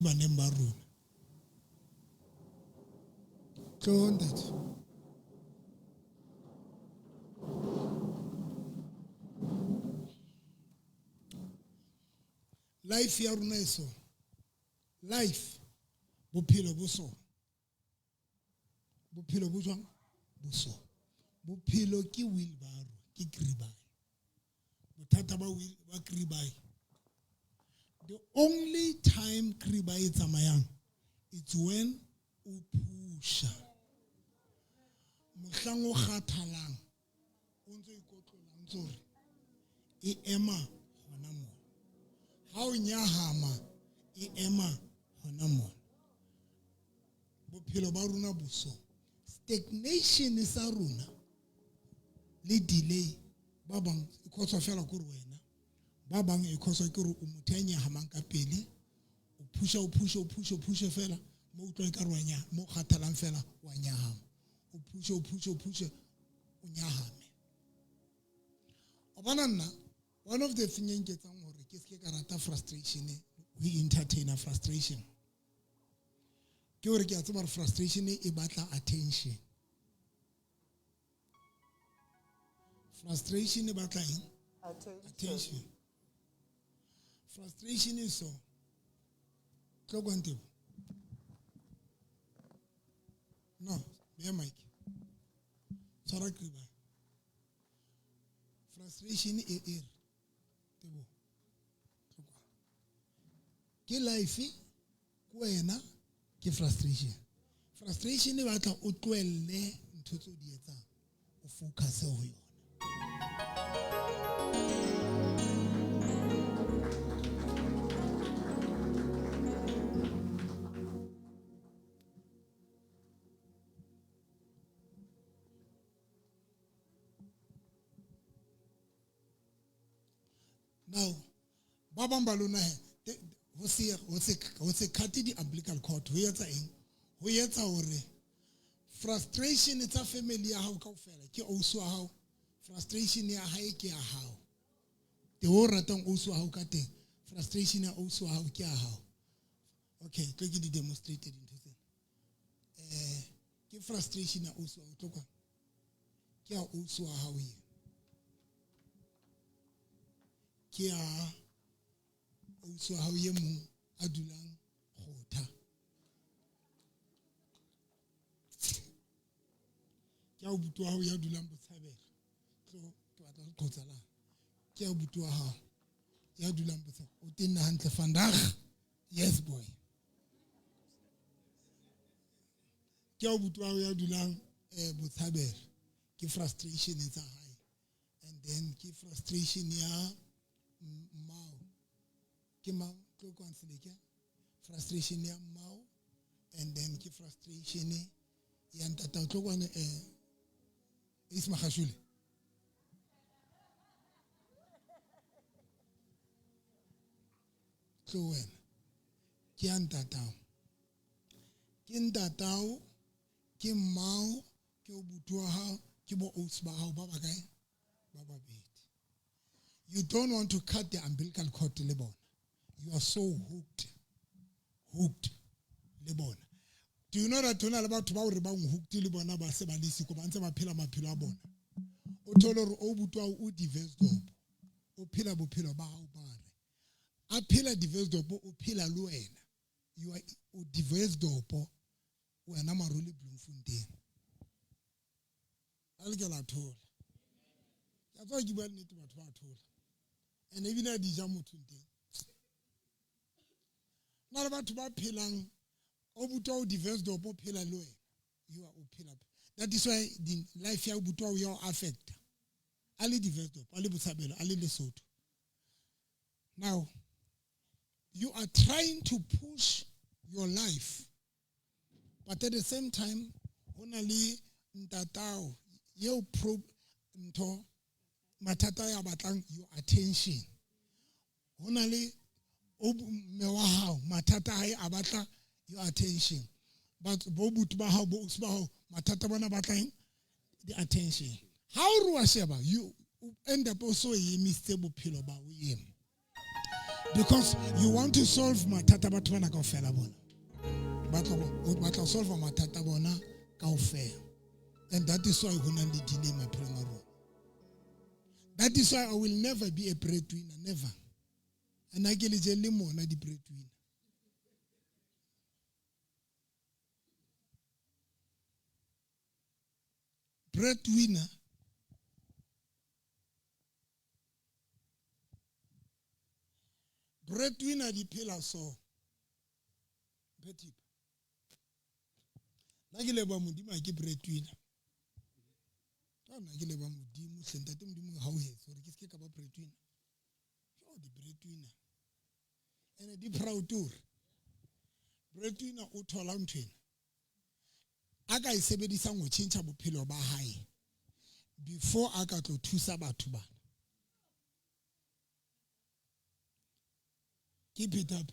baneng ba rona tlo ntate life ya rona eso life bophelo bo so bophelo bo jwang bo so bophelo ke wheelbarrow ke kribai bothata ba kribai the only time kribai e tsamayang it's when o pusha mohlang o kgathalang o ntse ikotlola ntse re e ema hona mo ha o nyahama e ema hona mo bophelo ba rona bo so stagnation sa rona le delay ba bang e khotswa fela go wena ba bang e khotswa ke re o motho a nyahamang ka pele o pusha fela mo o tloe ka rwanya mo kgathalang fela wa nyahama o pusha o nyahame o bona nna one of the things ke tsang hore ke se ka rata frustration we entertain a frustration ke hore ke a tseba frustration e batla attention frustration e batla eng attention frustration is so tlo kwante no be mike tsara kriba frustration e tebo ke life ko wena ke frustration e batla o tloelle ntho tse di etsang o focus ho yona now ba bang ba lona ho se khati di umbilical cord ho etsa eng ho etsa hore frustration tsa family ya hao kaofela ke ausi wa hao frustration ya hae ke ya hao te ho ratang ausi wa hao ka teng frustration ya ausi wa hao ke ya hao okay tlo ke di demonstrate dintho tsena ke frustration ya ausi wa hao tloka ke ya ausi wa hao ye ke ya ausi wa hao ye mong a dulang Kgotha ke ya butu wa hao ya dulang Botshabelo tlo ke batla go qotsa la ke ya butu wa hao ya dulang Botshabelo o tenne hantle vandag yes boy ke ya butu wa hao ya dulang Botshabelo ke frustration tsa hae and then ke frustration ya Mao ke Mao tlo kwansele ke frustration ya Mao and then ke frustration ya ntata tlo kwane Ismagashule tlo wena ke ya ntatao ke ntatao ke Mao ke o butu wa hao ke bo ausi ba hao ba ba kae ba babedi you don't want to cut the umbilical cord le bona you are so hooked le bona do you know that tona le batho ba hore ba hooked le bona ba se ba le siko ba ntse ba phela maphelo a bona o thole hore o butwa o divorce dopo o phela bophelo ba hao ba re a phela divorce dopo o phela le wena you are o divorce dopo wena Maruli Bloemfontein a le ke la thola ya tswa ke bua nnete batho ba thola and ebile di ja motho nteng na le batho ba phelang o butwa o divorce dopo phela le wena you are o phela that is why the life ya butwa o ya affect ali divorce dopo ali Botshabelo ali Lesotho now you are trying to push your life but at the same time hona le ntatao yo nto mathata ya batlang your attention hona le o mme wa hao mathata hae a batla your attention but bo butu ba hao bo usi ba hao mathata bona batlang the attention how ru wa sheba you end up also emisitse bophelo ba o yemo Because you want to solve matata batho bana kaofela bona. Batla solve matata bona kaofela. And that is why hona le delay my prayer. That is why I will never be a breadwinner, never. And I get le mona di breadwinner. Breadwinner di phela so. Petit. Na ke leba modimo ke breadwinner. Na ke leba modimo sentate modimo ha o hetsa hore ke se ka ba breadwinner. Oh, di breadwinner. And di proud tour. Breadwinner o thola nthwena. Aka e sebedisa go tšhentšha bophelo ba hae before aka tlo thusa batho bana. Keep it up.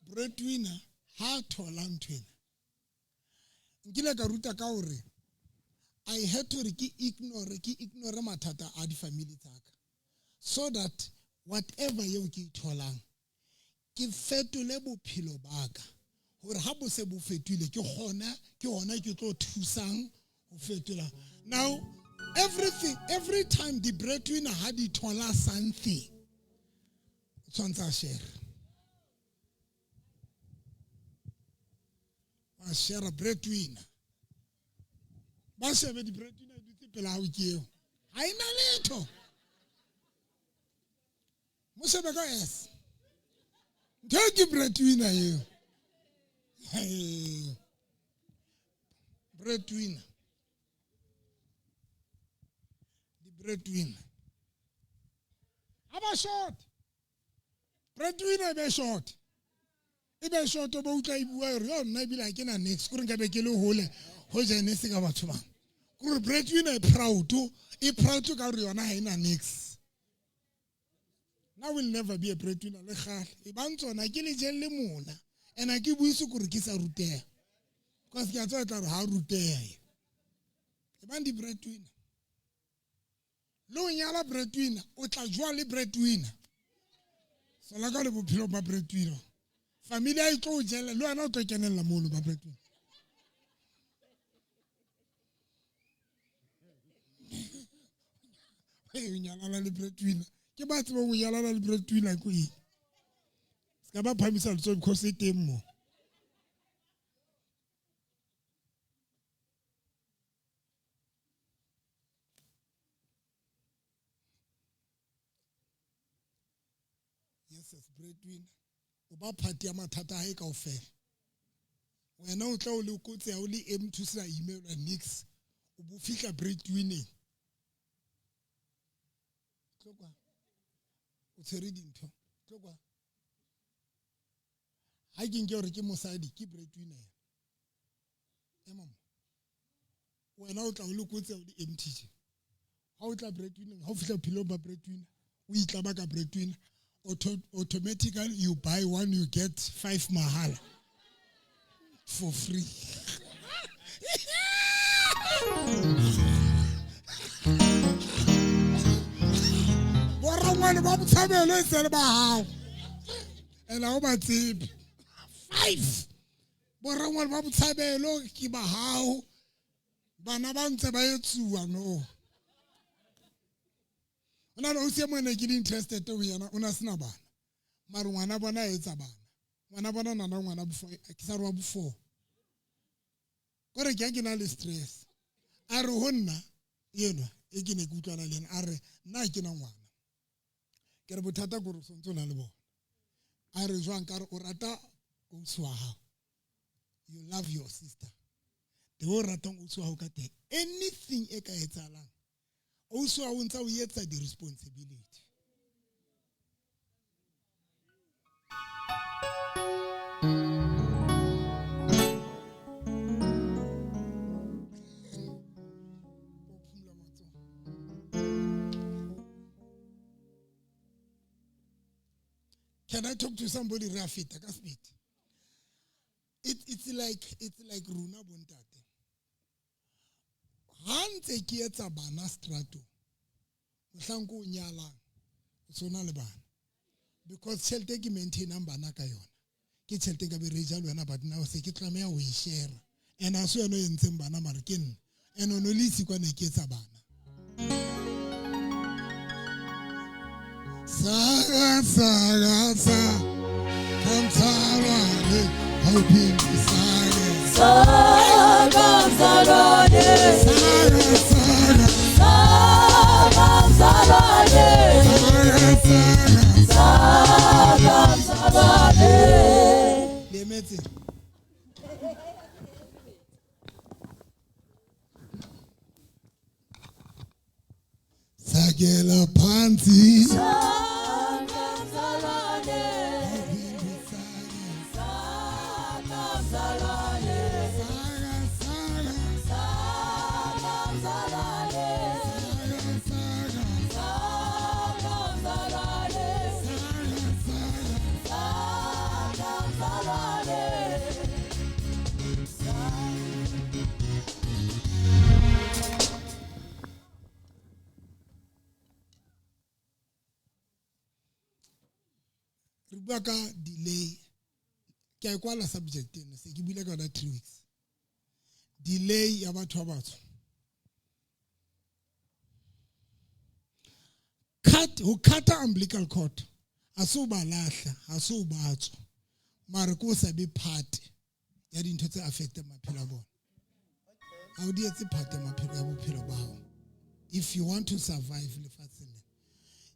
Breadwinner ha thola nthwena. Nkile ka ruta ka hore I had to ignore mathata a di family tsaka so that whatever yeo ke tholang ke fetole bophelo baka hore ha bo se bo fetile ke hona ke tlo thusang ho fetola. Now every time the breadwinner had di thola something tshwantsa share. A share a breadwinner. Ba shebe di breadwinner di tsepela ha o ke eo. Ha ina letho. Mo shebe ka S. Ke breadwinner eo. Breadwinner. The breadwinner. Aba short. Breadwinner be short. Ebe short o ba utla I bua re yo nna ebile ke na next kore nka be ke le hole ho jene se ka batho bang. Kore breadwinner proud ka re yona ha ina next. Now will never be a breadwinner le gale. E bantsona ke le jelle mona. And I ke buise kore ke sa ruteha. Because ke a tswa tla re ha ruteha. E bang di breadwinner. Lo nyala breadwinner o tla jwa le breadwinner. Sola ka le bophelo ba breadwinner. Familia e tlo jela le wena o tlo kenella mono ba breadwinner. O nyalana le breadwinner. Ke ba tseba o nyalana le breadwinner ko eng. Ska ba phamisa letso because e teng mo. Yes, breadwinner. O ba phati ya mathata a e kaofela. Wena o tla o le kotse ya o le M2 sa email and nix. O bo fihla breadwinning. Tlokwa. O tshwere dintho. Tlokwa. Ha ke nke hore ke mosadi ke breadwinner. Mama. Wena o tla o le kotse ya o le M2. Ha o tla breadwinning, ha o fihla philo ba breadwinner, o itla ba ka breadwinner. Automatically you buy one, you get 5 mahala for free. Borangwane ba botshabelo e sele ba hao. And ha o ba tsebe. 5. Borangwane ba botshabelo ke ba hao. Bana ba ntse ba etsuwa no. Ona no se mo ne ke interested o yana ona sena bana. Mara ngwana bona etsa bana. Ngwana bona nana ngwana before ke sa re wa before. Gore ke na le stress. A re honna yena e ke ne ke utlwana le ena a re nna ke na ngwana. Ke re bothata go re sontse na le bona. A re jwang ka re o rata o tswa ha. You love your sister. The o ratang o tswa ho ka teng. Anything e ka etsalang. Also, I want to get the responsibility. Can I talk to somebody, Rafita? It's like Runa Bontate. Hante kietsa bana strato. Mohlanko o nyalang. O sona le bana. because tšhelete ke maintainang bana ka yona ke tšhelete ka be re ja le wena but now se ke tlameya go e share and a se yona e ntseng bana mare ke nna and o no le itse kwane ke etsa bana saga saga sa kamsalwane hoping saga saga kamsalwane saga saga kamsalwane saga kamsalwane le metse Sagela Panzi Rebecca delay ke a kwala subject eno se ke bile ka 3 weeks delay ya batho ba batsho cut umbilical cord aso ba lahla aso batsho mara ko sa be part ya dintho tse affect maphelo a bona a o di etse part ya maphelo ya bophelo ba hao if you want to survive lefatsheng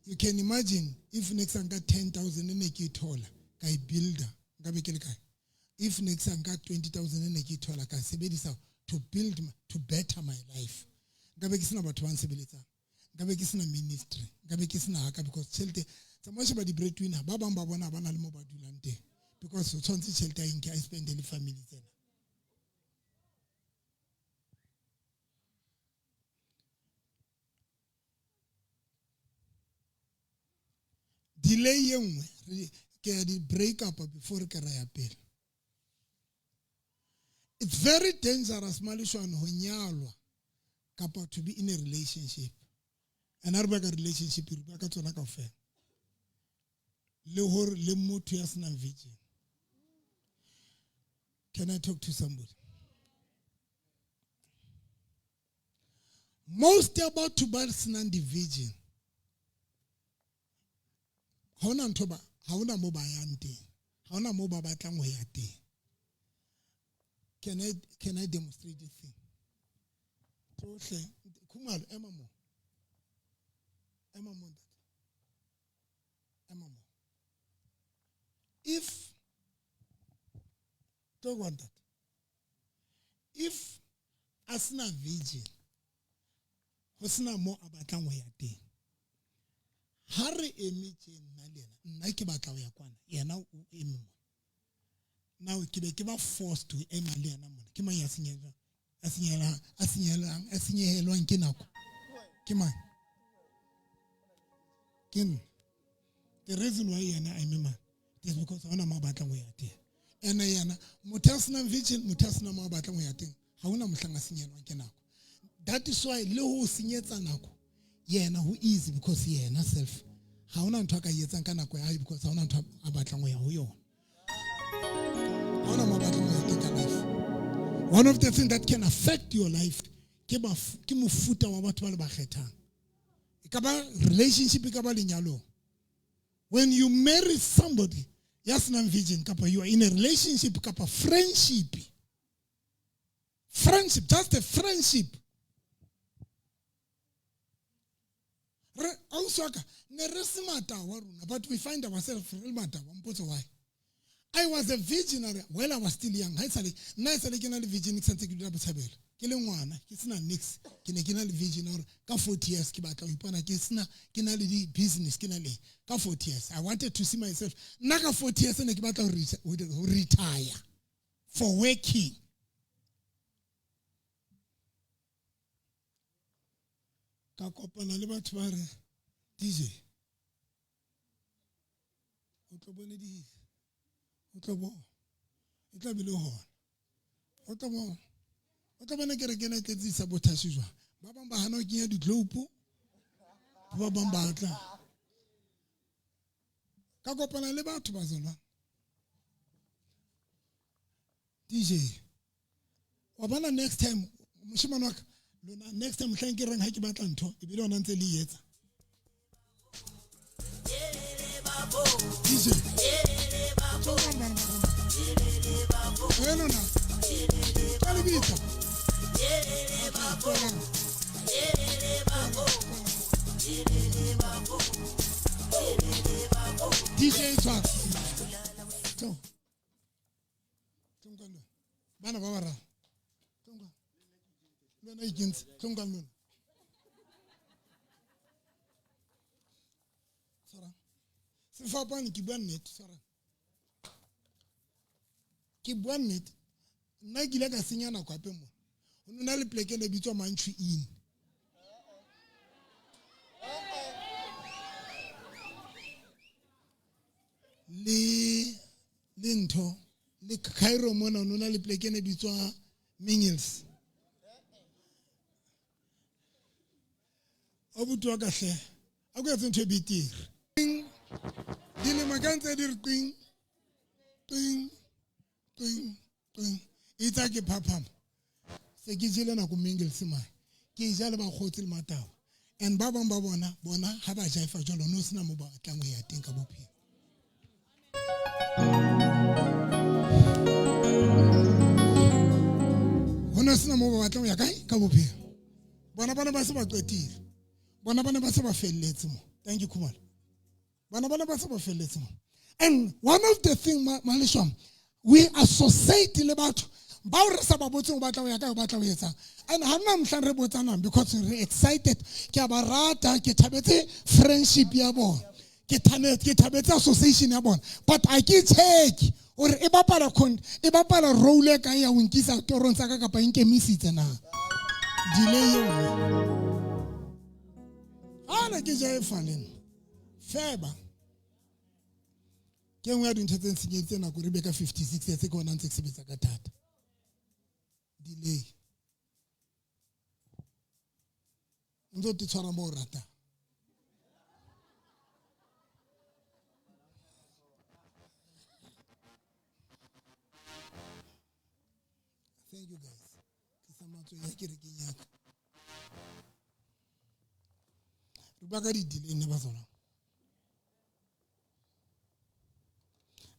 you can imagine if next time got 10,000 ene ke ithola ka I builder ngabe ke le kae if next time got 20,000 ene ke ithola ka sebedisa to build to better my life ngabe ke sena batho ba nsebeletsang ngabe ke sena ministry ngabe ke sena haka because tšhelete tsa mo ba di breadwinner ba bang ba bona ba na le mo ba dulang teng because o tshwantse tšhelete a nke a spend le family tsena delay ye nngwe ke ya di break up before ke ra ya pele it's very dangerous malishwana ho nyalwa kapa to be in a relationship and a re ba ka relationship re ba ka tsona kaofela le hore le motho ya senang virgin can I talk to somebody most about to ba senang di virgin ha ona ntho ba ha ona mo ba yang teng ha ona mo ba batlang ho ya teng can I demonstrate this thing tsohle khumalo ema mo if don't want that if asina virgin ho sena mo a batlang ho ya teng ha re emitse nna le nna ke batla ho ya kwana yena o eme mo now ke be ke ba forced to ema le yena mona ke mang ya senyehelwang ke nako ke mang ken the reason why yena I eme man is because ona ma batlang ho ya teng ene yena motho a senang virgin motho a senang ma batlang ho ya teng ha ona mohlang a senyehelwang ke nako that is why le ho senyetsa nako yena who easy because yena self ha ona ntho ka yetsang ka nako ya hae because ha ona ntho a batlang ho ya ho yona ha ona ma batlang ho ya teng ka life one of the things that can affect your life ke mofuta wa batho ba le ba kgethang e ka ba relationship e ka ba lenyalo when you marry somebody yes non virgin kapa you are in a relationship kapa friendship just a friendship but we find ourselves real matter why I was a virgin while I was still young nice virgin ke le ngwana ke sena nix ke ne ke na le virgin or ka 40 years ke batla ho ipona ke na le di business ke na le ka 40 years I wanted to see myself nna ka 40 years ne ke batla ho retire for working ka kopana le batho ba re DJ o tlo bone di o tlo bo e tla bile hona o tlo bo o tla bona ke re ke na tletse sabotage jwa ba bang ba hana o kenya di globe ba bang ba tla ka kopana le batho ba zona DJ wa bana next time moshimane wa ka lona next time tla nke reng ha ke batla ntho e bile ona ntse le yetsa DJ hello na kali bita DJ Twat so tungalo bana ba bara tunga lona igins tungalo sara se fa pani ki bua net sara ki bua net nna ke ile ka senya nako ape mo o nna le pleke le bitswa mantshi in le ntho le Cairo mona nona le pleke le bitswa Mingles o butwa ka hle a go etsa ntho e bitiri dile makantse di re ting itsa ke phaphama se ke jile na go Mingles mai ke ja le ba khotsi le matao and ba bang ba bona ha ba jaifa jalo no sina mo ba tlang ya teng ka bophelo hona sina mo ba tlang ya kae ka bophelo bona ba se ba qetile bona ba se ba felletse mo thank you Khumalo bona ba se ba felletse mo and one of the thing malishwa we associate le batho ba re sa ba botse o batla ya ka o batla o etsa and ha nna mhla re botsana because we excited ke ba rata ke thabetse friendship ya bona ke thabetse association ya bona but I ke check or e bapala role ka ya o nkisa torong tsa ka kapa nke misitse na delay yo ana ke ja e faleng feba ke ngwa dintho tse ntsenyetse na go re be ka 56 tse go nna ntse sebetsa ka thata delay ndo tshwara mo rata thank you guys ke samatso ya ke re ke nyaka re ba ka di delay ne ba tsona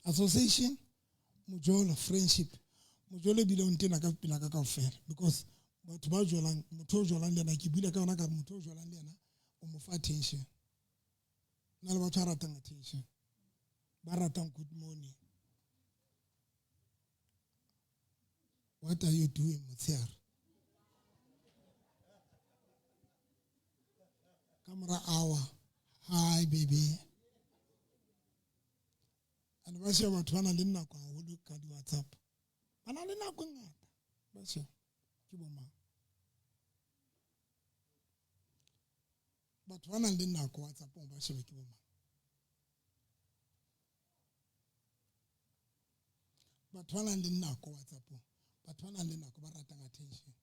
association mojolo friendship mojolo bile o ntena ka pina ka ofela because batho ba jolang motho o jolang le na ke bile ka ona ka motho o jolang le na o mo fa attention na le batho a ratang attention ba ratang good morning what are you doing motsheare camera hour hi baby and ba se batho bana le nako a ho ka di WhatsApp bana le nako ngata ba se ke bo mang batho bana le nako WhatsApp ba se ke bo mang batho bana le nako WhatsApp batho bana le nako ba ratang attention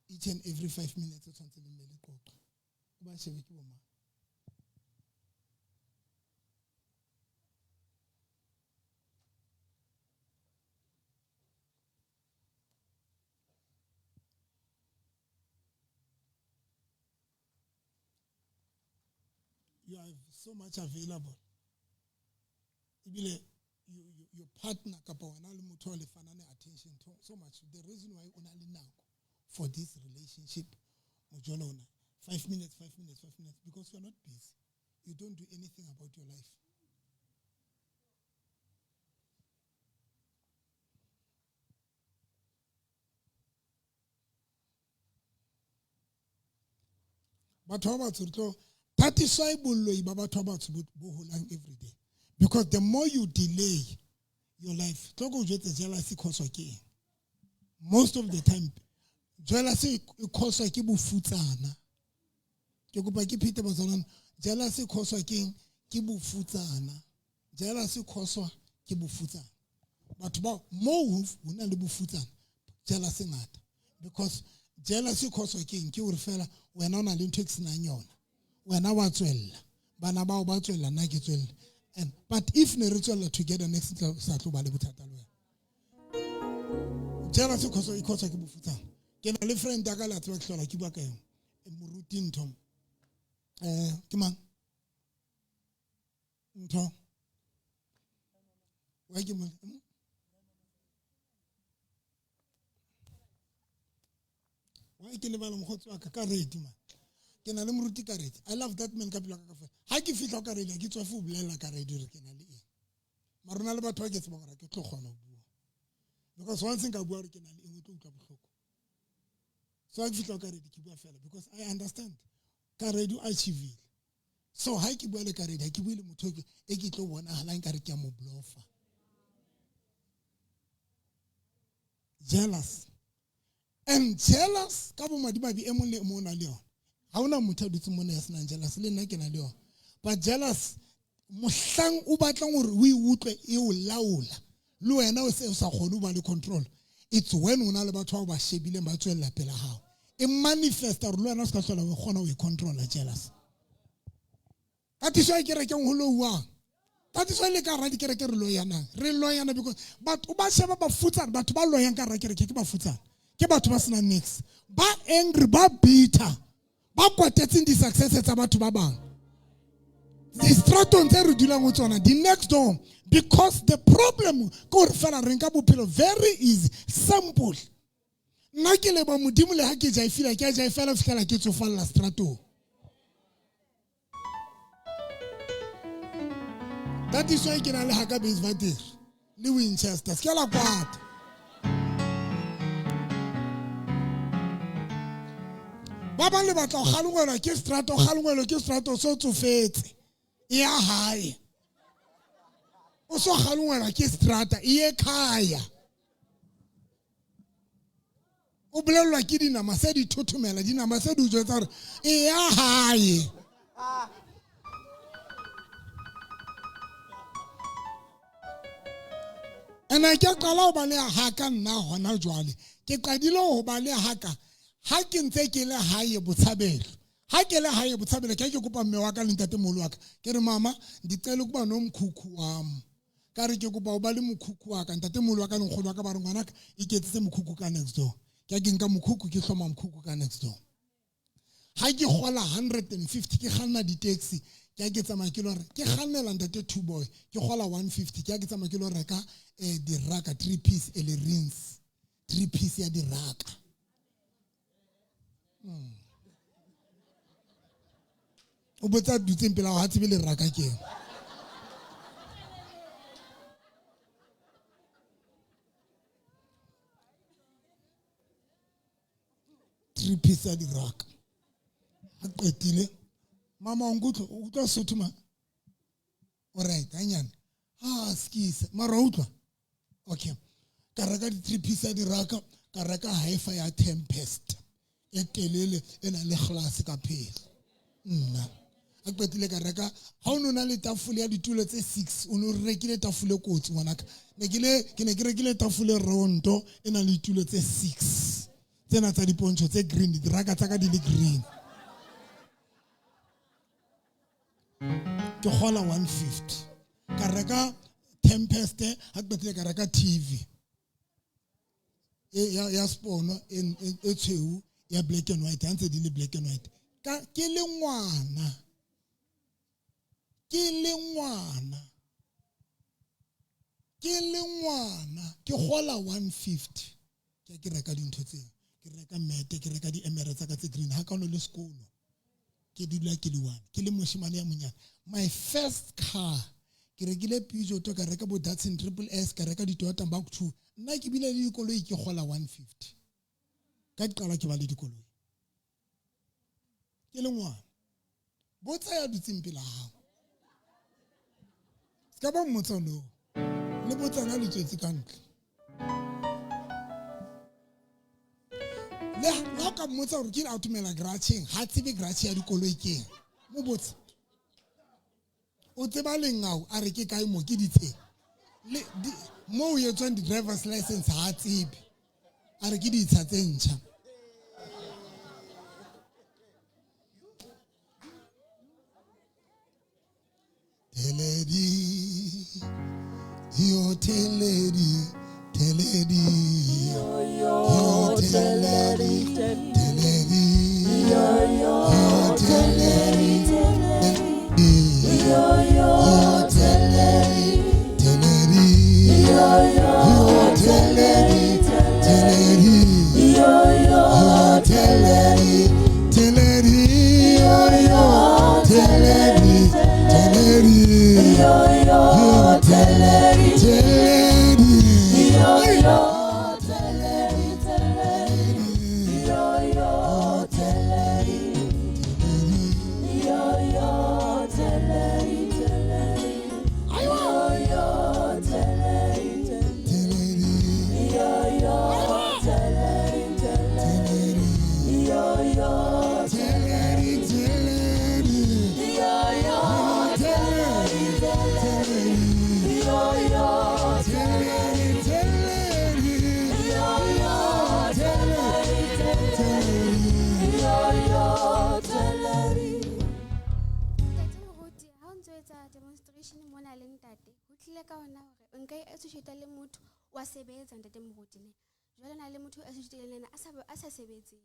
each and every 5 minutes o tshwantse le le qoqa ba se ke bo mang you have so much available your partner kapa wana le motho le fanane attention so much the reason why una le nako for this relationship mojolo ona 5 minutes because you are not busy you don't do anything about your life batho ba tshotlo that is why boloi ba batho ba tshotlo bo holang every day because the more you delay your life tloko jetse jealousy cause ke most of the time jealousy cause ke bofutsana ke kopa ke phete bazana jealousy cause ke bofutsana jealousy cause ke bofutsana batho ba mo hona le bofutsana jealousy ngata because jealousy cause ke o re fela wena ona le ntho e tsena yona wena wa tswella bana bao ba tswella nna ke tswella But if ne re tswela together next sa tlo ba le bothata le wena. Jealous because ke bofutsana. Ke na le friend ya ka la tswa ke hlola ke bua ka yona. Moruti ntho. Ke mang? Ntho. Wa ke mo. Wa ke le bala mogotsi wa ka ready man. Ke na le moruti ka ready. I love that man ka pela ka fa. Ha ke fitla ka ready ke tswa fu bolela ka ready re ke na le eng. Marona le batho ba ke tseba gore ke tlo kgona go bua. Because once nka bua re ke na le eng o tlo utlwa bohloko. So I fitla ka ready ke bua fela because I understand. Ka ready o achieve. So ha ke bua le ka ready ha ke bue le motho e ke tlo bona hala nka re ke mo bluffer. Jealous. And jealous ka bo madimabi e mong le mo na le yona. Ha ona motho a dutse mona ya sena jealous le nna ke na le yona. But jealous mohlang o batlang hore o iutlwe e o laola le wena o se o sa kgone ba le control. It's when una le batho ba shebile ba tswela pela hao. E manifesta re le wena o se ka hlola o kgona o control jealous. That is why ke re ke ngolo wa. That is why le ka ra di kereke re loyana. Re loyana because but o ba sheba ba futsana batho ba loyang ka ra kereke ke ba futsana. Ke batho ba sena next. Ba angry, ba bitter. Ba kwatetseng di success tsa batho ba bang. The straton tse re dulang go tsona the next door because the problem ko re fela re nka bophelo very easy, simple. Nna ke le ba modimo le ha ke ja ifila ke ja ifela fitela ke tsofalla straton. That is why ke na le haka base vater le Winchester ke la kwata. Ba ba le batla go galungwela ke strato galungwelo ke strato so tsofetse ya hae o so galungwela ke strata e ekhaya o bolelwa ke dinama se di thothomela dinama se di jwetsa gore e ya hae. Ena ke qala ho ba le haka nna hona jwale ke qadile ho ba le haka ha ke ntse ke le hae botshabelo ha ke le hae botshabelo ke kopa mme wa ka le ntate moholo wa ka ke re mama ndicela ukuba nomkhukhu wami ka re ke kopa o ba le mokhukhu wa ka ntate moholo wa ka le nkgono wa ka ba re ngwana ka iketsetse mokhukhu ka next door ke nka mokhukhu ke hloma mokhukhu ka next door. Ha ke gola 150 ke kganna di taxi ke ke tsamaya ke lo re ke kgannela ntate two boy ke gola 150 ke tsamaya ke lo reka di raka 3 piece e le rings 3 piece ya di raka. O botsa dutseng pela ha tsebe le raka ke 3 piece ya di raka a qetile mama o utlwa Sotho ma alright hanyane skisa mara utlwa okay ka reka di 3 piece ya di raka ka reka hi-fi ya Tempest e telele ena le glass ka phela nna a qetile ka reka ha o nona le tafole ya ditulo tse 6 o no rekile tafole kotsi ngwanaka ke ne ke rekile tafole rondo ena le ditulo tse 6 tsena tsa dipontsho tse green di raka tsa ka di le green ke gola 150 ka reka Tempest ha qetile ka reka TV ya spono e tshweu ya black and white ha ntse di le black and white ke le ngwana ke gola 150 ke reka dintho tseo ke reka mete ke reka di Emirates ka tse green ha ka no le sekolo ke dula ke le one ke le moshimane ya monyana my first car ke rekile Peugeot ka reka bo Datsun Triple S ka reka di Toyota Mark II nna ke bile le dikoloi ke gola 150 ka diqala ke ba le dikoloi ke le ngwana botsa ya dutseng pela hao ska ba mmotsa no le botsa na le tswetse ka ntle le ka mmotsa gore ke automela gratching ha tsebe gratching ya dikoloi ke mo botsa o tseba lengao a re ke kae mo ke ditse le mo o yetswang di driver's license ha tsebe a re ke ditsha tse ntšha Teledi teledi, teledi. Yo, teledi, Teledi. yo, teledi, yo, teledi, Teledi. yo, teledi, Teledi. yo, teledi, Teledi. yo, Teledi. Teledi. yo, teledi, Teledi. yo, demonstration mona le ntate ho tlile ka ona hore nka e associate le motho wa sebetsa ntate moruti ne jwale na le motho o associate le yena a sa sebetse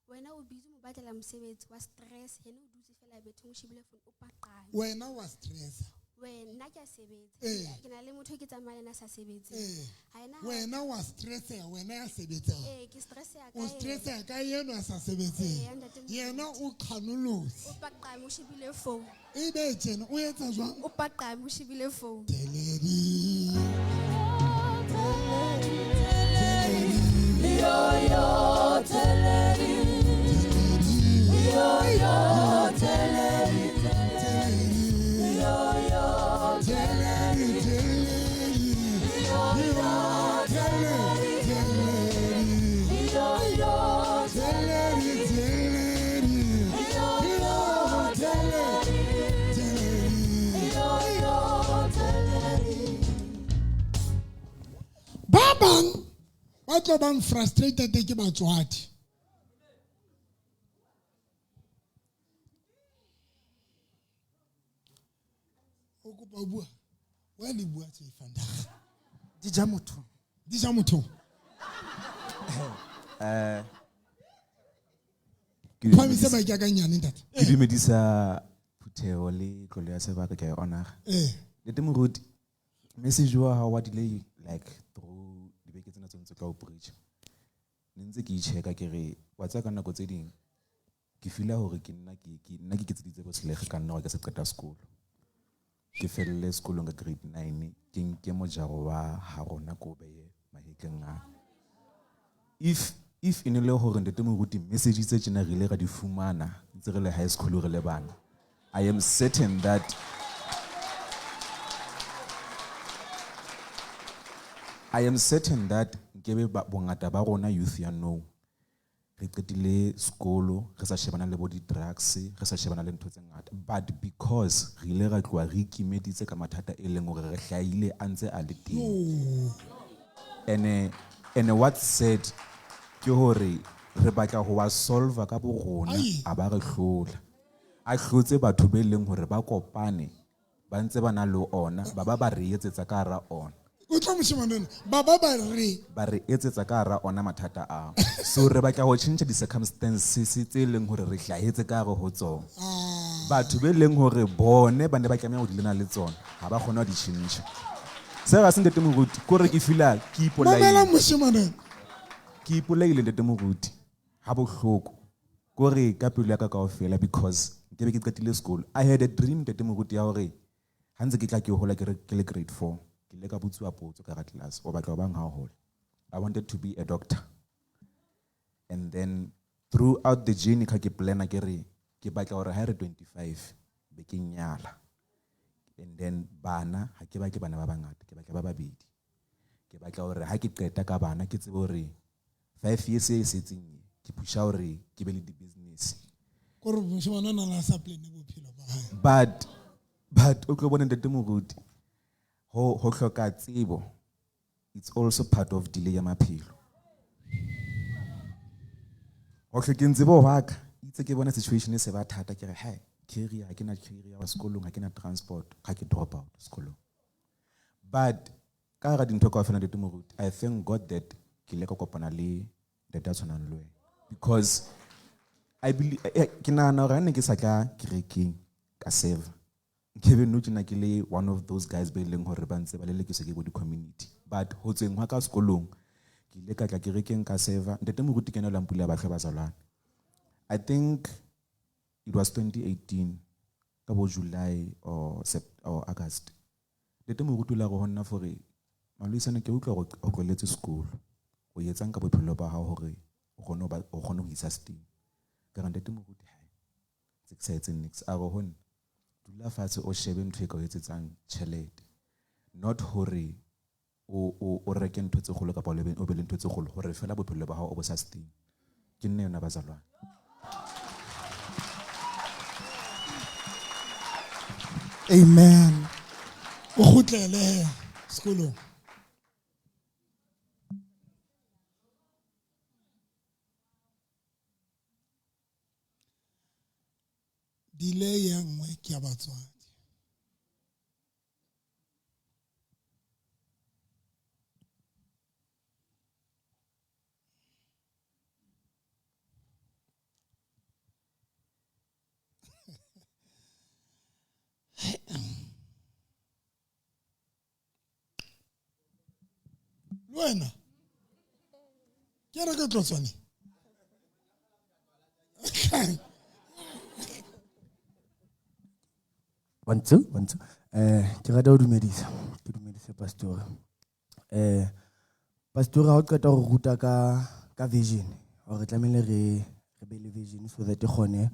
wena o busy mo batlela mosebetsi wa stress yena o dutse fela bethong o shebile phone o paqane Wena wa stress. wena ke a sebetsa ke na le motho ke tsamaya yena sa sebetse ha ena Wena wa stress ya wena ya sebetsa. ke stress ya O ka stress ya ka yena sa sebetse. Yena o khanolosi. o paqane o shebile phone E be tjena o etsa jwang? o paqane o shebile phone Teledi. Ba bang ba tlo bang frustrated ke batswadi. O kopa bua. Wa le bua tse fanda. Di ja motho. Di ja motho. Phamise ba ke ka nyane ntate. Ke dumedisa Phuthego le tlolo ya sebaka ke a honor. Nete moruti message wa hao wa delay like through dibeke tsena tse ntse ka o preach. Ne ntse ke I checka ke re wa tsa ka nako tse ding ke fila hore ke nna ke tseditse bo selege ka nna wa ka se qeta sekolo. Ke felle sekolo nga grade 9 ke nke mojaro wa ha rona ko beye mahetleng a. If in le hore ntate moruti message tse tsena re ile ra di fumana ntse re le high school re le bana, I am certain that nkebe bongata ba rona youth ya nou re qetile sekolo re sa shebana le bo di drugs re sa shebana le ntho tse ngata, but because re ile ra tloa re ikimeditse ka mathata e leng hore re hlaile a ntse a le teng. And what said ke hore re batla ho wa solve ka bo rona a ba re hlola a hlotse batho be leng hore ba kopane ba ntse ba na le ona ba re etsetsa ka ra ona. O tla moshimane baba ba re etsetsa ka ra ona mathata a. So re batla ho change di circumstances tse leng hore re hlahetse ka re ho tsona. Batho be leng hore bone ba ne ba tlameha ho dilena le tsona ha ba khona di change. Se ga se ndete moruti ko re ke fila ke ipolaile. Mamela moshimane. Ke ipolaile ndete moruti ha bohloko ko re ka pelo ya ka kaofela because ke be ke qetile school. I had a dream ndete moruti ya hore ha ntse ke tla ke hola ke le grade 4 ke le ka butsuwa potso ka class o batla bang ha hole. I wanted to be a doctor. And then throughout the journey ka ke plana ke re ke batla hore ha re 25 be ke nyala. And then bana ha ke ba ke bana ba bangata ke batla ba babedi. Ke batla hore ha ke qeta ka bana ke tsebe hore 5 years e setseng ke pusha hore ke be le di business. Ko re moshimane na la sa plan bophelo ba hae. But o tlo bona ndete moruti ho hloka tsebo, it's also part of delay ya maphelo. Ho hlokeng tsebo wa ka itse ke bona situation e se ba thata ke re hai career ha ke na career wa sekolong ha ke na transport ha ke drop out sekolong. But ka hara dintho kaofela ntate moruti, I thank God that ke ile ka kopana le ntate a tshwanang le wena. Because I believe, ke nahana hore ha ne ke sa tla kerekeng ka serve, nkebe nou tjena ke le one of those guys ba ileng hore ba ntse ba lelekiswa ke bo di-community. But ho tsweng hwa ka sekolong, ke ile ka tla kerekeng ka serve. Ntate moruti ke ena la mpula bahle ba zalwana. I think it was 2018, ka bo July or August. Ntate moruti o la go honna for Maluisane ke utlwa go tloletse sekolo. O etsang ka bophelo ba hao hore o kgone ho isa steam. Ka re ntate moruti hae. Se ke sa etseng nix. A go honna. Dula fatshe o shebe ntho e ka o etsetsang tjhelete. Not hore o reke ntho tse kgolo kapa o be le ntho tse kgolo hore fela bophelo ba hao o bo sa steam. Ke nne yona bazalwane. Amen. O kgutlele sekolong. Delay ya nngwe ke ya batswadi. Wena ke re ka tlotswane. Wantse. Ke rata ho dumedisa. Ke dumedise pastor. Pastor ha o qeta go ruta ka vision. Hore tlamehile re be le vision so that e kgone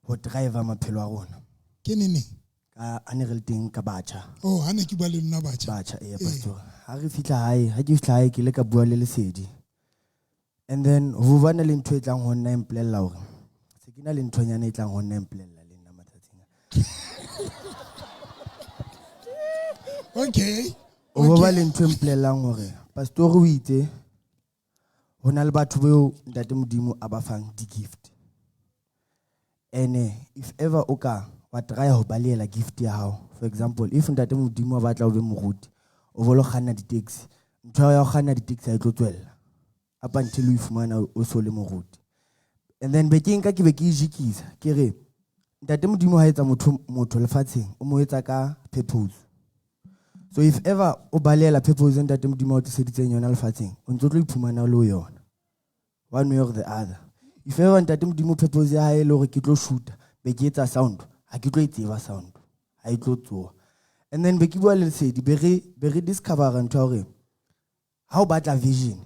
ho drive maphelo a rona. Ke nene? Ka ane re le teng ka batjha. Oh, ha ne ke bua le nna batjha. Batjha pastor. Ha re fitla hae, ha ke fitla hae ke le ka bua le lesedi. And then ho bana le ntho e tlang ho nna implela hore se ke na le nthonyana e tlang ho nna implela le nna matsatsing. Okay. O ba le ntho implelang hore pastor o itse hona le batho beo ntate modimo a ba fang di gift. If ever o ka wa try ho balela gift ya hao. For example, if ntate modimo a batla o be moruti, o volo kganna di taxi. Ntho ya go kganna di taxi a tlo tswella. Up until o ifumana o so le moruti. And then be ke be ke jikisa ke re ntate modimo ha etsa motho lefatsheng o mo etsa ka purpose. So if ever o balela purpose ntate modimo o tseditseng yona lefatsheng o ntse o tlo iphumana le yona. One way or the other. If ever ntate modimo purpose ya hae le hore ke tlo shoota be ke etsa sound, ha ke tlo itseba sound. Ha e tlo tsoa. And then be ke bua le lesedi be re discover ntho hore ha o batla vision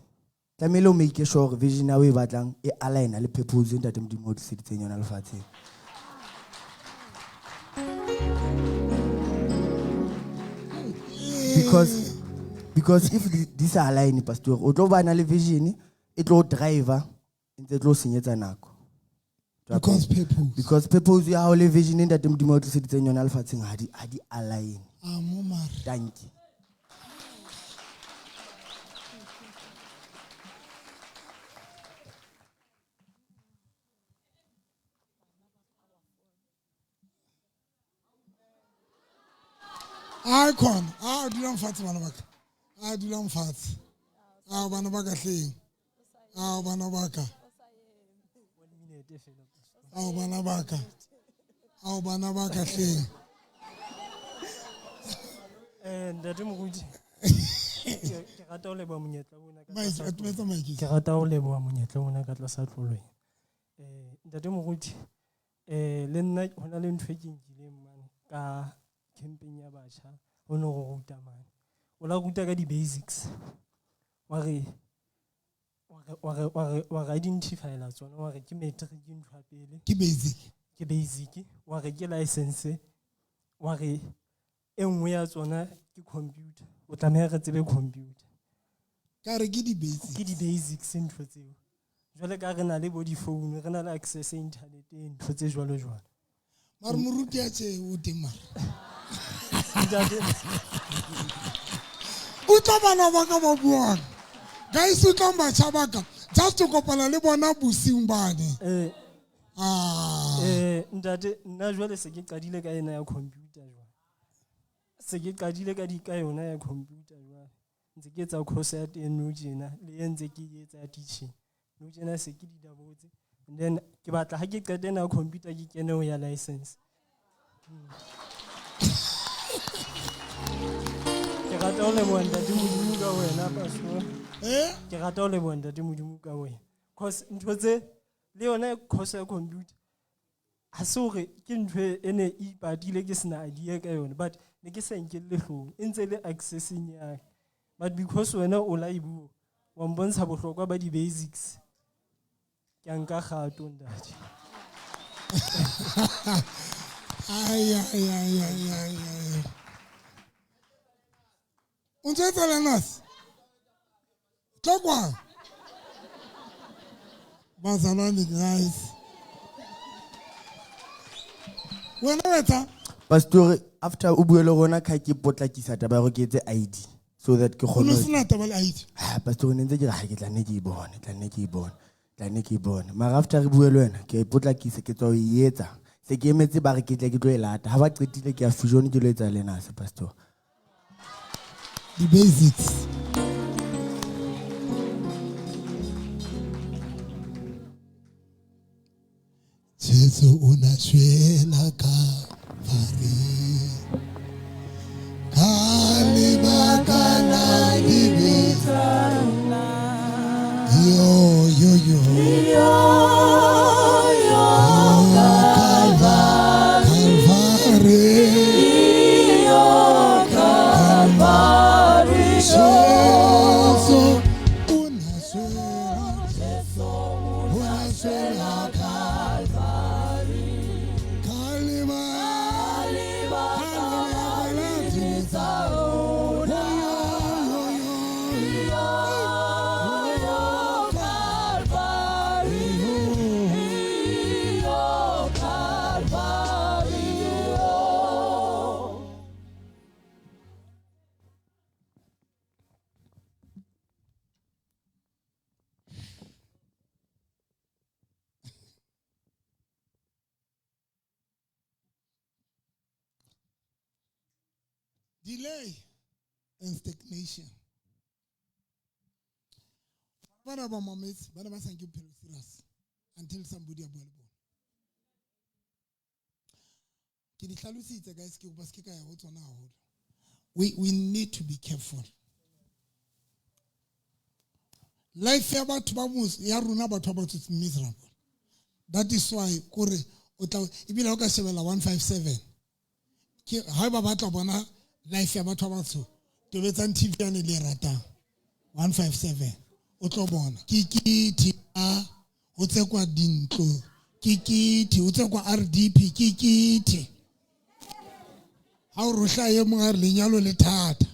tlamehile o make sure vision ya o e batlang e aligna le purpose ntate modimo o tseditseng yona lefatsheng. Because if this align pastor o tlo bana le vision e tlo driver ntse tlo senyetsa nako. Because purpose ya o le vision ntate modimo o tseditseng yona lefatsheng ha di align. Thank you. Icon, dulang fatshe bana baka. Dulang fatshe. Bana baka hleng. Bana baka. Bana baka. Bana baka hleng. Ntate moruti. Ke rata ho leboha monyetla ona ka tlasa. Ke rata ho leboha monyetla ona ka tlasa tlolo. Ntate moruti. Le nna hona le ntho e ke nkileng mane ka campaign ya batjha ho no go ruta mane. O la ruta ka di basics. Wa re identify la tsona wa re ke matric ntho ya pele. Ke basic. Wa re ke license. Wa re e nngwe ya tsona ke computer. O tlameha re tsebe computer. Ka re ke di basics. Ke di basics ntho tseo. Jwale ka re na le bo di phone, re na le access to internet ntho tse jwalo jwalo. Mara moruti ya tse o teng mara. O tla bana ba ka ba buang. Guys o tla batjha ba ka just to kopana le bona bosiung bane. Ntate nna jwale se ke qadile ka ena ya computer jwale. Se ke qadile ka yona ya computer jwale. ntse ke etsa course ya teng nou tjena le e ntse ke e etsa ya teaching nou tjena se ke di dabotse and then ke batla ha ke qete na computer ke kene ho ya license. Ke rata ho leboha ntate Modimo ka wena pastor. Ke rata ho leboha ntate Modimo ka wena cause ntho tse le yona course ya computer ha se hore ke ntho e ne e ipadile ke sena idea ka yona but ne ke sa nkelle hloohong e ntse le accessing ya but because wena o la ibuo wa mbontsha bohlokwa ba di basics ke a nka kgato ntate. Ai. Untse tsela nas. Tlokwa. Bazalwane guys. Wena wetsa Pastor, after o buele rona ka ke potlakisa taba go ke etse ID so that ke o kgone. sena taba le ID. Pastor ne ntse ke re ha ke tla ne ke e bone. Mara after re buele wena ke potlakisa ke tswa o etsa. Se ke emetse ba re ke tla ke tlo e lata. Ha ba qetile ke a fusion ke lo etsa lena se pastor. The basics. Jesu unashwela Kalvari. Kalibakana libitana. Yo. Kalvari. Jesu unashwela Kalvari. Delay and stagnation. What about moments? What about thank you serious until somebody available? Guys, we need to be careful. Life about is miserable. That is why Kore if you look at 157. However, life ya batho ba batho to betsa TV ya ne le rata 157 o tlo bona kikiti o tsekwa dintlo kikiti o tsekwa RDP kikiti ha o rohla ye mo gare lenyalo le thata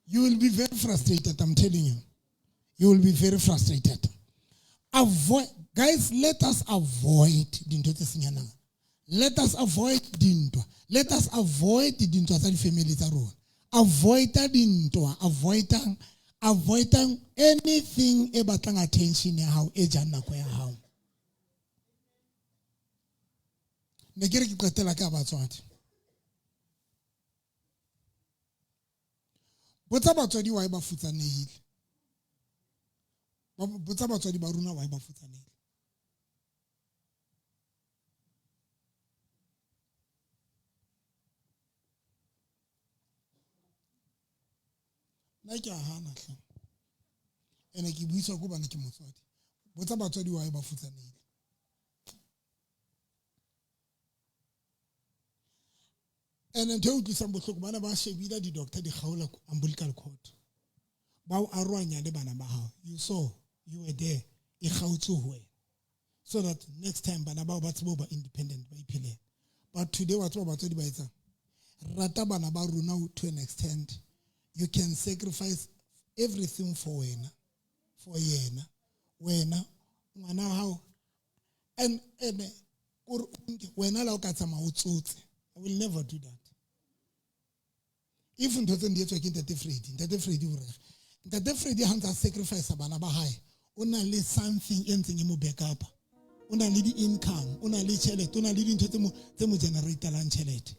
you will be very frustrated, I'm telling you. You will be very frustrated. Guys, let us avoid dinto tse senyana. Let us avoid dinto. Let us avoid the dinto tsa di-family tsa rona. Avoid dinto, avoid anything e batlang attention ya hao e jang nako ya hao. Ne ke re ke qetela ka batswadi. Botsa batswadi wa ba futsanehile. Botsa batswadi ba rona wa ba futsanehile. Na ke a hana hle. Ene ke buiswa go bana ke motswadi. Botsa batswadi wa ba futsanehile. And until you some book bana ba shebile di doctor di khaola umbilical cord. Ba o arwanya le bana ba hao. You saw, you were there. E khaotse ho wena. So that next time bana ba ba tsebo ba independent ba iphele. But today what ba batswadi ba etsa? Rata bana ba rona to an extent. You can sacrifice everything for wena. For yena. Wena ngwana hao. And wena la o ka tsama o tsotse. I will never do that. If ntotse ndi etswa ke Ntate Freddy Ntate Freddy ha ntse sacrifice bana ba hae o na le something e ntseng e mo backup o na le di-income o na le tšhelete o na le dintho tse mo generatelang tšhelete.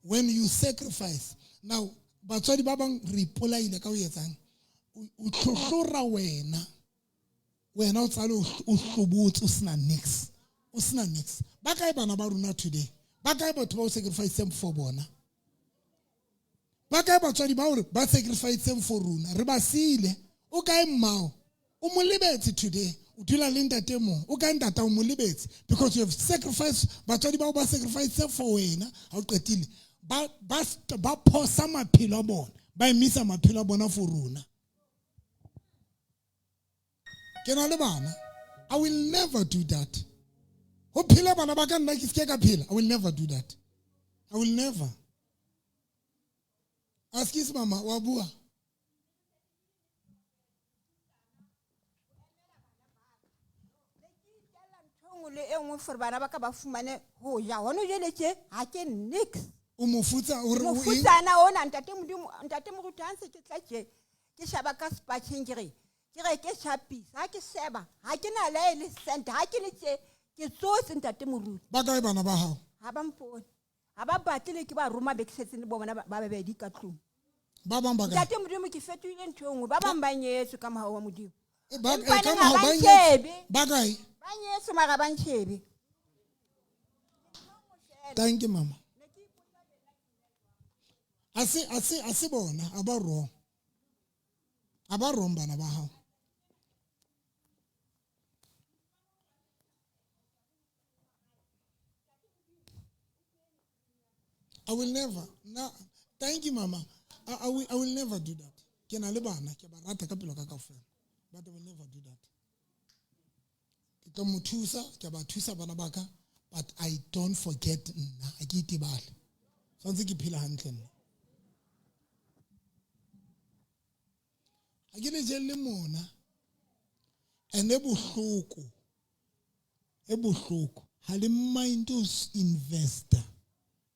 When you sacrifice now batswadi ba bang re ipolaile ka ho etsang o tlotlora wena o tsale o hlobotse o sena nix ba kae bana ba rona today ba kae batho ba o sacrifice for bona ba kae batswadi ba hore ba sacrifice for rona re ba sile o kae mmao o mo lebetse today o dula le ntate mo o kae ntata o mo lebetse because you have sacrificed batswadi ba o ba sacrifice for wena ha o qetile ba phosa maphelo a bona ba emisa maphelo a bona for rona. Ke na le bana I will never do that. Ho phela bana ba ka nna ke se ka phela I will never do that. I will never. Ask his mama wa bua. Le engwe for bana ba ka ba fumane ho ya hona jele tje ha ke nix O mo futsa o re mo o futsana ona ntate mo rutanse ke tla tje ke shaba ka spatching ke ke chapisa ha ke seba ha ke na le cent ha ke le tje ke tsotse ntate mo ruta ba kae bana ba hao ha ba mpone ha ba batle ke ba roma be ke setse le bona ba bebedi ka tlung ba bang ba kae ntate modimo ke fetoile ntho engwe ba bang ba nyetso ka mohau wa modimo ba Empa ka neng mo ha ba ba ntjhebe. ba kae ba nyetso mara ba ntshebe thank you mama ase bona a ba wrong bana ba hao I will never. No, thank you, Mama. I will never do that. Ke na le bana ke ba rata ka pelo ka kaofela. But I will never do that. Ke tlo mo thusa, ke ba thusa bana ba ka, but I don't forget nna. A ke itebale. Santse ke phela hantle nna. A ke le jelle mona. Ene bohloko. E bohloko. Ha le mind to investor.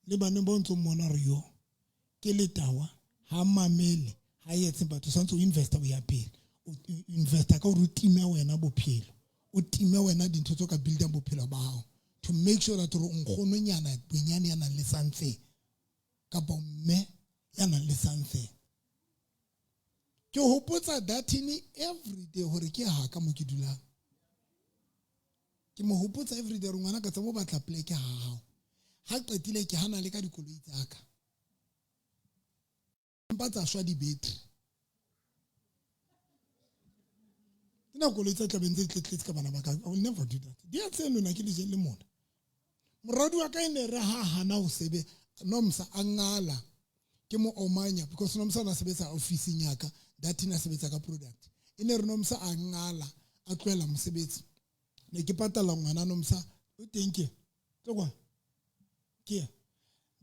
Le bana ba ntse mona re yo ke le tawa ha mamele ha yetse batho santse o investor o ya pele o investor ka o time wena bophelo o time wena dintho tso ka builda bophelo ba hao to make sure that o nkgono nyana benyane yana le santse ka bomme yana le santse ke hopotsa datini every day hore ke ha ka mo ke dulang ke mo hopotsa every day re ngwana ka tsa mo batla pleke ha hao ha qetile ke hana le ka dikoloi tsa ka mpa tsa shwa di battery ina koloi tsa tla bentse tletletse ka bana ba ka I will never do that dia tseno na ke le jelle mona moradi wa ka ene re ha hana ho sebe nomsa angala ke mo omanya because nomsa na sebetsa office ya ka that ina sebetsa ka product ene re nomsa angala a tloela mosebetsi ne ke patala ngwana nomsa o teng ke tsokwa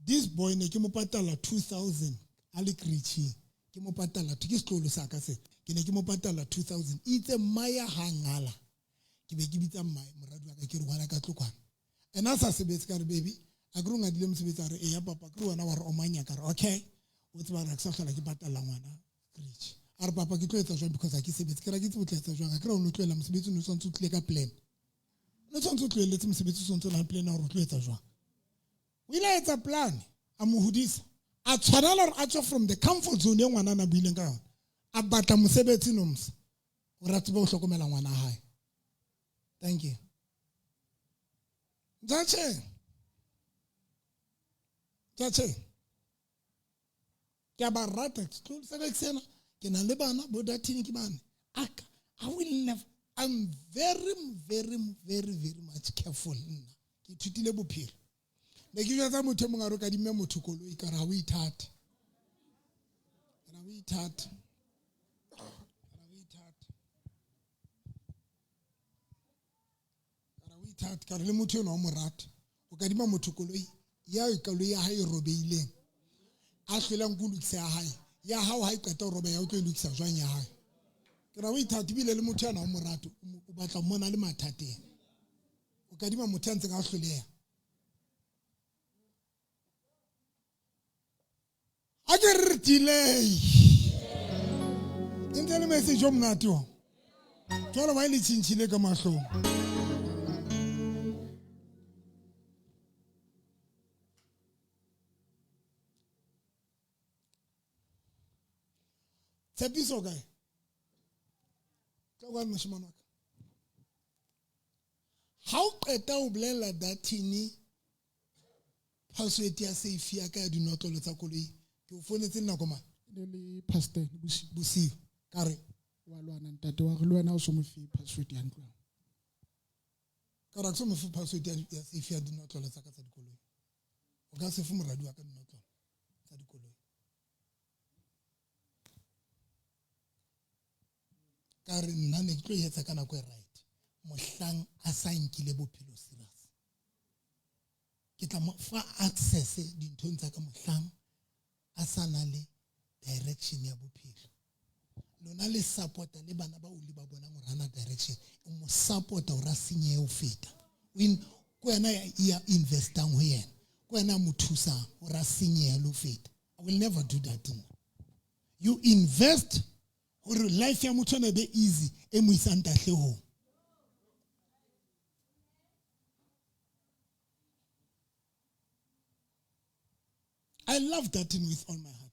this boy ne ke mo patala 2000 a le Krichi ke mo patala ke setlolo sa ka se ke ne ke mo patala 2000 itse maya hangala ke be ke bitsa mmae moradi wa ka ke re ngwana ka tlokwana ena sa sebetse ka re baby a ke runga dile mosebetsi a re ya papa ke wena wa re omanya ka re okay o tseba ra ke sa hlola ke patala ngwana Krichi a re papa ke tlo etsa jwang because a ke sebetse ke ra ke tsebotla etsa jwang ka re o no tloela mosebetsi no tsantse o tle ka plan no tsantse o tleletse mosebetsi o tsantse na plan a re o tlo etsa jwang o ile etsa plan a mo hodisa a tshwanela re a tswa from the comfort zone e ngwana na buileng ka yona a batla mosebetsi nomsa o ra tseba o hlokomela ngwana hae thank you Jache ke ba rata tlo sa ka tsena ke na le bana bo dathini ke bana aka I will never I'm very much careful nna ke thutile bophelo ne ke jwa tsa motho mongwe a re ka dimme motho koloi ka ra o ithata ka re le motho eno wa morata o ka dima motho koloi ya koloi ya hae robeileng a hlolang go lokisa ya hae ya hao ha iqeta ho roba ya o tlo lokisa jwang ya hae ke ra o ithata bile le motho ena wa morato o batla mmona le mathateng o ka dima motho a ntse ka hloleha a ke re delay ntse le message o monate o jwale ba ile tshintshile ka mahlong Tshepiso kae tla kwa moshimane wa ka ha o qeta ho bolela datini password ya safe ya ka ya dinotlolo tsa koloi ke o founetse nako mang le pastor bosiu ka re wa lwana ntate wa re le wena o so mo fi password ya ntlo ka ra mo fe password ya safe ya dinotlolo tsa ka tsa dikoloi o ka se fu moradi wa ka dinotlolo tsa dikoloi ka re nna ne ke tlo etsa ka nako e right mohlang a sa nkile bophelo serious ke tla mo fa access dinthong tsa ka mohlang a sa na le direction ya bophelo lona le supporta le bana ba o le ba bona gore hana direction o mo supporta o ra senye o feta win ko yena ya investang ho yena ko yena mo thusa o ra senye lo feta I will never do that you invest gore life ya motho ne be easy e mo isang tahlehong I love that with all my heart.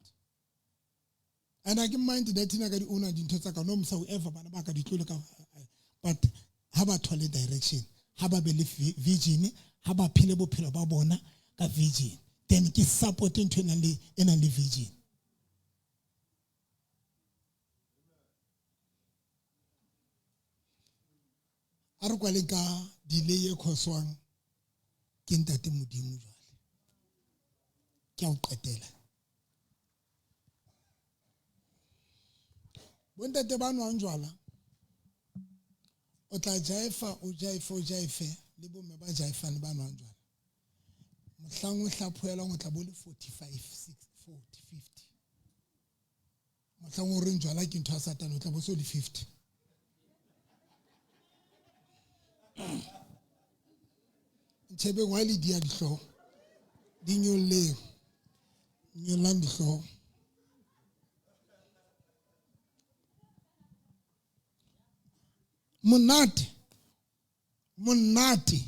And I can mind that I got own dintho tsa ka no msa whoever bana ba ka ditlolo ka but ha ba thole direction ha ba be le vision ha ba phile bophelo ba bona ka vision then ke support ntho ena le vision a re kwa le ka delay e khoswang ke ntate modimo jwale ke a o qetela bontate ba nwang jwala o tla jaifa o jaife le bomme ba jaifane ba nwang jwala mohlang o hlaphoela o tla bo le 45 6 40 50 mohlang o reng jwala ke ntho a satane o tla bo so le 50 ntshebeng wa le dia dihlo di nyolleng nyolang dihlo monate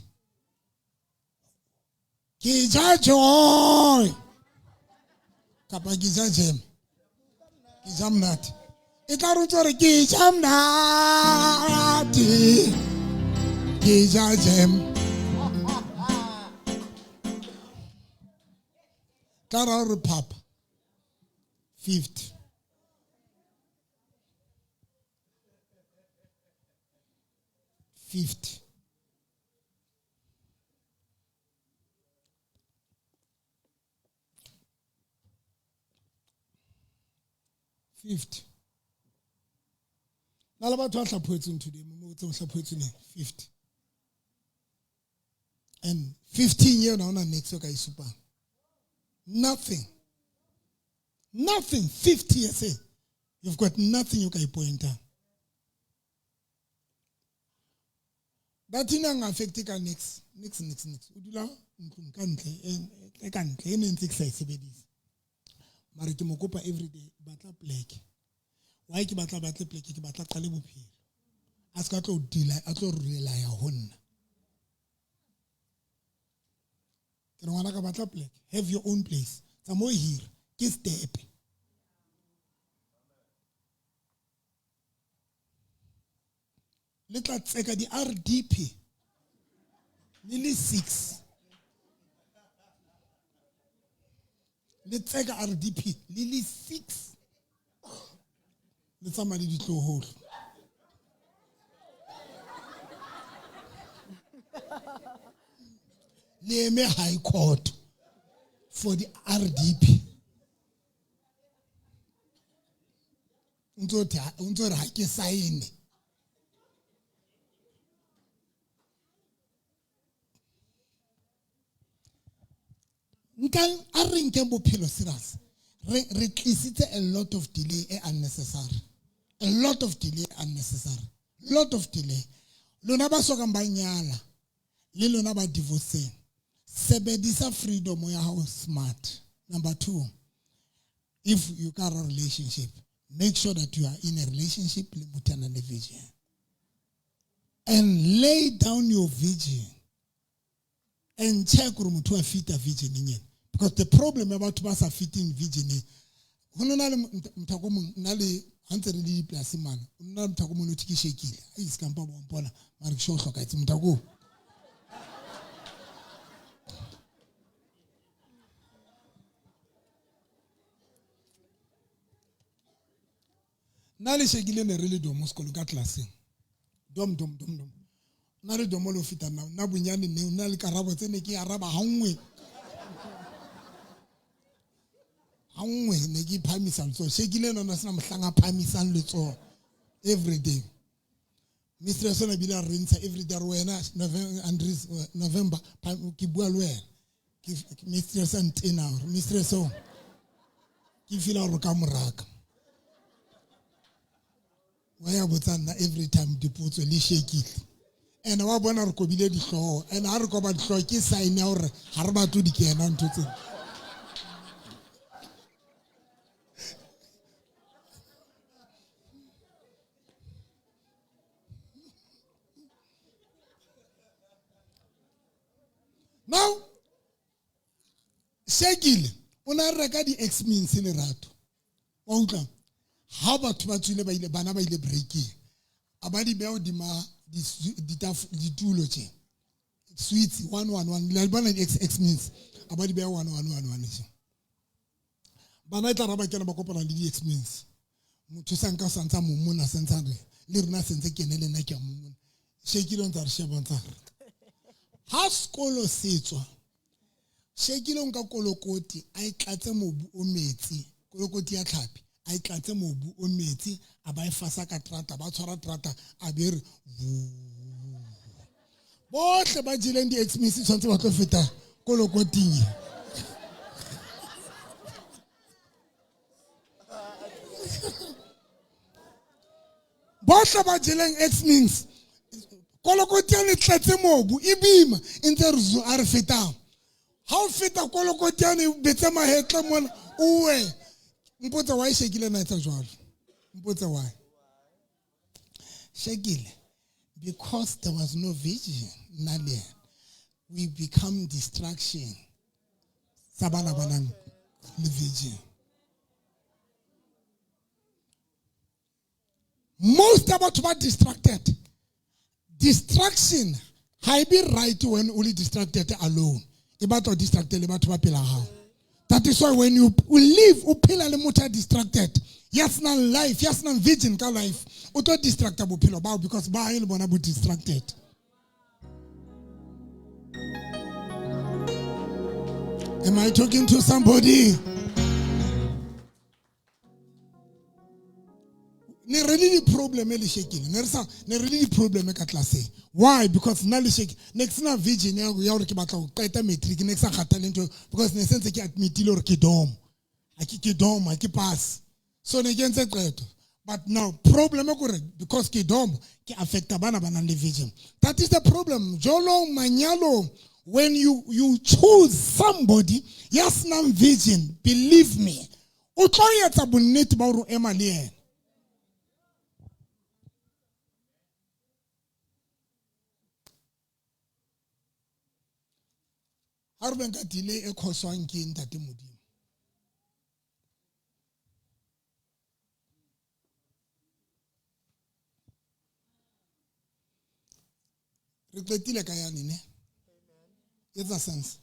ke ja joy kapa ke ja jam ke ja monate e tla rutsa re ke ja monate ke ja jam Tara re papa 50 50 50 nala batho ba hlaphoetseng today mo tse hlaphoetseng 50 and 15 years na ona next ka isupa nothing 50 years you've got nothing you can point out that thing ang affect ka next o dula ntlong ka ntle e ka ntle e ntse ke sa sebedisa mara ke mo kopa everyday batla plek why ke batla plek ke batla qale bophelo a ska tlo dila a tlo rulela ya honna ke ngwana ka batla plek have your own place tsa mo here ke step le tla tseka di RDP le 6 le tseka RDP le 6 le tsama le ditloholo le eme high court for the RDP unzo re ha ke sign nka a re nke bophelo serious re tlisitse a lot of delay unnecessary lot of delay lona ba sokang ba nyala le lona ba divorceng sebedisa freedom ya hao smart number 2 if you got a relationship make sure that you are in a relationship le motho a nang le vision, and lay down your vision and check gore motho a fita vision eng. Because the problem about ba sa fitting vision e go nna le mthako mong na le hantse re di place man nna mthako mong o tshekile a iskampa bo mpona mara ke sho hloka itse mthako na le shekile ne re le domo sekolo ka classeng dom na le domo lo fita na bunyane ne na le karabo tsene ke araba hangwe ne ke phamisa letso shekile nona sena mohlanga phamisang letso every day. Mistress ona bila rinsa every day wena November ke bua le wena ke mistress antena mistress o ke fila ro ka moraka wa ya botsana every time dipotso le shekile and wa bona re kobile dihloho and ha re koba dihloho ke sign ya hore ha re batho di kena ntho tse. Now, shekile ona reka di X-Means le rato wa utlwa ha batho ba tswile ba ile bana ba ile breaking abadi beo di ma di tulo tse sweets 111 le bona X-Means abadi beo 1111 tse bana tla raba kena ba kopana le di X-Means motho sanka santsa momona santsa le rena sentse kenele nna ke momona shekile ntse re shebantsa ha skolo setswa shekile nka kolokoti a itlatse mobu o metsi kolokoti ya tlhapi a itlatse mobu o metsi a ba e fasa ka trata ba tshwara trata a bere bohle ba jeleng di X-Means tshwantse ba tlo feta kolokoting bohle ba jeleng X-Means kolokotiane tlatse mobu e bima ntse re zo a re fetang ha o feta kolokotiane betse mahetla mona uwe mpotsa why shekile na etsa jwalo mpotsa why shekile because there was no vision nale we become distraction sabana banang le vision. Most about distracted. Distraction, I be right when only distracted alone. About or distracted, about to how. That is why when you live, you feel a little distracted. Yes, now life, yes, now vision, ka life. Auto distractable pillow about because by you wanna be distracted. Am I talking to somebody? Ne really the problem e le shekile ne really the problem e ka class. Why? Because na le shekile next na vision ya hore ke batla go qeta matric next a khataleng because ne sense ke admitile hore ke dom a ke pass so ne ke ntse qeto but now problem e gore because ke dom ke affecta bana le vision. That is the problem. Jolo manyalo when you choose somebody yes na vision, believe me o tlo etsa bonnete ba hore ema le yena. Arben ka delay e khoswang ke ntate modimo re qetile ka yana ne it's a sense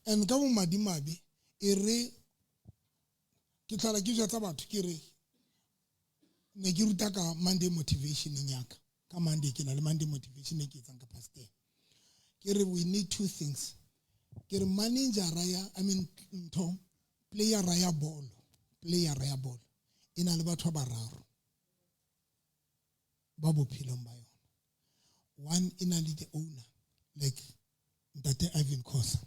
and ka mo madimabe e re ke tlala ke jwa tsa batho ke re ne ke ruta ka Monday motivation nyaka ka Monday ke na le Monday motivation e ke tsang ka pastor ke re we need two things ke re manager ya player ya ball ina le batho ba raro ba bophelong ba yona. One ina le the owner like Ntate Ivan Khosa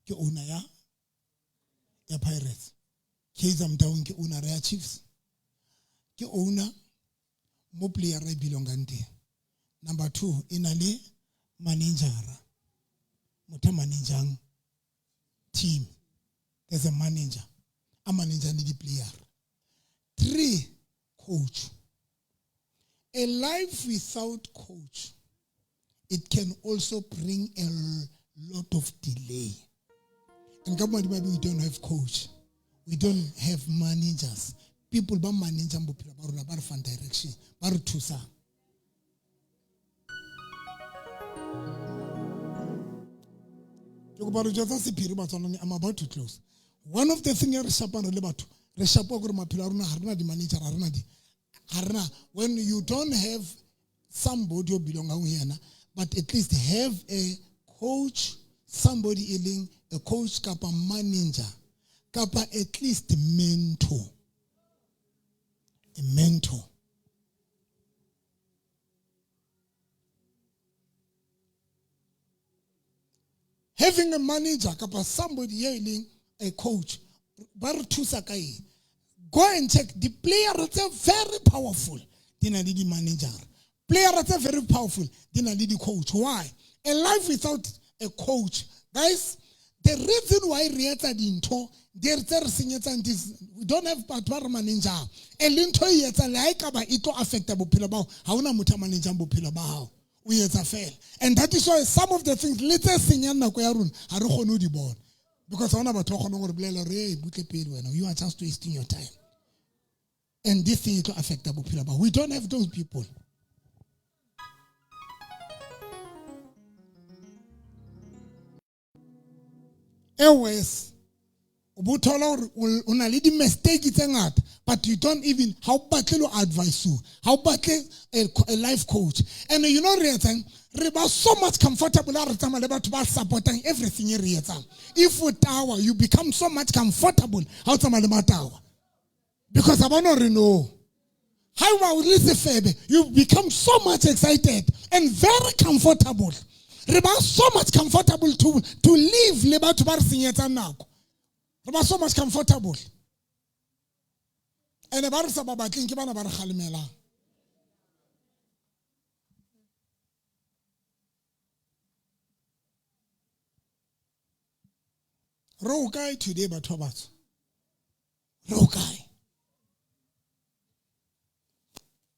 ke owner ya Pirates, Kaizer Motaung ke owner ya Chiefs, ke owner mo player re bilongang teng. Number 2 ina le manager motho managing team there's a manager. A manager need a player. 3, coach. A life without coach, it can also bring a lot of delay. And government, maybe we don't have coach. We don't have managers. People ba manage bophelo ba rona ba re fan direction, ba re thusa. I'm about to close. One of the things when you don't have somebody who belong here, but at least have a coach, somebody in a coach, kappa manager, kappa at least mentor. A mentor. Having a manager, kappa somebody yelling a coach, go and check. The player is very powerful. Then I need the manager. Player is very powerful. Then I need the coach. Why? A life without a coach, guys. The reason why Rieta Dinto, we don't have patwar manager. Elinto yeta like about ito affectable pilabao. Hauna muta manager pilabao. We yeta fail. And that is why some of the things later senior na koyarun harukhonu di board. Because you are just wasting your time. And this thing is to affect the people. But we don't have those people. Anyways, but you don't even, how badly advise you, how badly a life coach. And you know, Reba so much comfortable about supporting everything in Rieta. If with tower, you become so much comfortable out of the tower. Because I want to know. How about Febe? You become so much excited and very comfortable. Reba so much comfortable to live Leba to Barsieta now. Reba so much comfortable. And about Sababa Kinkibana about Halimela. Rogai today, but Thomas. Rogai.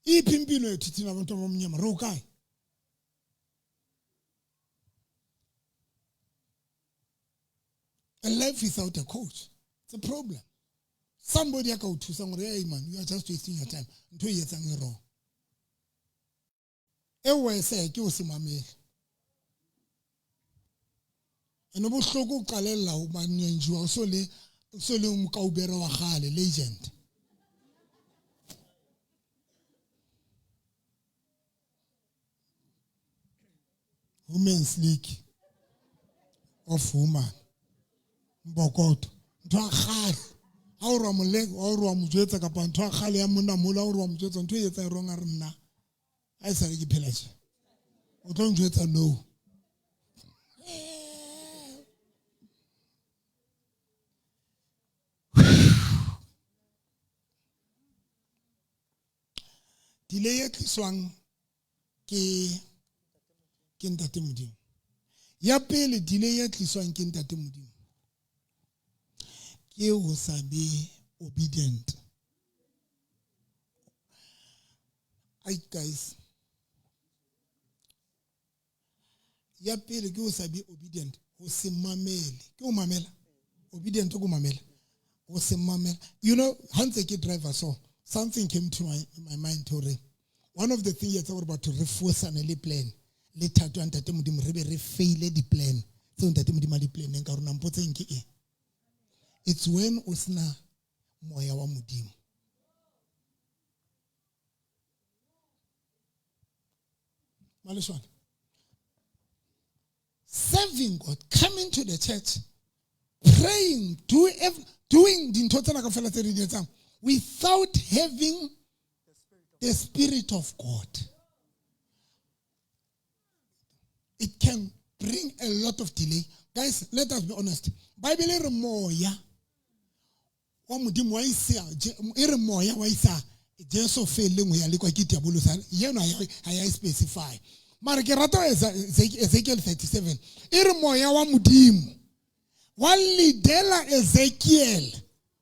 Ipimpino titina vantomo mnyama. Rogai. A life without a coach, it's a problem. Somebody go to somebody, hey man, you are just wasting your time. 2 years and you're wrong. Everywhere say, you see my mail. And about Soko Kalela, Manyanju, Sole Mkaubera Wahale, legend. Women's League of Women. Bokot. Twahal. Aura Muleg, Aura Mujeta Kapan, Twahal Yamuna Mula, Aura Mujeta, and 2 years I wrong arena. I said, you pillage. Or don't you know? Delay swang ke ntate modimo. Ya pele delay swang ke ntate modimo. Ke o sa be obedient. Ai guys. Ya pele ke o sa be obedient. O se mamele. Ke o mamela. Obedient go mamela. O se mamela. You know, Hanse ke driver so. Something came to my mind today. One of the things you talk about to reforce an early plan. Later to ante mudim rebe fail the plan. So ante mudim the plan enka runa mpote inki e. It's when usna moya wa mudim. Malishwan. Serving God, coming to the church, praying, doing the total akafela without having the Spirit of God. It can bring a lot of delay. Guys, let us be honest. Bible moya wa mudimu wa isa moya wa isa Jesu fele mo ya le kwa kitiabolo sa yeno aya specify. Mara ke rata Ezekiel 37. Moya wa mudimu wa lidela Ezekiel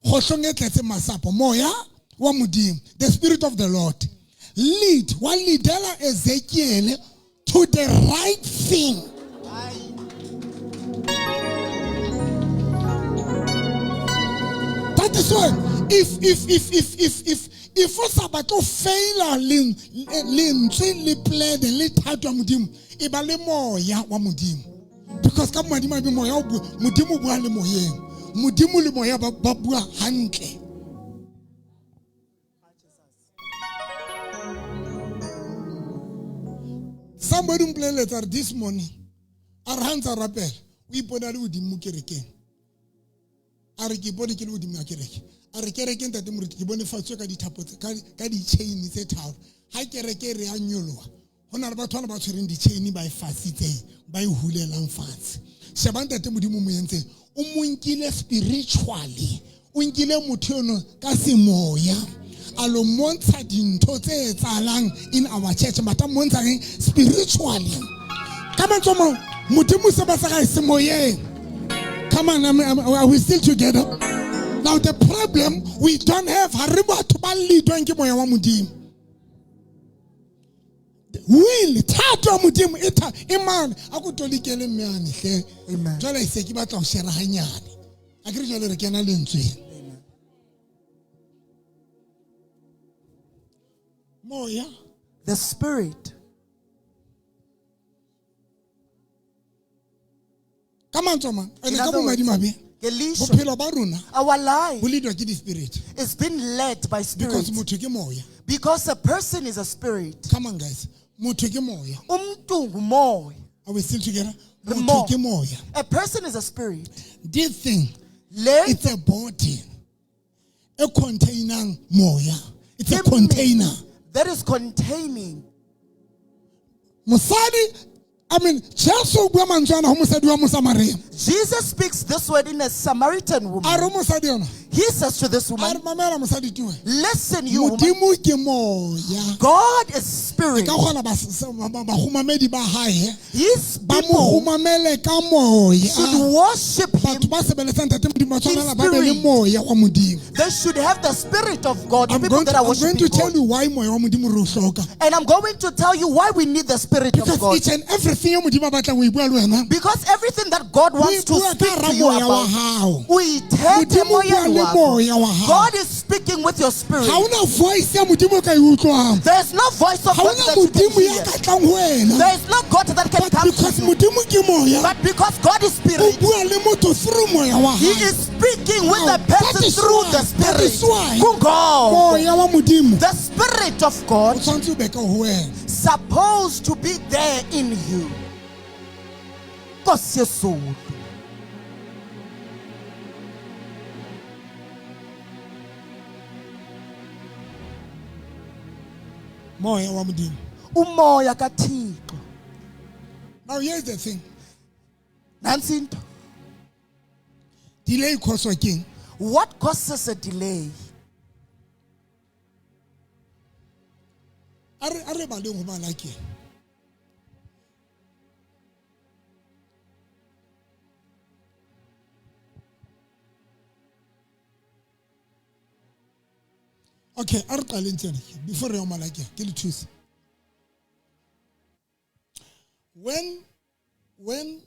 go hlongetletse masapo moya wa modimo, the spirit of the Lord lead wa lidela Ezekiel to the right thing. That is why if o sa batlo faila lentswe le plan le thato ya modimo e ba le moya wa modimo, because ka modimo a be moya o modimo bua le moyeng, modimo le moya ba bua hantle. Somebody mpleletsa this morning a re hantsa rapela o ipona le modimo kerekeng, a re ke bone ke le modimo ya kereke, a re kereke ntate moruti ke bone fatswe ka dithapo ka di-chain tse tharo, ha kereke re a nyoloha ho na le batho ba tshwereng di-chain ba e fasitse ba e hulelang fatshe. Sheba ntate modimo mo entse o monkile spiritually, o nkile motho yono ka semoya a lo montsha dintho tse etsalang in our church but a montsha spiritually. Come on, someone, modimo se ba sa ga semoyeng. Come on, are we still together? Now the problem, we don't have hariba to ba leadwang ke moya wa modimo. Will thato modimo eta imana akutolikele meane hle. Amen. Jwale se ke batla ho shera hanyane. A ke re jwale re kena lentswe. Moya, The spirit. come on, Toma. In other words, Elisha, our life is being led by spirit. Because a person is a spirit. Come on, guys. Moya. Are we still together? A person is a spirit. This thing, it's a body. A container moya. It's a container. That is containing. Musadi, Jesus speaks this word in a Samaritan woman. He says to this woman, listen, you woman, God is spirit. His people should worship him in spirit. They should have the spirit of God. I'm going to tell you why and I'm going to tell you why we need the spirit of God. Each and everything because everything that God wants to speak to you about, we take him. God is speaking with your spirit. There is no voice of God that you can hear. There is no God that can come to you. But because God is spirit, he is speaking with the person through the spirit. The spirit of God supposed to be there in you. Umoya kaThixo. Now here's the thing. Nansi into. Delay causes king. What causes a delay? Are ba le ngoma like it. Okay, before I choose. When when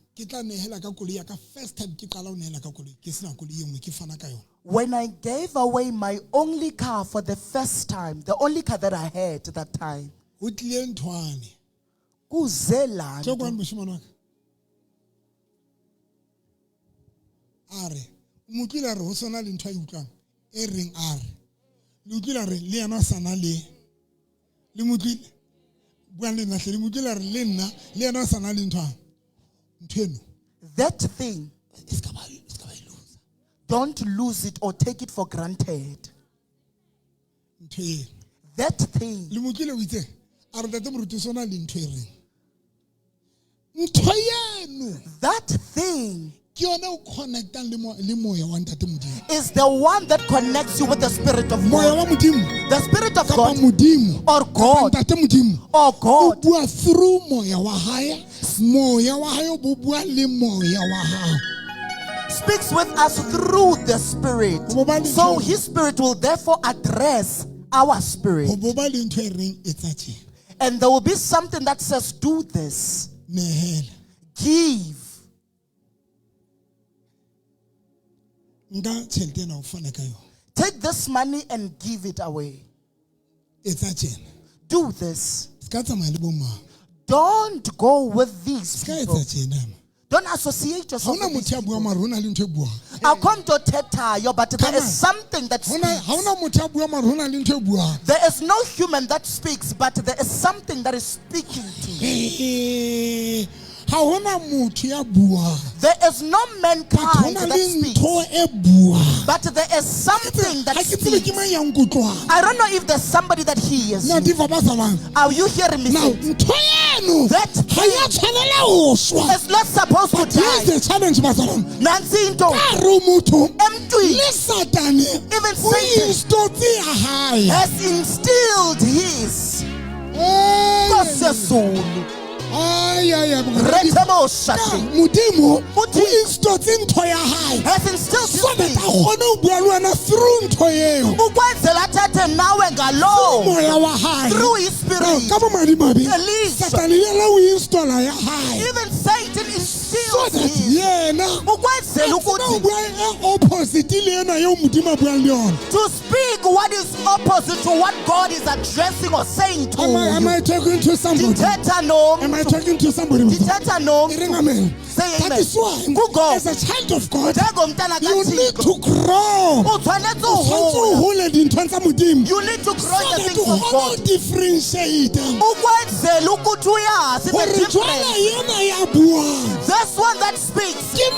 I gave away my only car for the first time, the only car that I had at that time, that thing, don't lose it or take it for granted. That thing, that thing is the one that connects you with the spirit of God. The spirit of God or God or God speaks with us through the Spirit. So His Spirit will therefore address our spirit. And there will be something that says, do this. Give. Take this money and give it away. Do this. Don't go with these people. Don't associate yourself with these people. I'll come to Tetayo, but there is something that speaks. There is no human that speaks, but there is something that is speaking to you. There is no mankind that speaks, but there is something that speaks. I don't know if there's somebody that hears you. Are you hearing me? That is not supposed to die. Here's the challenge, Even Satan has instilled his has instilled through his spirit. Even Satan instills to speak what is opposite to what God is addressing or saying to you. Am I talking to somebody? Am I talking to somebody? Say amen. That is why, as a child of God, you need to grow. You need to grow in the things of God. Differentiate. This one that speaks is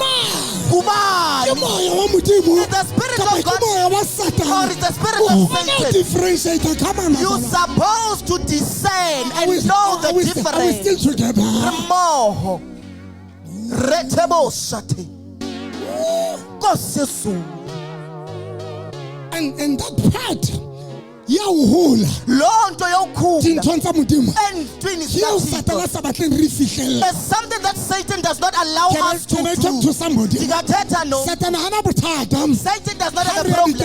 the spirit of God or is the spirit of Satan. You're supposed to discern and know the difference. Are we still together? And that part, there's something that Satan does not allow us to do. Can I talk to somebody? Satan does not have a problem.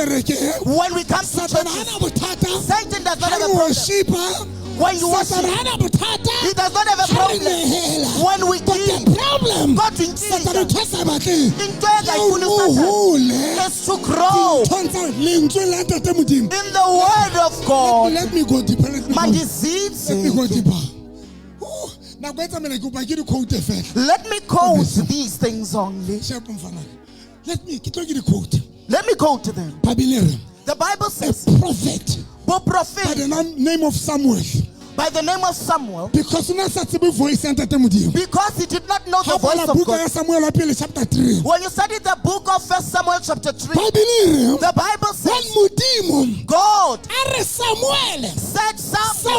When we come to church, Satan does not have a problem. When you worship, he does not have a problem. When we give, God is to grow in the word of God. Let me go deeper. Let me go deeper. Let me quote these things only. Let me quote. Let me go to them. The Bible says, a prophet by the name of Samuel. By the name of Samuel, because he did not know the voice of God. When you study the book of 1 Samuel chapter 3, the Bible says God said Samuel.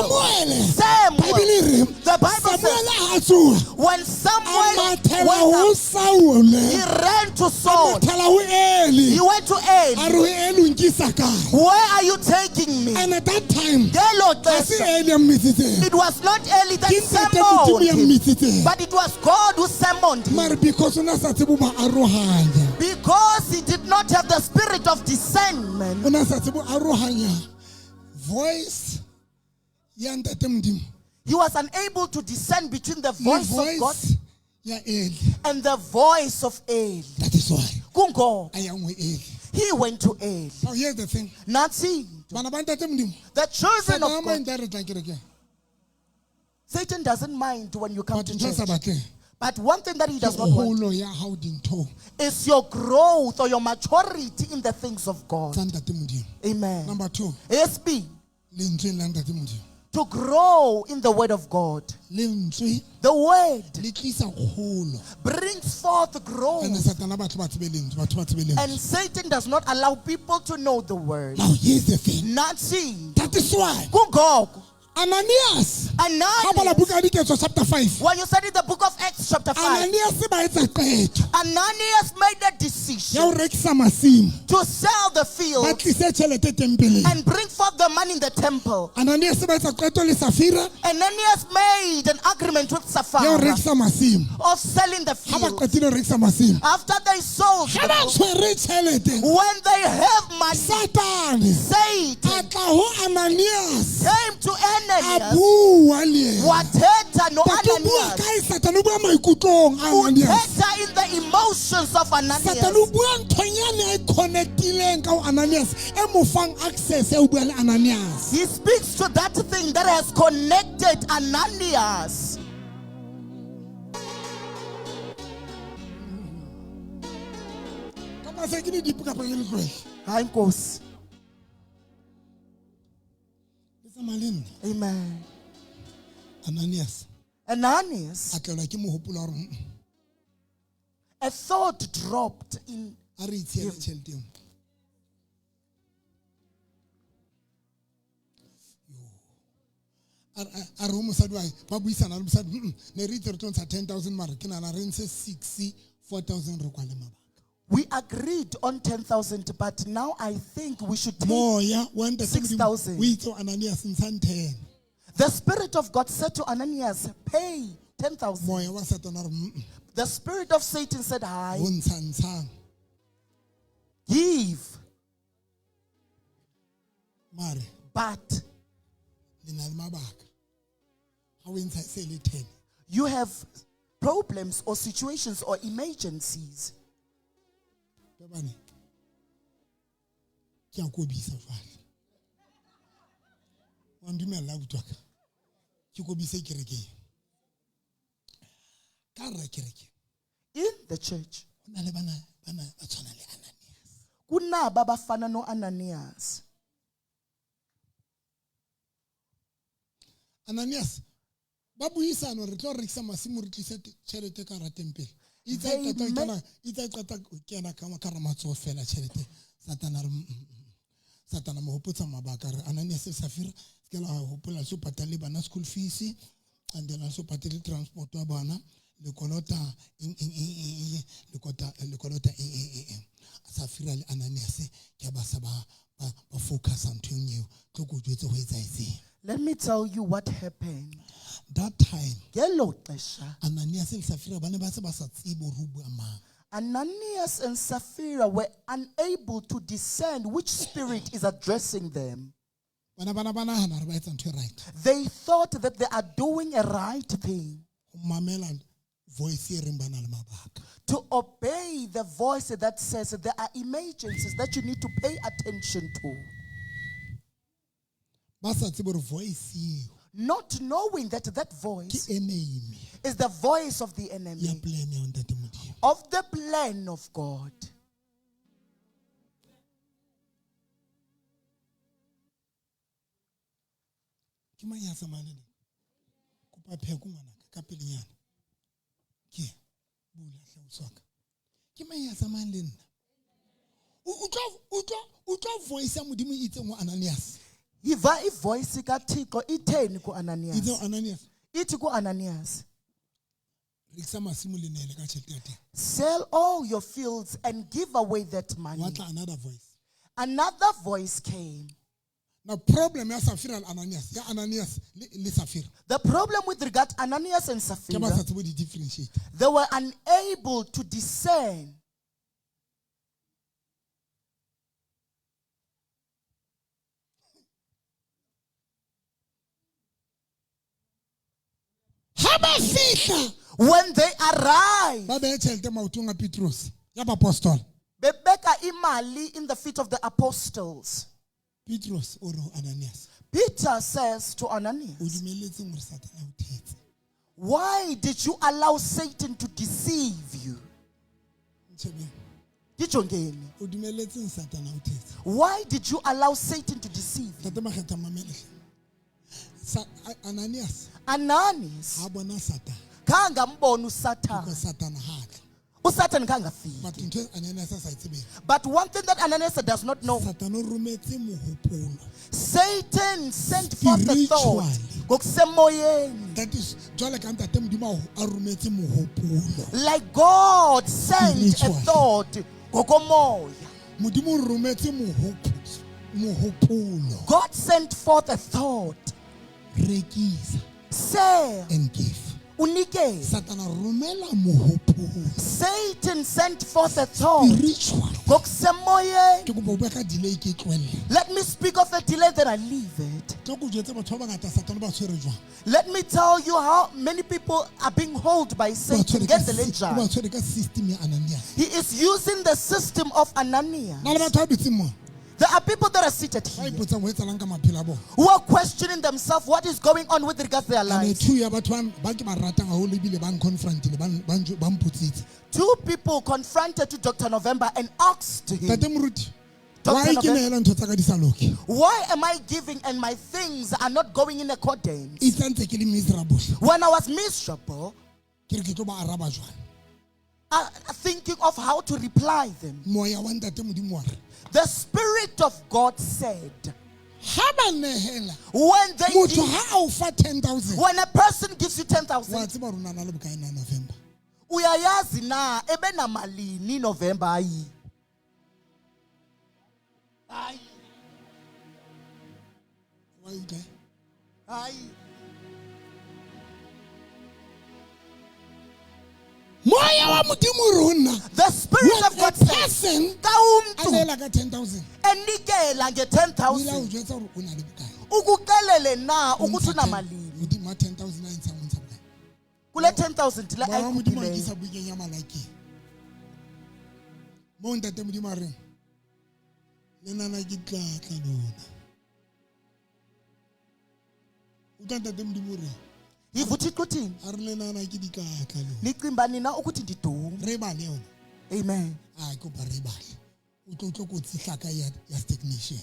The Bible says when Samuel went up, he ran to Saul. He went to El. Where are you taking me? And at that time, it was not Eli that summoned him, but it was God who summoned him. Because he did not have the spirit of discernment. He was unable to discern between the voice of God and the voice of El. That is why he went to El. Now here's the thing. The children of God. Satan doesn't mind when you come to church. But one thing that he does not want is your growth or your maturity in the things of God. Amen. Number 2. SB. To grow in the word of God. The word brings forth growth. And Satan does not allow people to know the word. Now here's the thing. Not seeing. That is why Ananias. Chapter 5. When you study the book of Acts chapter 5, Ananias made a decision to sell the field and bring forth the money in the temple. Ananias made an agreement with Sapphira of selling the field. After they sold them, when they have money, Satan came to Ananias. Wathetha no Ananias. Uthetha in the emotions of Ananias. He speaks to that thing that has connected Ananias. Hayi Nkosi. Amen. Ananias. A thought dropped in him. We agreed on 10,000, but now I think we should take 6,000. The Spirit of God said to Ananias, pay 10,000. The spirit of Satan said, hi, give. But you have problems or situations or emergencies. In the church, kunaba bafana no Ananias. Ananias, babuyisa no re tlo rekisa masimo re tlise tšhelete ka ra temple. Itse qata kena ka matso fela tšhelete. Satana mo hopotsa mabaka re Ananias le Sapphira ke la hopola so patale bana school fees and then also patale transport wa bana le kolota Sapphira le Ananias ke ba sa ba focus on to you tlo go jwetse ho etsa itseng. Let me tell you what happened. That time, Ananias and Sapphira were unable to discern which spirit is addressing them. They thought that they are doing a right thing. To obey the voice that says there are emergencies that you need to pay attention to. Not knowing that that voice is the voice of the enemy, of the plan of God. Iva voice kaThixo itheni ku Ananias. Ithi ku Ananias, sell all your fields and give away that money. Another voice came. Now problem ya Sapphira and Ananias. Ya Ananias le Sapphira. The problem with regard to Ananias and Sapphira, they were unable to discern. When they arrived, Bebeka imali in the feet of the apostles. Peter says to Ananias, why did you allow Satan to deceive you? Why did you allow Satan to deceive you? Ananias kanga mbonu Satan uSatan kangafiki. But ntho Ananias a sa tsebeng, But one thing that Ananias does not know, Satan o rometse mohopolo. Satan sent forth a thought. Spiritually. Ngokusemoyeni. That is jwale ka ntate Modimo a rometse mohopolo. Like God sent a Spiritually. thought. Ngokomoya. Modimo o rometse mohopolo. God sent forth a thought. Rekisa Say, and give. unike. Satan a romela mohopolo. Satan sent forth a thought. Spiritually. Ngokusemoyeni. Ke kopa o bua ka delay ke tlohelle. Let me speak of a delay, then I leave it. Ke go jwetse batho ba bangata Satan ba tshwere jwang. Let me tell you how many people are being held by Ba Satan. tshwere ka Get the ba ledger. tshwere ka system ya Ananias. He is using the system of Ananias. Na le batho ba dutseng mo. There are people that are seated Ba here ipotsang ho etsalang ka maphelo a bona. who are questioning themselves what is going on with regards to their Ane lives. two ya batho ba ke ba ratang haholo ebile ba confrontile ba mputsitse. Two people confronted to Dr. November and asked him, Tate Moruti, Dr. why ke November, nehela ntho tsa ka di sa loke? why am I giving and my things are not going in accordance? E tsantse ke le miserable. When I was miserable, Ke re ke tlo ba araba jwang. thinking of how to reply them, Moya wa ntate Modimo wa re. the Spirit of God said, Ha ba nehela. when they Motho give, ha o fa 10,000. when a person gives you Wa 10,000, tseba rona na le bokae na November. uyayazi na ebe na malini November ayi. Ayi. Wa utlwa? Ayi. Moya wa Modimo re ho nna. The Spirit of When a God said, person ka a umntu nehela ka 10,000. enikela nge O ile a 10,000 o jwetsa hore o na le bokae. ukukelele na O ukuthi ntsha una 10 malini hodima 10,000 a ntshang o ntsha bokae. kule 10,000 la Ba wa Modimo a ayikhuphile. nkisa bukeng ya malakeng. Mo ntate Modimo a reng, le nana ke tlatla lona. Utlwa ntate Modimo o reng, Yivuthi uthini? a re le nana ke dikatla lona. Nicimba nina ukuthi ndidume. Re bale yona. Amen. A ke ba re bale. O tlo kotsi hlaka ya stagnation.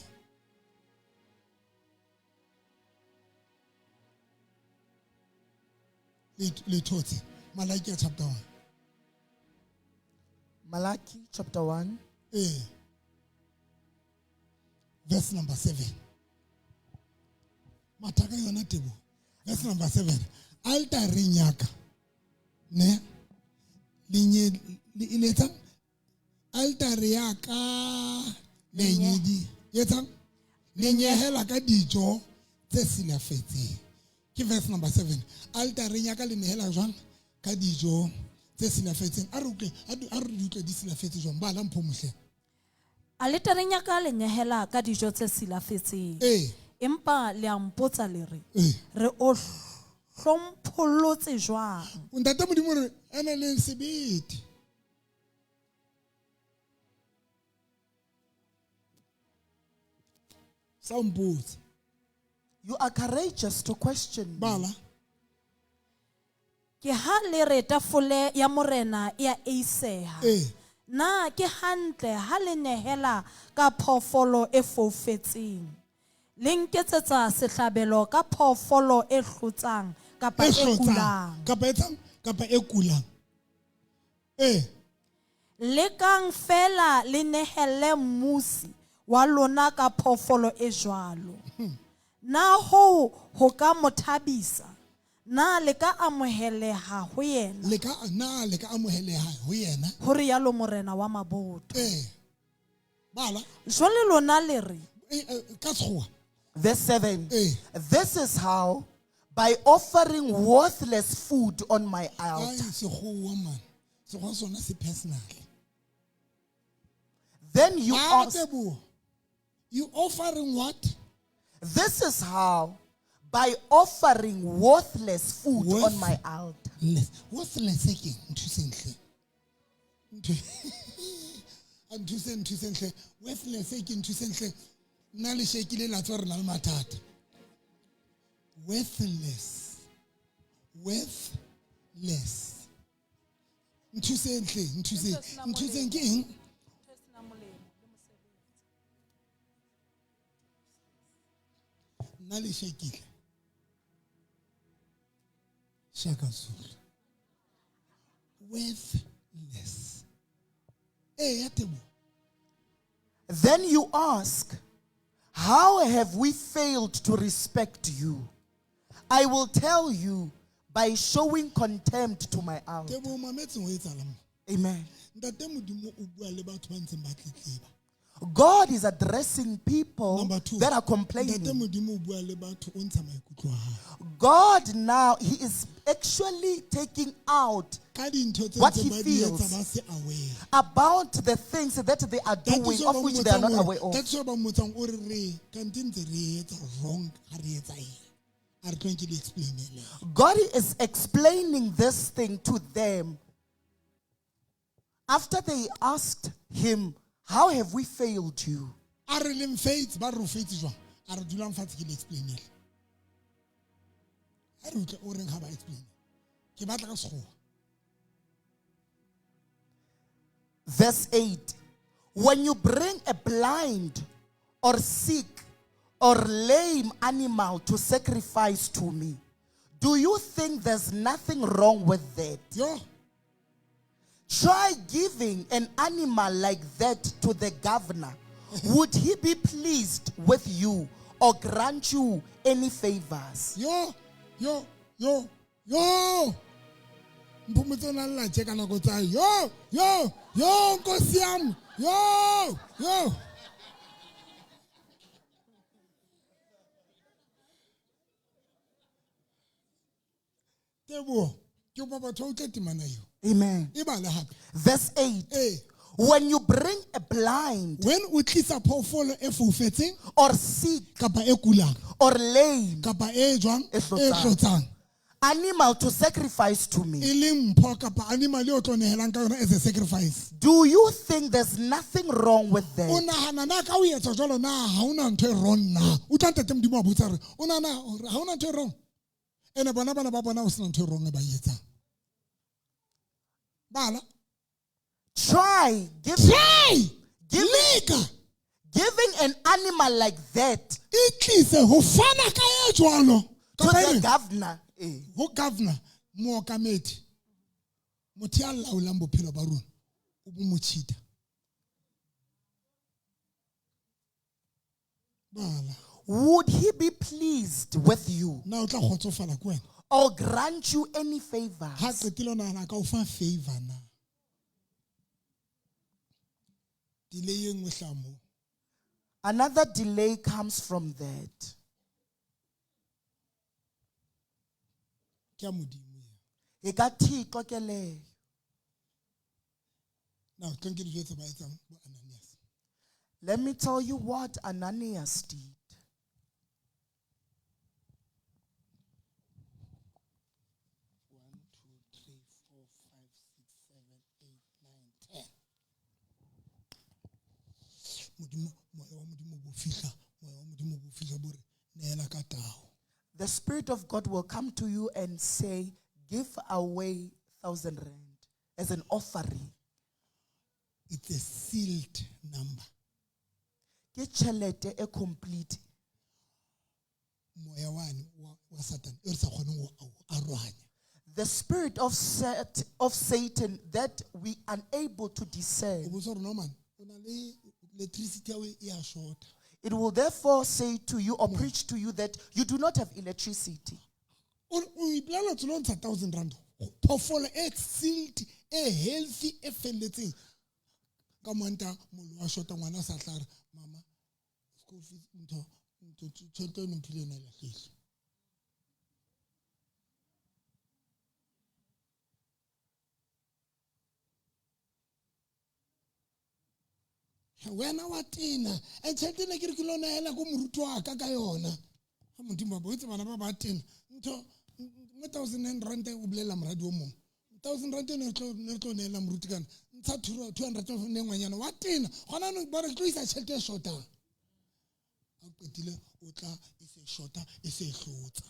Le thotse Malaki chapter 1. Malachi chapter 1. Verse number 7. Mataka yona tebo. Verse number 7. Altare nyaka. Ne? Linye iletsa altare yaka lenyedi. Yetsa lenyehela ka dijo tse silafetseng. Ke verse number 7. Altare nyaka le nehela jwang ka dijo tse silafetseng. A re utlwe di silafetse jwang ba la mpho mohle. Aletareng ya ka le nyehela ka dijo tse silafetseng. Empa le a mpotsa le re o hlompholotswe jwang? Ntate Modimo re ene le sebete. Sa mpotsa. You are courageous to question. Bala. Ke ha le re tafole ya morena ya eiseha. Na ke hantle ha le nehela ka phoofolo e foufetseng. Le nketsetsa sehlabelo ka phoofolo e hlotsang kapa e kulang. Kapa e kulang. Le kang fela le nehele mmusi wa lona ka phoofolo e jwalo. Na ho ka mothabisa. Na le ka amoheleha ho yena. Le ka amoheleha ho yena. Ho rialo morena wa maboto. Bala. Jwale lona le re. Ka tshoa. Verse 7. This is how, by offering worthless food on my altar. Then you ask. You offering what? This is how, by offering worthless food on my altar. Worthless again. Worthless again. Nale shekile la tswa re na le mathata. Worthless. Nthusentle ke eng? Nale shekile. Shaka Zulu. Worthless. less. Ya Tebo. Then you ask, how have we failed to respect you? I will tell you by showing contempt to my out. Tebo mametse ho etsalang. Amen. Ntate Modimo o bua le batho ba ntseng ba tletleba. God is addressing people Number 2, that are complaining. Ntate Modimo o bua le batho o ntsha maikutlo a hae. God now, He is actually taking out Ka dintho tse what ntse he ba di etsa feels ba se aware. about the things that they are doing of which they are not aware of. That's why ba motsang o re kanti ntse re etsa wrong ha re etsa eng. A re tlo ke le explainele. God is explaining this thing to them after they asked Him, how have we failed you? A re leng faith ba re faith jwang. A re dulang fatshe ke le explainele. A re o reng ha ba explain. Ke batla ka sekgowa. Verse 8. When you bring a blind or sick or lame animal to sacrifice to me, do you think there's nothing wrong with that? Yo. Try giving an animal like that to the governor. Would he be pleased with you or grant you any favors? Yo. Mpumutsona la cheka na go tsa yo nkosi yami yo. Tebo ke ba batho o tletimana yo. Amen. Verse 8. When you bring a blind, when o tlisa phoofolo e foufetseng or sick kapa e kulang or lame kapa e jwang e hlotsang animal to sacrifice to me, e leng mpho kapa animal e o tlo nehelang ka yona as a sacrifice, do you think there's nothing wrong with that? O nahana na ka o etsa jwalo na ha ona ntho e wrong na? O tla ntate Modimo a botsa re o nahana ha ona ntho e wrong? Ene bona ba bona o sena ntho e wrong e ba etsang. Bala. Try giving an animal like that to the governor. Ho governor mookamedi motho ya laolang bophelo ba rona o bo mochita. Bala. Would he be pleased with you na o tla kgotsofala ke wena or grant you any favors? Ha qetile nahana ka o fa favor na? Another delay comes from that. Now, let me tell you what Ananias did. The Spirit of God will come to you and say, give away 1,000 rand as an offering. It's a sealed number. Ke complete. The spirit of Satan that we are unable to discern. It will therefore say to you or preach to you that you do not have electricity. Sealed, healthy, healthy. Mama, school fees wena wa tina e tshete ne ke re ke lo naela go moruti wa ka yona ha modimo ba botse bana ba tina ntho 1,000 rand o bolela moradi o mong 1,000 rand ne tlo neela moruti kana ntsha 200 ne ngwanyana wa tina gona no ba re tlo isa tshete e shota a qetile o tla e se shota e se hlotsa.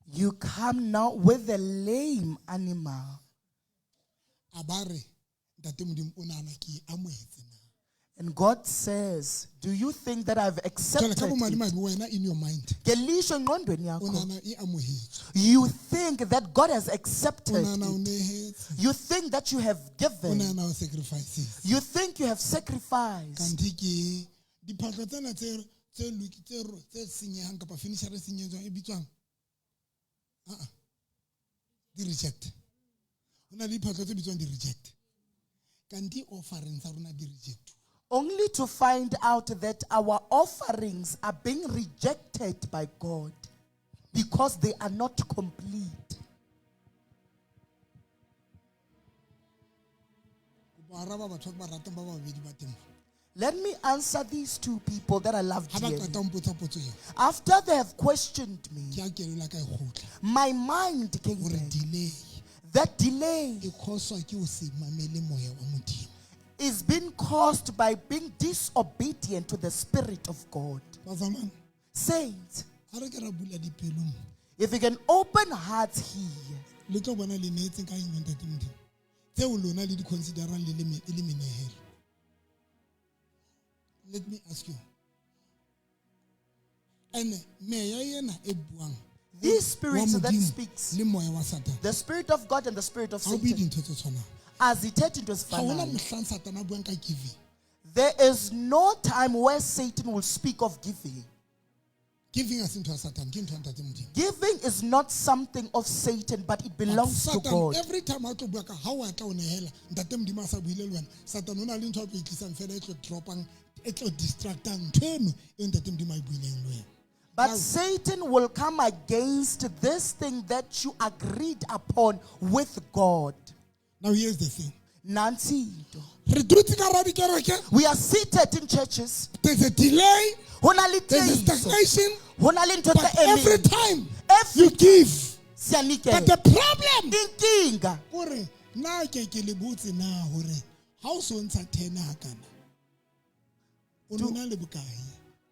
You come now with a lame animal. Abare ntate modimo o nana ke amoetse. And God says, do you think that I've accepted it? In your mind, you think that God has accepted it. You think that you have given. You think you have sacrificed. Reject. Reject. Only to find out that our offerings are being rejected by God because they are not complete. Let me answer these two people that I love dearly. After they have questioned me, my mind came back. That delay is being caused by being disobedient to the Spirit of God. Saints, if you can open hearts here, let me ask you. And these spirits that speaks, the Spirit of God and the Spirit of Satan, as it into his family, there is no time where Satan will speak of giving. Giving us into Satan. Giving is not something of Satan, but it belongs to God. Every time I talk about how I tell Nehela, that them dimasa builelwan, Satan only into a piece and fed it dropping, it will distract and turn in the team dimai builelwan. But Satan will come against this thing that you agreed upon with God. Now here's the thing. Nancy, we are seated in churches. There's a delay. There's a stagnation. But every time you give. But the problem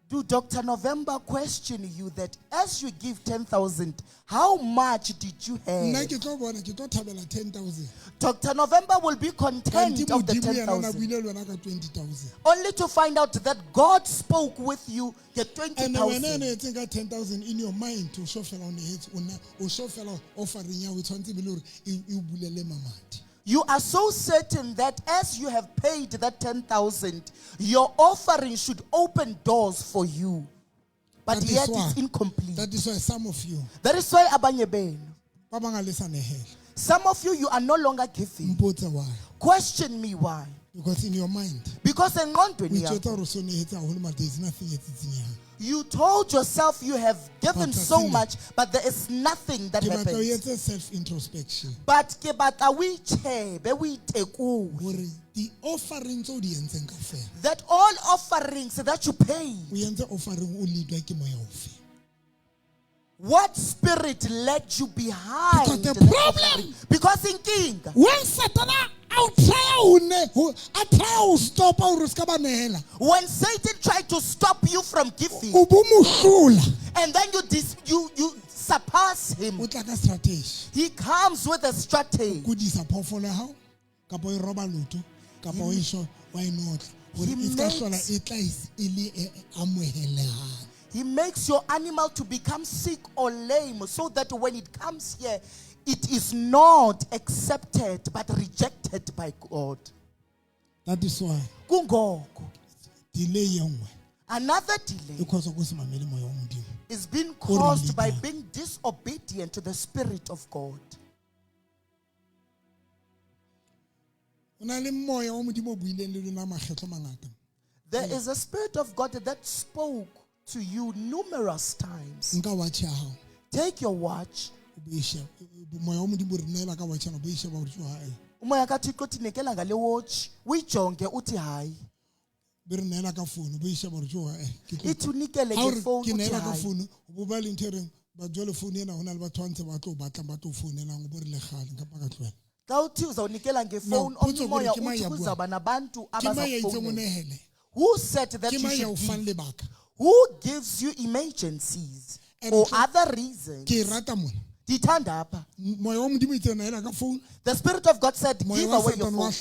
do Dr. November question you that as you give 10,000, how much did you have? Dr. November will be content of the 10,000. Only to find out that God spoke with you the 20,000. 10,000 in your mind to show fellow on the head or show fellow offering you with something. You are so certain that as you have paid that 10,000, your offering should open doors for you. But yet it's incomplete. That is why some of you. That is why some of you are no longer giving. Question me why. Because in your mind. Because in you told yourself you have given so much, but there is nothing that happens. Self-introspection. But the offerings that all offerings that you pay. What spirit led you behind? Because the problem. Because in King. When Satan when Satan tried to stop you from giving, and then you surpass him, he comes with a strategy. He makes your animal to become sick or lame so that when it comes here, it is not accepted but rejected by God. That is why. Delay. Another delay is being caused by being disobedient to the Spirit of God. There is a Spirit of God that spoke to you numerous times. Take your watch. Umoya kaThixo uthi nekela ngale watch uyijonge uthi hayi. Ithi unikele ngefoni uthi hayi. Xa uthi uzawunikela ngefoni umoya uthi kuzawuba nabantu abazafowunela. Who said that you should give? Who gives you emergencies or other reasons? The Spirit of God said, give away your phone.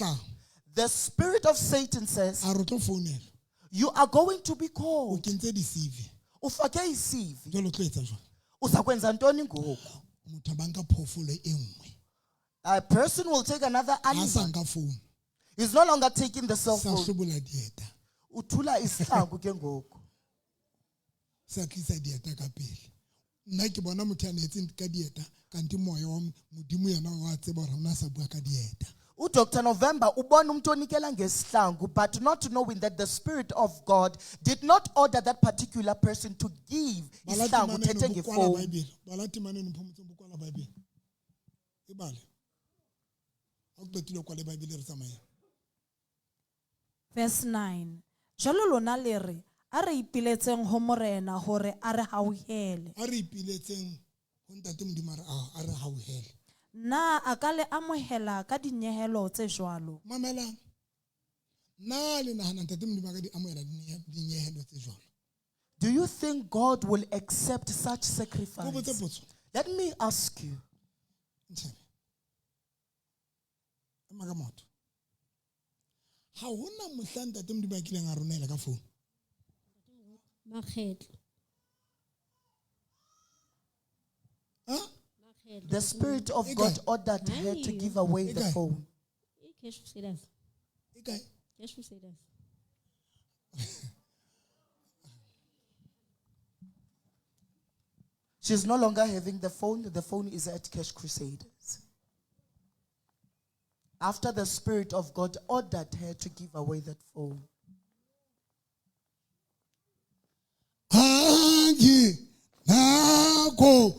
The spirit of Satan says, you are going to be called. Ufake isivi. Usakwenza ntoni ngoku? A person will take another animal. He's no longer taking the cell phone. Uthula isihlangu ke ngoku. Nna ke bona motho a netseng ka dieta kanti moya wa modimo yena wa tseba hore ona sa bua ka dieta. Dr. November ubona umuntu onikela ngesihlangu, but not knowing that the Spirit of God did not order that particular person to give isihlangu uthethe ngefoni. Balathi manene mphumutse bukwala Bible. Ibale. Akuqedile kwala iBhayibheli re tsamaya. Verse 9. Jalo lona le re a re ipiletseng ho morena hore a re hauhele. A re ipiletseng ho ntate modimo a re hauhele. Na a ka le amohela ka dinyehelo tse jwalo. Mamela. Na le nahana ntate modimo ka di amohela dinyehelo tse jwalo. Do you think God will accept such sacrifice? Let me ask you. Ha hona mohla ntate modimo a kileng a ronela ka phone. The Spirit of God ordered her to give away the phone. She's no longer having the phone. The phone is at Cash Crusaders. After the Spirit of God ordered her to give away that phone. Handi nago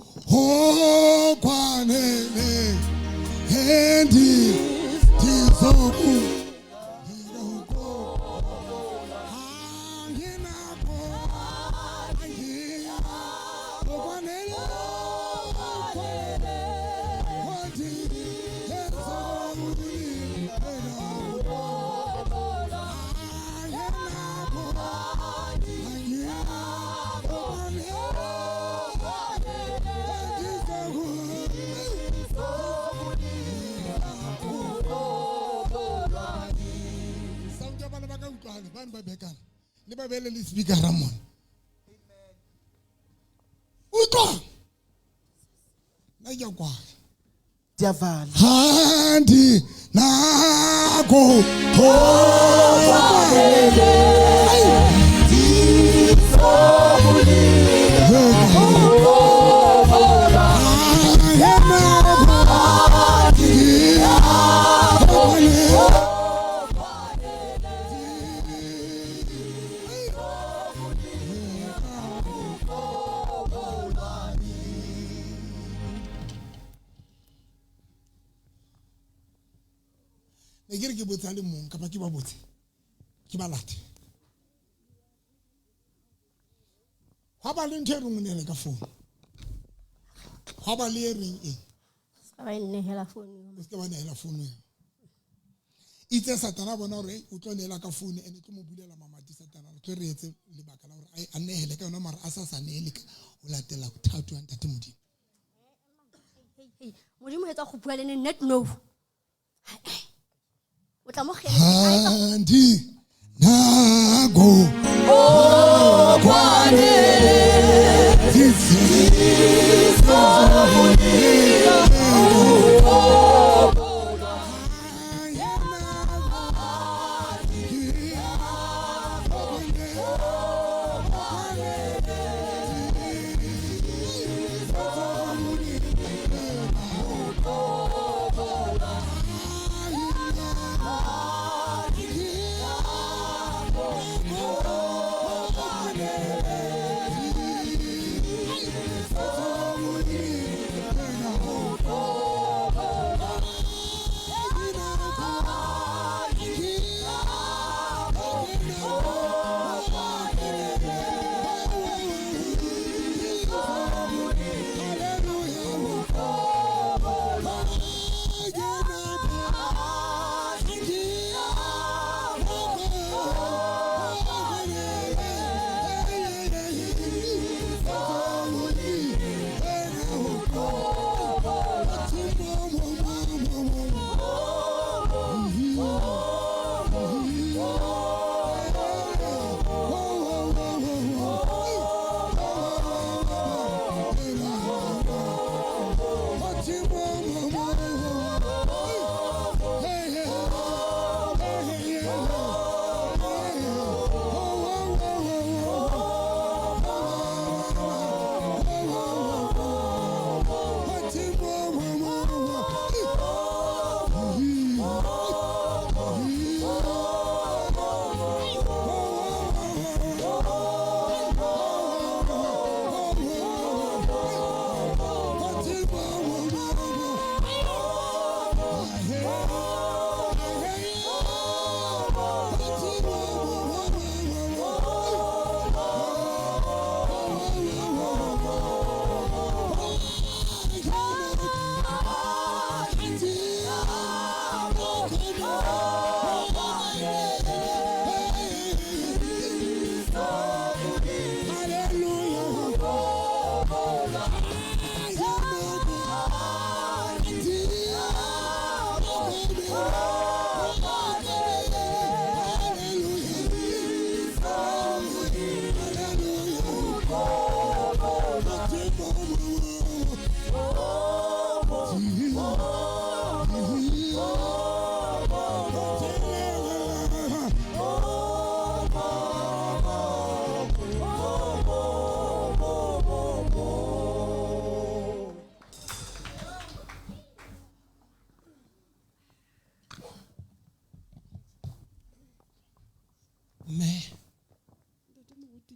itse satana bona hore o tlo nela ka phone ene ke mo bulela mamati satana o tlo re etse lebaka la hore a nehele ka yona mara a sa nehele o latela go thatwa ntate modimo. Modimo hetsa go bua le ne net no. O tla mo gele. Handi nago kwanele titso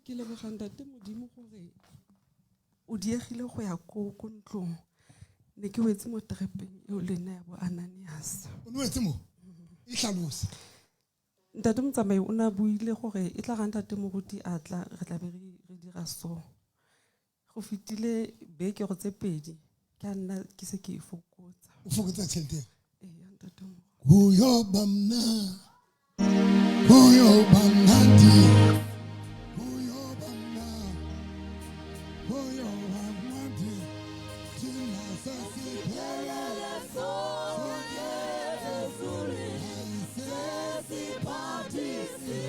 ke lebogang ntate modimo gore o diegile go ya ko ntlong ne ke wetse mo trepeng eo le nna ya bo Ananias o wetse mo e tlhalosa ntate motsamai o na buile gore e tla ga ntate moruti a tla re tla be re dira so go fitile beke go tse pedi ka nna ke se ke fokotsa o fokotsa tšhelete ntate mo Huyo bamna Huyo bamnandi Huyo bamna Huyo bamnandi Tina sasi pelele so Sugere zuri Sesi patisi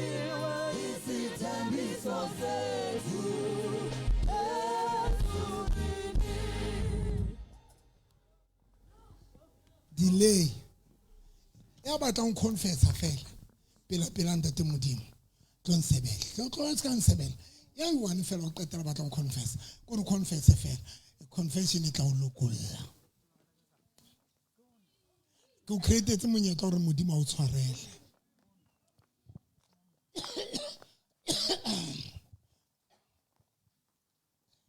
Isi tembiso zetu Delay ya batla go confessa fela pela ntate modimo tlo nsebele tlo ska nsebele ya one fela o qetela batla go confessa go re confess fela confession e tla o lokolla go create monyetla gore modimo a o tshwarele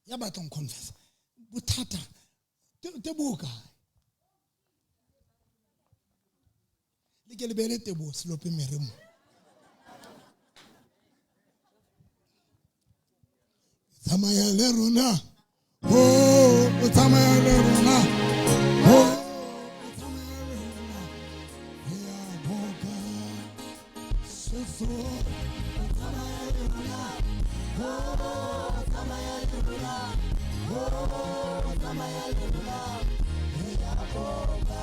ya batla go confessa bothata te boka ke le bele tebo selope meremo tsamaya le rona o tsamaya le rona tsamaya le rona ya boka soso tsamaya le rona tsamaya le rona tsamaya le rona ya boka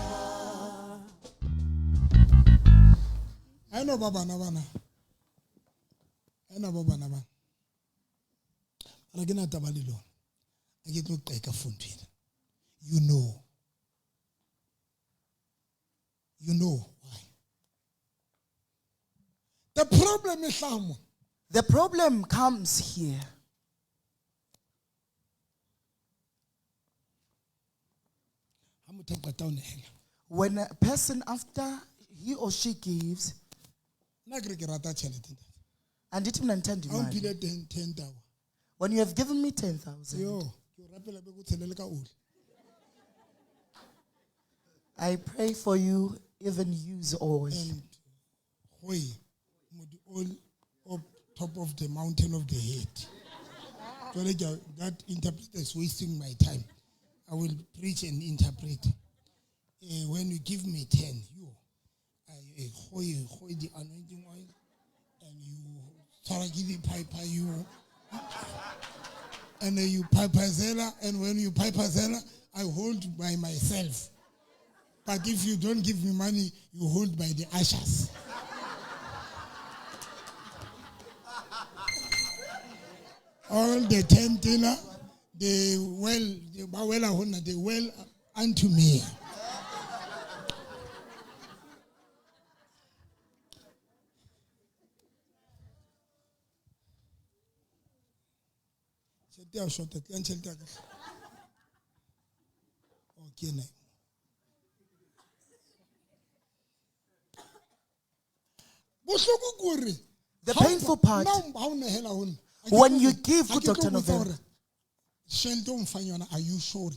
I know baba na bana. I know baba na bana. Ala ke na taba le lona. A ke tlo qeka fontwena. You know why. The problem is the problem comes here. When a person after he or she gives and it when you have given me 10,000 I pray for you even use oil up top of the mountain of the head. That interpreter is wasting my time. I will preach and interpret. When you give me 10, I hold the anointing oil, and you piper you, and you piper zela, and when you piper zela, I hold by myself. But if you don't give me money, you hold by the ushers. All the 10 dinner, they well unto me. The painful part, when you give to Dr. November, are you sure?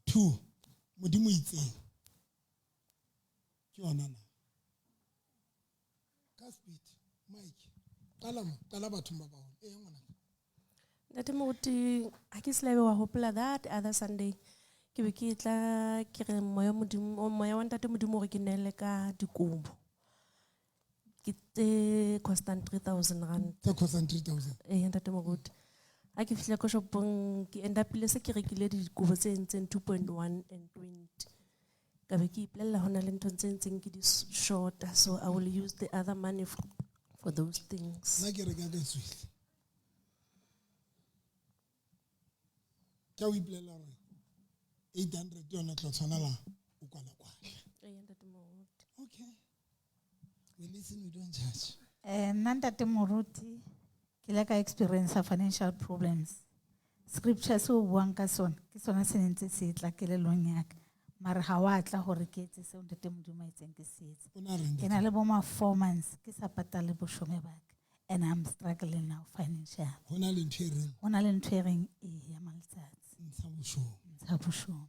Two, Ntate Moruti, ha ke se lebe wa hopola that other Sunday ke be ke tla ke re moya wa ntate modimo re ke nele ka dikobo ke tse costant 3,000 rand. Tse costant 3,000. Ntate Moruti. Ha ke fihla ko shopong ke end up ile se ke rekile dikobo tse entseng 2.1 and 20. Ka be ke ipolella hona le ntho tse ntseng ke di short, so I will use the other money for those things. Nna ke reka ka tswile. Ka o ipolella hore 800 yona tlo tshwanela o kwala kwala. Ntate Moruti. Okay. We listen, we don't judge. Ntate Moruti, ke la ka experience financial problems. Scripture se o buang ka sona, ke sona se ntse se tla kelelong ya ka. Mara ha wa tla hore ke etse se ntate Modimo a itseng ke se etse. Ke na le bo ma 4 months ke sa patale boshome ba ka. And I'm struggling now financially. Hona le ntho e reng? Hona le ntho e reng ya maletsatsi. Ntsha boshome. Ntsha boshome.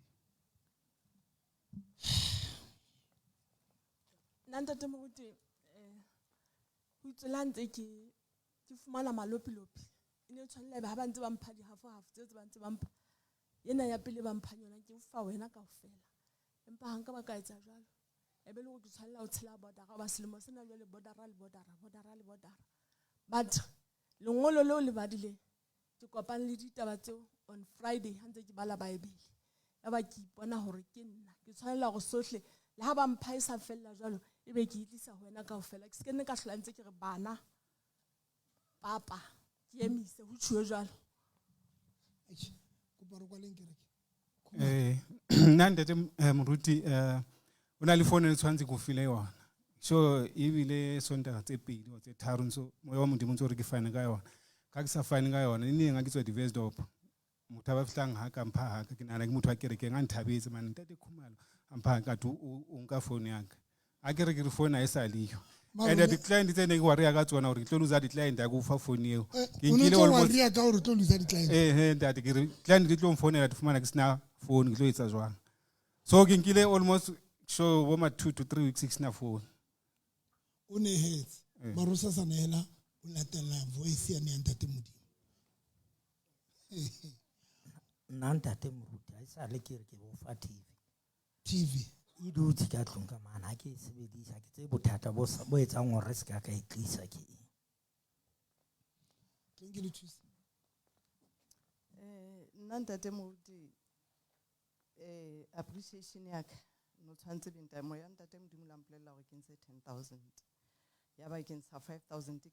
Ntate Moruti, ho tsela ntse ke fumana malopilopi. Ine tshwanela ba ba ntse ba mpha di half tse ba ntse ba mpha. Yena ya pele ba mpha yona ke fa wena kaofela. Empa hanka ba ka etsa jwalo. Ebe le go ke tshwanela ho tshela bodara ba selemo sena jwale bodara. But lengolo leo le badile ke kopane le ditaba tseo on Friday ha ntse ke bala Bible. Ya ba ke ipona hore ke nna ke tshwanela go sohle le ha ba mpha isa fella jwalo ebe ke itlisa ho wena kaofela. Ke se ke nne ka hlola ntse ke re bana papa ke emise ho tshuwe jwalo. Ntate Moruti una le phone le tshwantse go file yona. So ebile sontaga tse pedi o tse tharo so moya wa Modimo ntse re ke fine ka yona. Ka ke sa fine ka yona ne nga ke tswa divorce dop. Motho ba fitlang ha ka mpha ha ka ke nana ke motho a kereke nga nthabetse man ntate Khumalo ampha ka tu o nka phone ya ka. A ke re ke phone a isa liyo. And the client is saying worry ka tsona hore ke tlo lose the client a go fa phone eo. Ke nkile o worry ka hore tlo lose the client. Ntate ke re client ke tlo mphone la tfumana ke sna phone ke tlo etsa jwang. So ke nkile almost so wo ma 2 to 3 weeks sna phone. O ne hetse marusa sa nela o latela voice ya ntate Modimo. Ntate Moruti a isa le ke re ke bo fa TV e dutse ka tlong ka mana ha ke sebedisa ke tse bothata bo etsang hore se ka ka itlisa ke Thank you Lutus. Ntate Moruti appreciation ya ka no tshwantse benta mo ya ntate Modimo la mplela hore ke ntshe 10,000 ya ba ke ntsha 5,000 ke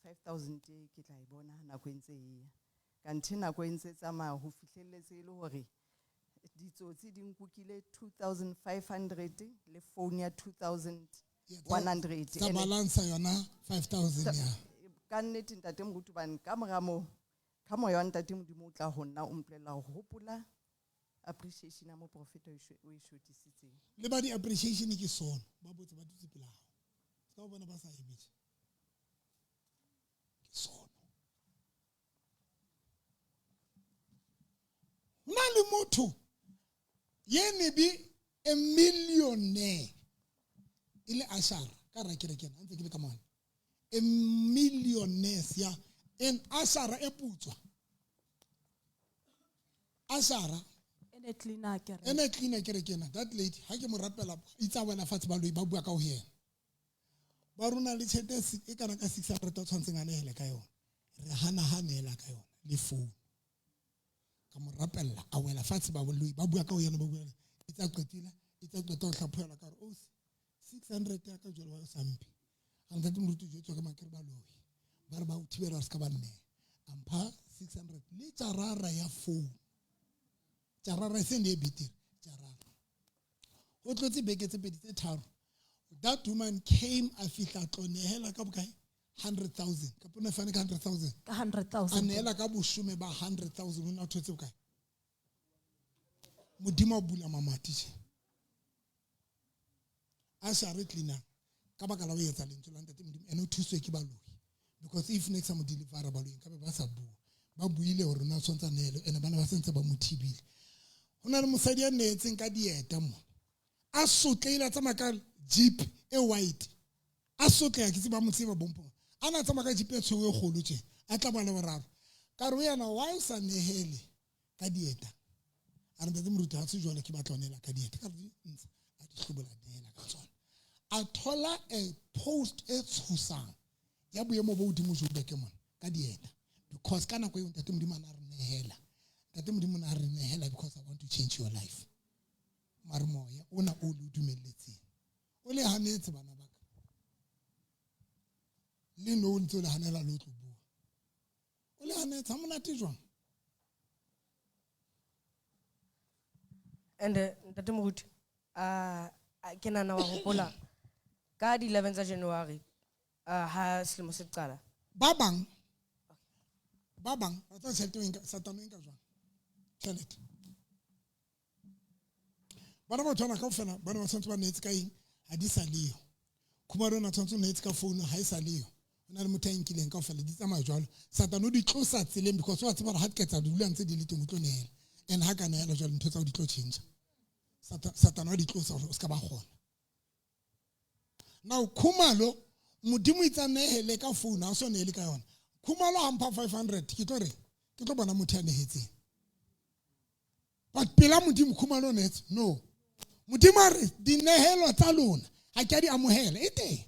5,000 ke tla e bona nako ntse e ka nthina go ntse tsama ho fihlelletse ile hore ditsotsi di nkukile 2,500 le phone ya 2,100 tsa balance yona 5,000 ya ka nnete ntate Moruti bane ka moramo ka moya wa ntate Modimo o tla ho nna o mplela ho hopola appreciation ya mo profeta o e shotisitseng le ba di appreciation ke sona ba botse ba dutse pela ka o bona ba sa ebetse ke sona na le motho yene bi a millionaire ile ashara ka ra ke rekena ntse ke le ka mona a millionaire ya en ashara e putswa ashara ene cleaner ke re ene cleaner ke rekena that lady ha ke mo rapela itsa wena fatse ba lo ba bua ka ho yena ba runa le tshete e kana ka 600 o tshwantseng a nehele ka yona re hana hanela ka yona le phone ka mo rapella a wela fatse ba boloi ba bua ka ho yena ba bua itsa qetile itsa qeta o hlaphoela ka re o 600 ya ka jolo wa sampi ha ntate Moruti jo tswa ka makere ba loi ba re ba o thibela se ka ba nne ampha 600 le tsarara ya phone tsarara se ne bitire tsarara o tlotse beke tse pedi tse tharo that woman came a fihla tlonehela ka bokae 100,000 ka pona fane ka 100,000 ka 100,000 anela ka boshome ba 100,000 ona thotse bokae Modimo bula mamati tje a sa re cleaner ka baka la o etsa lentso la ntate Modimo ene o thuswe ke baloi because if next time deliver baloi ka ba sa bua ba buile hore na tsontsa nelo ene bana ba sentse ba mothibile hona le mosadi ya netseng ka dieta mo a sotleila tsa makala jeep e white a sotlea ke tseba motseba bompo ana tsa maka jeep e tshwe e golo tje a tla bana boraro ka re yana why o sa nehele ka dieta a re ntate Moruti ha se jwale ke ba tlonela ka dieta ka re ntse a di hlobola nela ka tsona a thola a post e tshosang ya boemo bo hodimo jo beke mona ka dieta because kana go ntate modimo na re nehela ntate modimo na re nehela because I want to change your life mara moya ona o le dumelletseng o le hanetse bana ba ka le no o ntse le hanela lo tlo bua o le hanetse ha monate jwang and ntate moruti ke nana wa gopola ka di 11 January ha selemo se qala ba bang ba tsa satano enka jwang tšhelete bana ba tshwana ka ofela bana ba tshwanetse ba netse ka eng ha di sa leyo khumaro na tshwanetse netse ka phone ha e sa leyo ona le motho a nkileng ka ofela di tsamaya jwalo satano di tlosa tseleng because wa tseba ha ke tsa di dula ntse di le teng o tlo nehela and ha kana yela jwalo ntho tsa di tlo change satano di tlosa o ska ba gona now khumalo modimo itsa nehele ka phone ha so nehele ka yona khumalo hampa 500 ke tlo bona motho a nehetseng but pela modimo khumalo netse no modimo a re dinehelo tsa lona ha ke di amohela e teng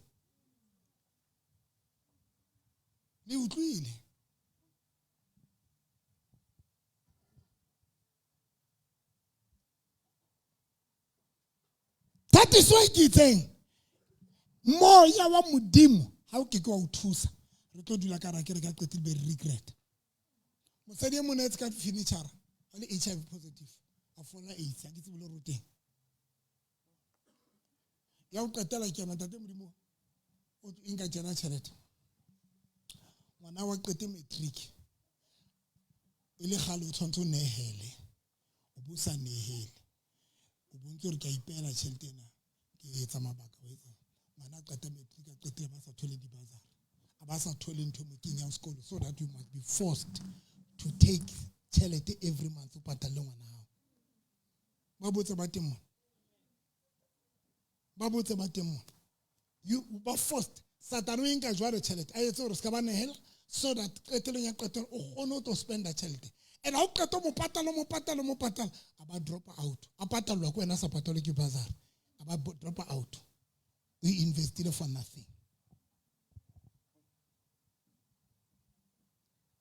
le utlwile that is why ke tseng moya wa modimo ha o ke wa o thusa re tlo dula ka ra ke re ka qetile be regret mosadi mo netse ka furniture le HIV positive a fola AIDS a ke tsebile ruteng ya o qetela ke yana tate modimo o inga jana tšhelete ngwana wa qete matric ile gale o tshwantse o nehele o busa nehele o bontse re ka ipela tšhelete na ke etsa mabaka wa etsa ngwana qete matric a qetile ba sa thole di bazar a ba sa thole ntho mo kenya sekolo so that you must be forced to take tšhelete every month o patale ngwana hao ba botse ba teng you ba first satano inka jwale tšhelete a etse gore ska ba nehela so that qetelong ya qetelo o gone to spend tšhelete and ha o qeta mo patala a ba drop out a patalwa ko wena sa patalwe ke bazar a ba drop out we invested for nothing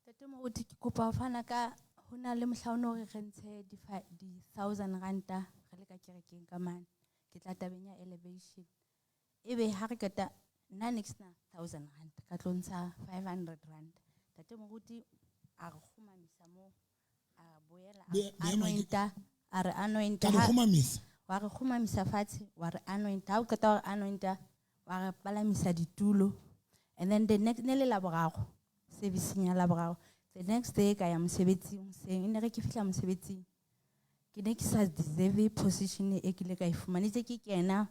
tate mo di kopa fana ka hona le mohlaono re rentshe di 1000 ranta re le ka kerekeng ka mane ke tla tabeng ya elevation ebe ha re keta na next na 1000 rand ka tlontsha 500 rand tate mo guti a re khumamisa mo a boela anointa a re anointa ka khumamisa wa re khumamisa fatshe wa re anointa ha o keta wa anointa wa re palamisa ditulo and then the next nele la borago service nya la borago the next day ka ya mosebetsing seng ene re ke fihla mosebetsing ke ne ke sa deserve position e ke le ka ifumanetse ke kena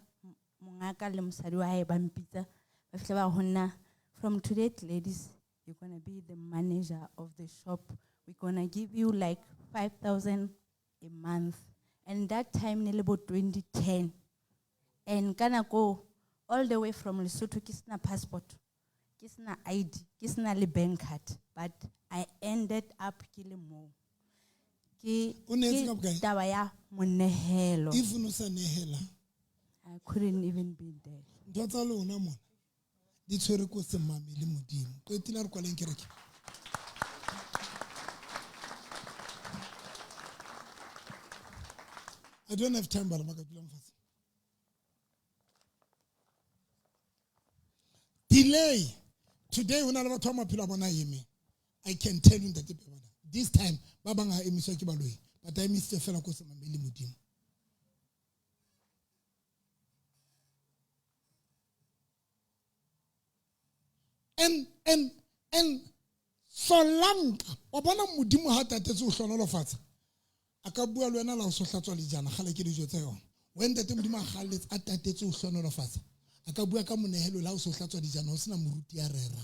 mongaka le mosadi wa hae ba mpitsa ba fihla ba honna from today ladies you're going to be the manager of the shop we're going to give you like 5,000 a month and that time ne le bo 2010 and kana go all the way from Lesotho ke sena passport ke sena ID ke sena le bank card but I ended up ke le mo ke taba ya monehelo if no sa nehela I couldn't even be there ntwa tsa lona mona di tshwere ko se mamele modimo qetile re kwaleng kereke I don't have time bala makatula mfase delay today when I batho ba maphelo bona yeme I can tell you that this time ba banga emiswa ke baloi but I missed fela ko se mamele modimo and solanka o bona modimo ha tatetse o hlonolofatsa aka bua le wena la o sohlatswa le jana gale ke dijo tsa yona when tate modimo a galetse a tatetse o hlonolofatsa aka bua ka monehelo la o sohlatswa di jana o sena moruti ya rera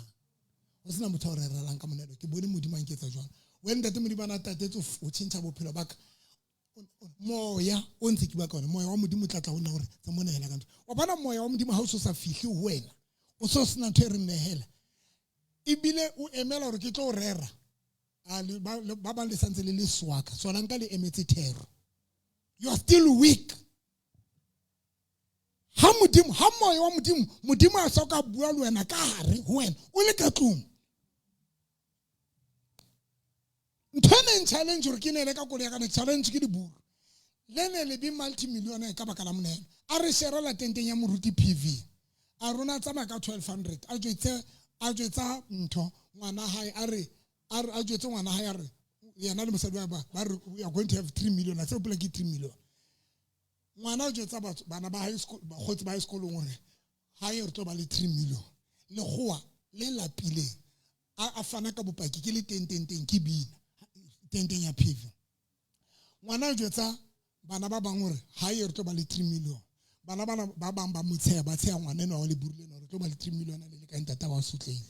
o sena motho o rerelang ka monehelo ke bone modimo a nketsa jwana when tate modimo a tatetse o tšhentšha bophelo baka moya o ntse ke ba ka ona moya wa modimo tlatla ona gore tsa monehela ka ntho o bona moya wa modimo ha o so sa fihle ho wena o so sena ntho e re nehela ibile o emela gore ke tlo rera ba ba le santse le swaka sona nka le emetse thero you are still weak ha moya wa modimo a soka bua le wena ka hare ho wena o le ka tlong ntone challenge re ke nele ka kole ya kana challenge ke diburu lene le bi multimillionaire ka baka la monene a re share la tenteng ya moruti PV a rona tsama ka 1200 a jwetsa ntho ngwana hae a jwetsa ngwana hae a re yena le mosadi ba re we are going to have 3 million a se pula ke 3 million ngwana o jwetsa bana ba high school ba khotsi ba high school ngore hae re to ba le 3 million le goa le lapile a fana ka bopaki ke le tenteng ke bina tenteng ya PV ngwana o jwetsa bana ba bang hore hae re to ba le 3 million bana ba bang ba motshea ba tshea ngwana eno wa le burile re to ba le 3 million le ka ntata wa sutleile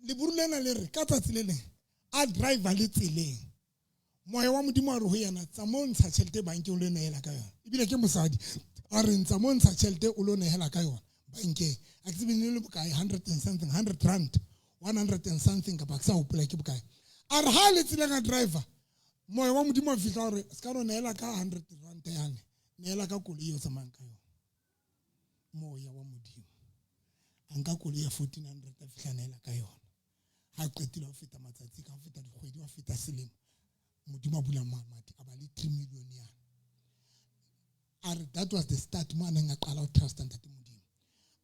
le burile le re ka tsatsi le leng a driver le tseleng moya wa modimo a re ho yena tsa mo ntsha tšhelete banke o le neela ka yona ebile ke mosadi a re ntsa mo ntsha tšhelete o lo neela ka yona bankeng a ke tsebe le bokae 100 and something 100 rand 100 and something ka ba sa hopola ke bokae a re ha le tseleng a driver moya wa modimo a fihla hore se ka ro neela ka 100 rand yane neela ka koloi yo tsamayang ka yona moya wa modimo a nka koloi ya 1400 a fihla neela ka yona ha qetile ho feta matsatsi ka ho feta dikgwedi ho feta selemo modimo a bula mamati a ba le 3 million yana that was the start mo ana nga qala ho trust ntate modimo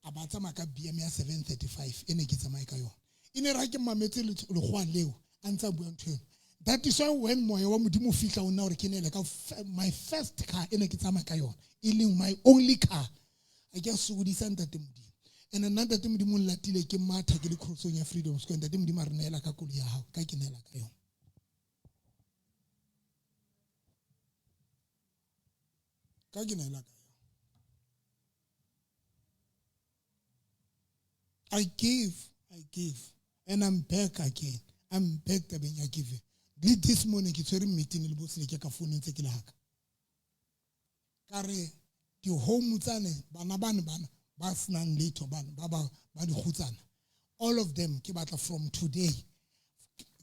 a ba tsamaya ka BM ya 735 ene ke tsamaya ka yona ine ra ke mametse le gwa leo a ntsa bua ntho that is why when moya wa modimo fihla o nna hore ke nele ka my first car ene ke tsamaya ka yona e leng my only car a ke sugudisa ntate modimo ene ntate modimo latile ke matha ke le crossong ya Freedom Square ntate modimo a re neela ka kolo ya hao ka ke neela ka yona ka ke neela ka yona I give and I'm back again I'm back tabeng ya give this morning ke tsere meeting le botsile ke ka phone ntse ke le haka ka re di home tsane bana ba snang later ba di khutsana all of them ke batla from today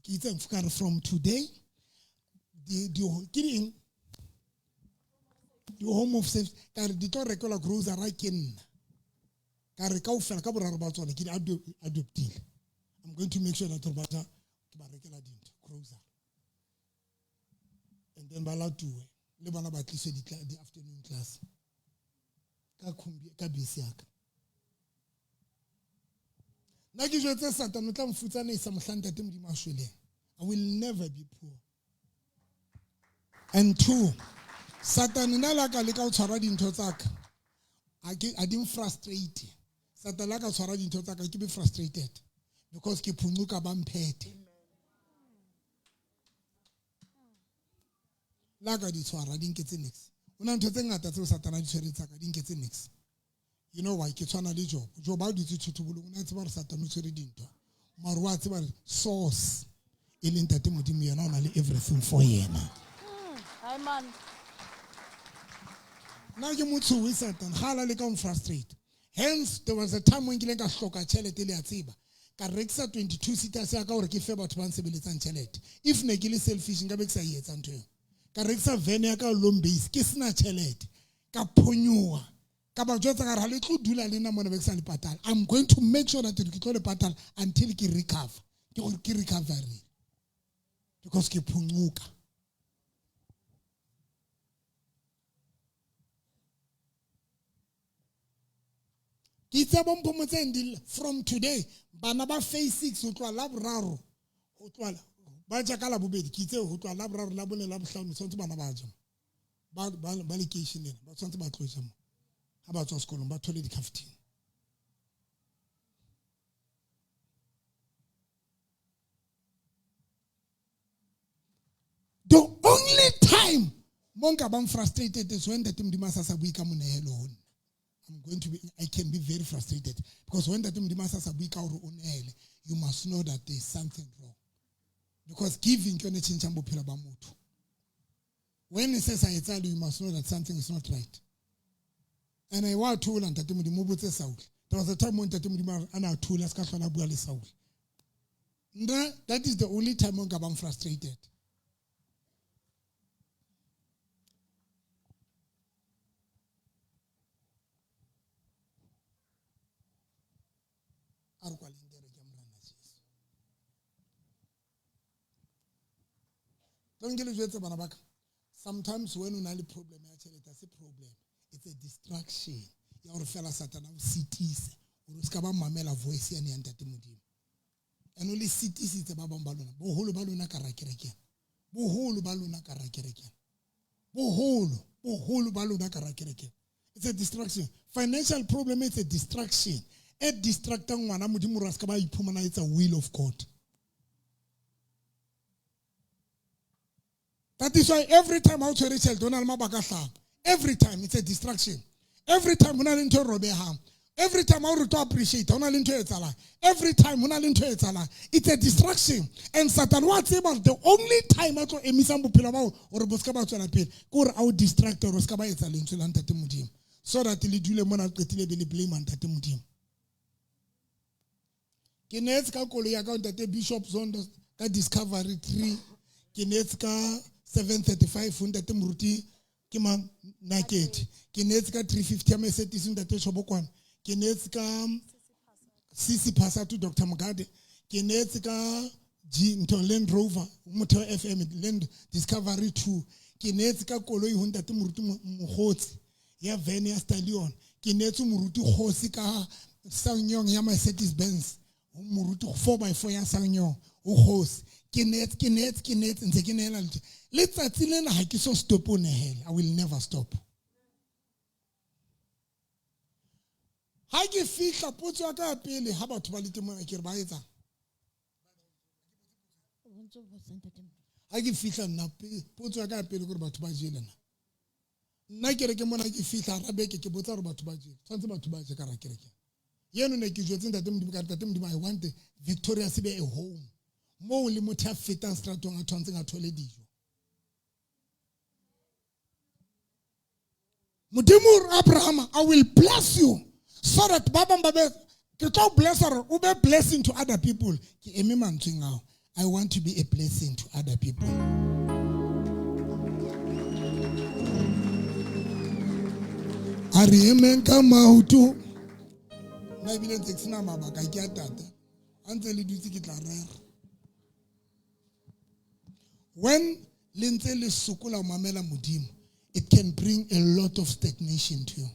ke itse mfukare from today the home of safe ka re di tlo rekola grocery ke nna ka re ka ofela ka boraro ba tsone ke di adoptile I'm going to make sure that ba ke ba rekela dintho grocery and then ba la tuwe le bana ba tlise di afternoon class ka bese yaka na ke jwetse Satan o tla mfutsana isa mohlanta te modimo a shweleng I will never be poor and two Satan na la ka le ka o tshwara dintho tsaka I didn't frustrate Satan la ka tshwara dintho tsaka ke be frustrated because ke phunguka ba mphete la ka di tshwara di nketse nix una ntho tse ngata tse Satana di tshwere tsaka di nketse nix you know why ke tshwana le Job ba di tsuthubolong una tseba re Satana o tshwere dintho maro wa tseba source e leng tate modimo yena ona le everything for yena amen na ke motho we Satan hala le ka on frustrate hence there was a time when ke le ka hloka tšhelete le ya tseba ka rekisa 22 seaters ya ka hore ke fe batho ba nsebeletsang tšhelete if ne ke le selfish nka be ke sa etsa ntho eo ka rekisa van ya ka long base ke sena tšhelete ka phonyoa ka ba jwetsa ka re ha le tlo dula le nna mona be ke sa le patala I'm going to make sure that ke tlo le patala until ke recover ke gore ke recovery because ke phunguka ke tsa bomphomo tse ndile from today bana ba phase 6 ho tloa la boraro ho tloa ba ja ka la bobedi ke itse ho tloa la boraro la bone la bohlano tsontse bana ba ja ba le kitchen ba tsontse ba tloja mo ha ba tswa sekolong ba thole di cafeteria the only time monka bang frustrated is when the team dimasa sa buika monehelo I can be very frustrated because when the team dimasa sa buika o onehele you must know that there is something wrong because giving ke ne tshintshang bophelo ba motho when it says I tell you must know that something is not right and I want to learn that the modimo botse Saul there was a time when the modimo ana thula ska hlola bua le Saul that is the only time when I'm frustrated a re kwaleng kereke ya Morena Jesu. Don't get it, bana baka. Sometimes when you have a problem, it's a problem. It's a distraction. You are fela Satan of cities. Or skaba mamela voice ya ni antate modimo. And only cities it's about balona. Boholo balona karakereke. Boholo balona karakereke. Boholo balona karakereke. It's a distraction. Financial problem is a distraction. A distracting one. It's a will of God. That is why every time I reach every time it's a distraction. Every time when I into Robeham, every time I to appreciate, every time when I into it's a distraction. And Satan what's about the only time I to emisambu pilabao or boskaba to appeal, go out distract or skaba it's so that il dule mona ketile be le blame antate modimo. Ke netse ka kolo ya ka ntate Bishop Zondo ka Discovery 3 ke netse ka 735 ntate Muruti ke mang naked ke netse ka 350 ya Mercedes ntate Shobokwana ke netse ka CC Pasa to Dr. Mugade ke netse ka Land Rover Motor FM Land Discovery 2 ke netse ka kolo I ntate Muruti mogotsi ya van ya stallion ke netse Muruti khosi ka Sanyong ya Mercedes Benz Muruti 4x4 ya Sanyong o khosi ke netse ntse ke nela letsatsi lena ha ke so stop on hell. I will never stop. Ha ke fihla potso ya ka pele ha batho ba le temona ke re ba etsa ha ke fihla nna potso ya ka pele gore batho ba jelena nna ke re ke mona ke fihla rabeke ke botsa gore batho ba jele tshwantse batho ba je ka ra kereke yeno ne ke jwetse ntate modimo ka ntate modimo I want the Victoria se be a home mo le motho a fetang stratong a tshwantseng a thole dijo modimo Abraham I will bless you so that baba babe ke tlo bless her o be blessing to other people ke eme mantsweng ao I want to be a blessing to other people. Ari emen ka mautu na bile ntse sina mabaka ke atata antse le dutse ke tla rera when le ntse le sokola mamela modimo it can bring a lot of stagnation to you.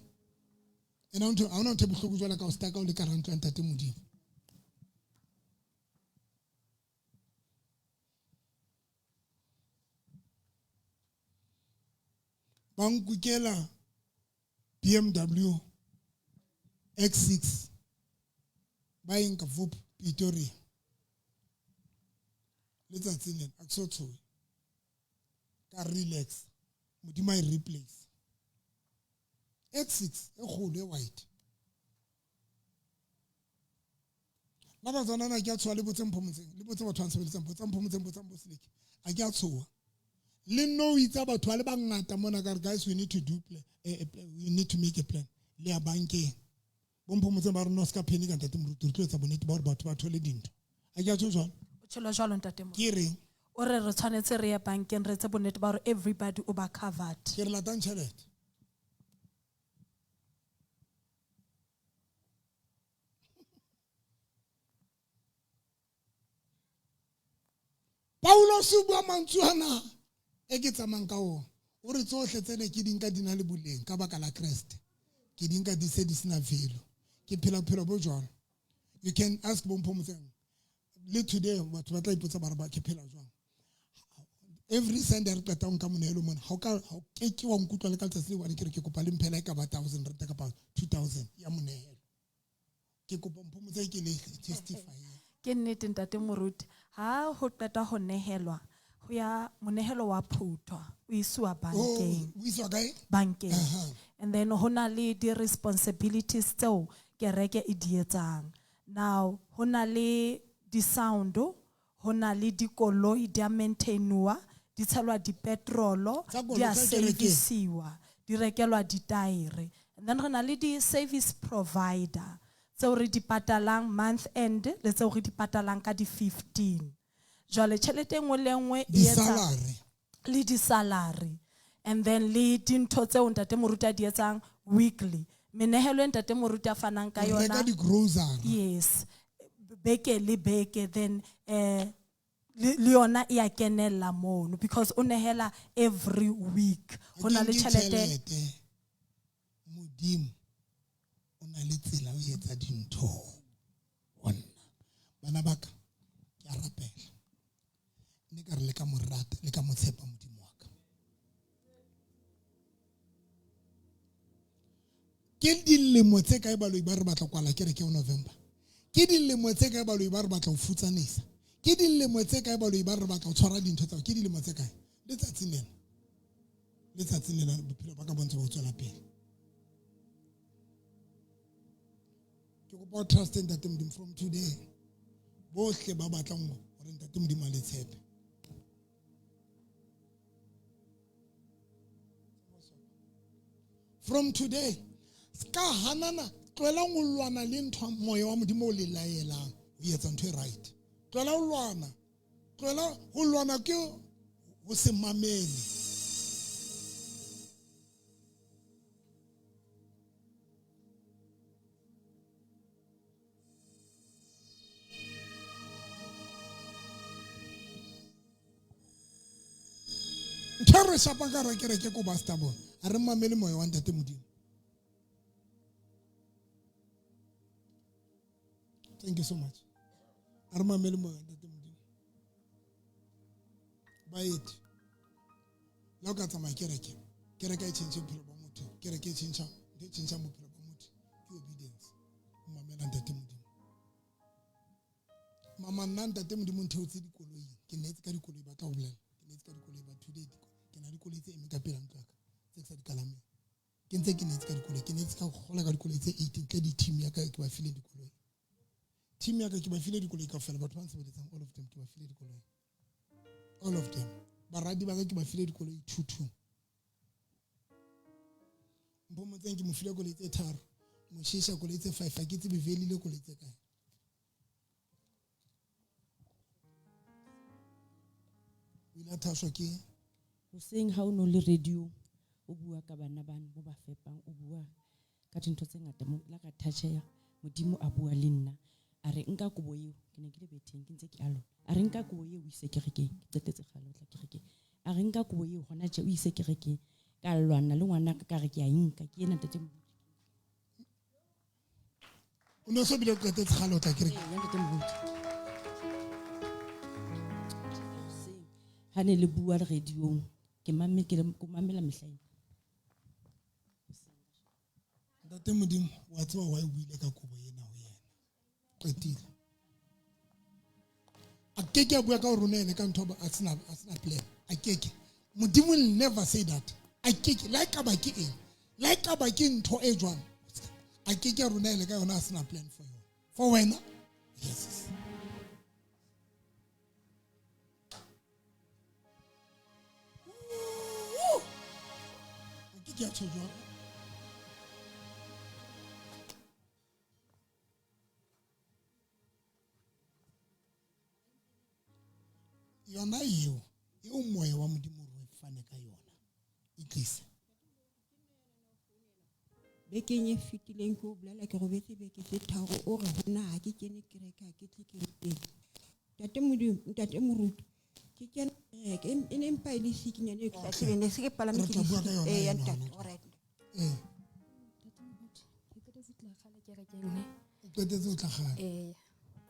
And I want to be so good like I was stuck on the current and tate modimo. Bangukela BMW X6 buying a Vup Pretoria. Let's see it. Axoto. Can relax. Modimo replace. X6 a whole white. Naba zona na gyatso le botseng phomotse le botse batho antse botseng botseng boslik a gyatso le no itsa batho ba le bangata mona ka guys we need to do we need to make a plan le ya bankeng bomphomotse ba re no ska pheni ka ntate moruti re tletsa bonete ba gore batho ba thole dinto a gyatso jwalo o tshelo jwalo ntate mo ke reng o re tshwanetse re ya bankeng re tse bonete ba gore everybody o ba covered ke re latang tšhelete Paulo subwa mantsuana e ke tsamang ka o re tsohle tsene ke dinka dina le boleng ka baka la Christ ke dinka di se di sina velo ke phela bo jwalo you can ask bomphomotse le today batho ba tla ipotsa ba re ba ke phela jwang every Sunday re qeta nka monelo mona ha o ke wa nkutlwa le ka tsatsi le wa ke re ke kopa le mphela ka ba 1000 rata ka ba 2000 ya monelo ke kopa mphomotse ke le testify ke nnete ntate moruti ha ho qeta ho nehelwa ho ya monehelo wa phutwa o isiwa bankeng o isiwa kae bankeng and then hona le di responsibilities tseo kereke e di etsang now hona le di sound hona le dikoloi di maintainwa di tshelwa di petrolo di a serviceiwa di rekelwa di tire and then hona le di service provider tseo re di patalang month end le tseo re di patalang ka di 15 jwale tšhelete engwe le engwe e etsa le di salary and then le dintho tseo ntate moruti a di etsang weekly menehelo e ntate moruti a fanang ka yona di grocery yes beke le beke, then le yona e a kenella mono because o nehela every week. Ho na le tjhelete. Modimo o na le tsela o etsa dintho. Wonna bana baka ke a rapela. Ne ka re le ka morata le ka motshepa modimo wa ka. Ke dilemo tse kae baloi ba re batla kwala kereke o November. Ke dilemo tse kae baloi ba re batla o futsanisa. Ke dilemo tse kae baloi ba re batla o tshwara dintho tsa ke dilemo tse kae. Letsatsing lena bophelo ba ka bontse bo tswela pele. Ke go about trust in that from today. Bohle ba batlang hore ntate modimo a le tshepe. From today, ska hanana tloela go lwana le ntho moya wa modimo o le laelang o etsa ntho e right. Tloela go lwana ke go se mamele. Ntho re shapa ka re kereke ko ba sta bona. A re mamele moya wa ntate modimo. Thank you so much. A re mamele moya wa ntate modimo. Ba eti la ka tsamaya kereke e change bophelo ba motho. Kereke e change bophelo ba motho. Ke obedience. O mamela ntate modimo. Mama nna ntate modimo ntho tse dikoloi. Ke netse ka dikoloi ba tla o bolela. Ke netse ka dikoloi ba today. Ke na dikoloi tse eme ka pela ntwa ka. Tse sa dikalameng. Ke ntse ke netse ka dikoloi. Ke netse ka gola ka dikoloi tse 18 ka di team ya ka ke ba file dikoloi. Team ya ka ke ba file dikoloi ka fela batho ba sebeletsang all of them ke ba file dikoloi. All of them. Baradi ba ka ke ba file dikoloi 2. Mpo mo tseng ke mo file koloi tse 3. Mo shisha koloi tse 5 a ke tsebe veli le koloi tse kae. Wila thaswa ke hoseng ha o no le radio o bua ka bana bana bo ba fepang o bua ka dintho tse ngata mo la ka thatcheya modimo a bua le nna a re nka kobo eo ke ne ke le betheng ke ntse ke alo a re nka kobo eo o ise kerekeng ke tsetetse galo tla kerekeng a re nka kobo eo gona tje o ise kerekeng ka lwana le ngwana ka re ke a inka ke ena tete o no so bile ke tsetetse galo tla kerekeng ya tete mo ha ne le bua le radio ke mamela mehlaeng ntate modimo wa tswa wa e buile ka kobo ena ho yena qetile a keke a bua ka ho rona ene ka ntho a sena plan a keke modimo will never say that a keke like ka ba ke eng like ka ba ke ntho e jwang a keke a rona ene ka yona a sena plan for wena yes ke a tshojwa yona eo moya wa modimo re fane ka yona e tlise bekeng e fitileng go bolela ke go betse beke tse tharo o re hona ha ke kene kereka ke tle ke teng ntate moruti ke kene ke ene mpa ile sikinyane ke tla tsebene se ke palame ke ya ntate alright qetetse o tla gana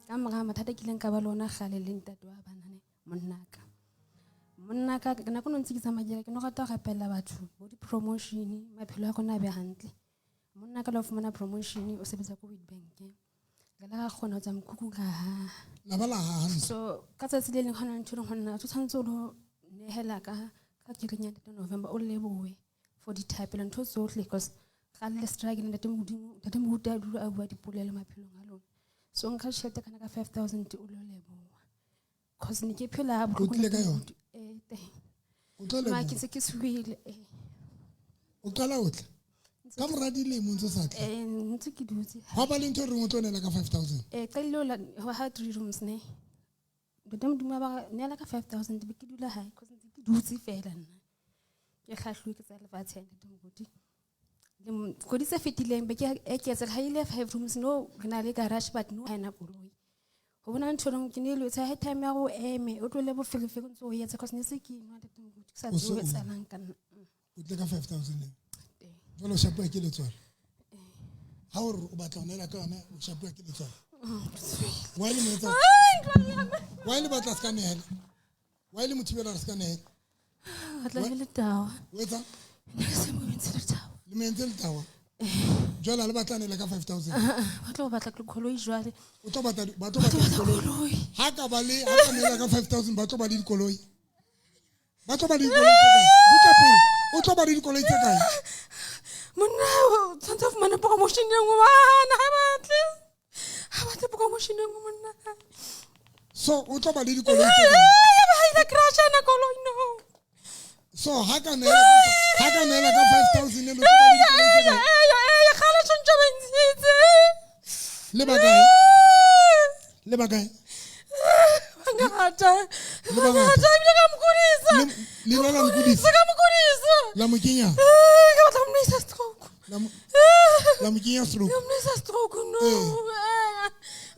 ka mora mathata ke leng ka ba lona gale le ntate wa banane monnaka na go ntse ke tsamaya ke no rata go rapella batho bo di promotion maphelo a gona be hantle monnaka lo fumana promotion o sebetsa ko Witbank ga la gona tsa mkhukhu ka la bala ha so ka tsatsi le leng hona ntho re hona tso tshantse lo nehela ka ke re nyane November o lebowe for di type le ntho tsohle because ga le strike le ntate mo huta dulu a bua dipolelo maphelong a lona so nka shete kana ka 5000 o lo lebowa cause ne ke phela ha o tle ka yona o tlo ma ke se ke swile o qala o tla ka mora dilemo ntse sa tla ntse ke dutse ha ba le ntho re mo tlonela ka 5000 ka lo la ha 3 rooms ne bodam duma ba ne la ka 5000 be ke dula hae cause ntse ke dutse fela nna ke khahlwe ke tsa lefatshe ntate mogodi le go ditse fetileng be ke etsa ha ile 5 rooms no re na le garage but no ha ena koloi go bona ntho reng ke ne le tsa he time ya go eme o tlole bo felefele ntse o yetsa cause ne se ke nwa ntate moruti ke sa O se tlo o- etsalang ka nna o tle ka 5,000 jalo o shapiwa ke letswalo ha o re o batla go neela ka yone o shapiwa ke letswalo wa le metsa wa le batla ska neela wa le mothibela re ska neela batla le tawa o etsa ne ke se mo mentse le tawa le mentse le tawa jalo le batla neela ka 5,000 batla go batla koloi jwale o tlo batla dikoloi ha ka ba le ha ka neela ka 5,000 ba tlo ba le dikoloi ba tlo ba le dikoloi tse kae butla pele o tlo ba le dikoloi tse kae monna o tshwanetse go mana promotion e nngwe bana ha batle promotion e nngwe monna so o tlo ba le dikoloi tse kae ya ba ile crash na koloi no so ha ka neela ka 5,000 le tlo ba le dikoloi tse kae ya khala tshwantse ba ntshitse le ba kae le ba kae ngata ebile ka mokudisa le la mokudisa ka mokudisa la mokenya ke batla mo isa stroke la mokenya stroke mo isa stroke no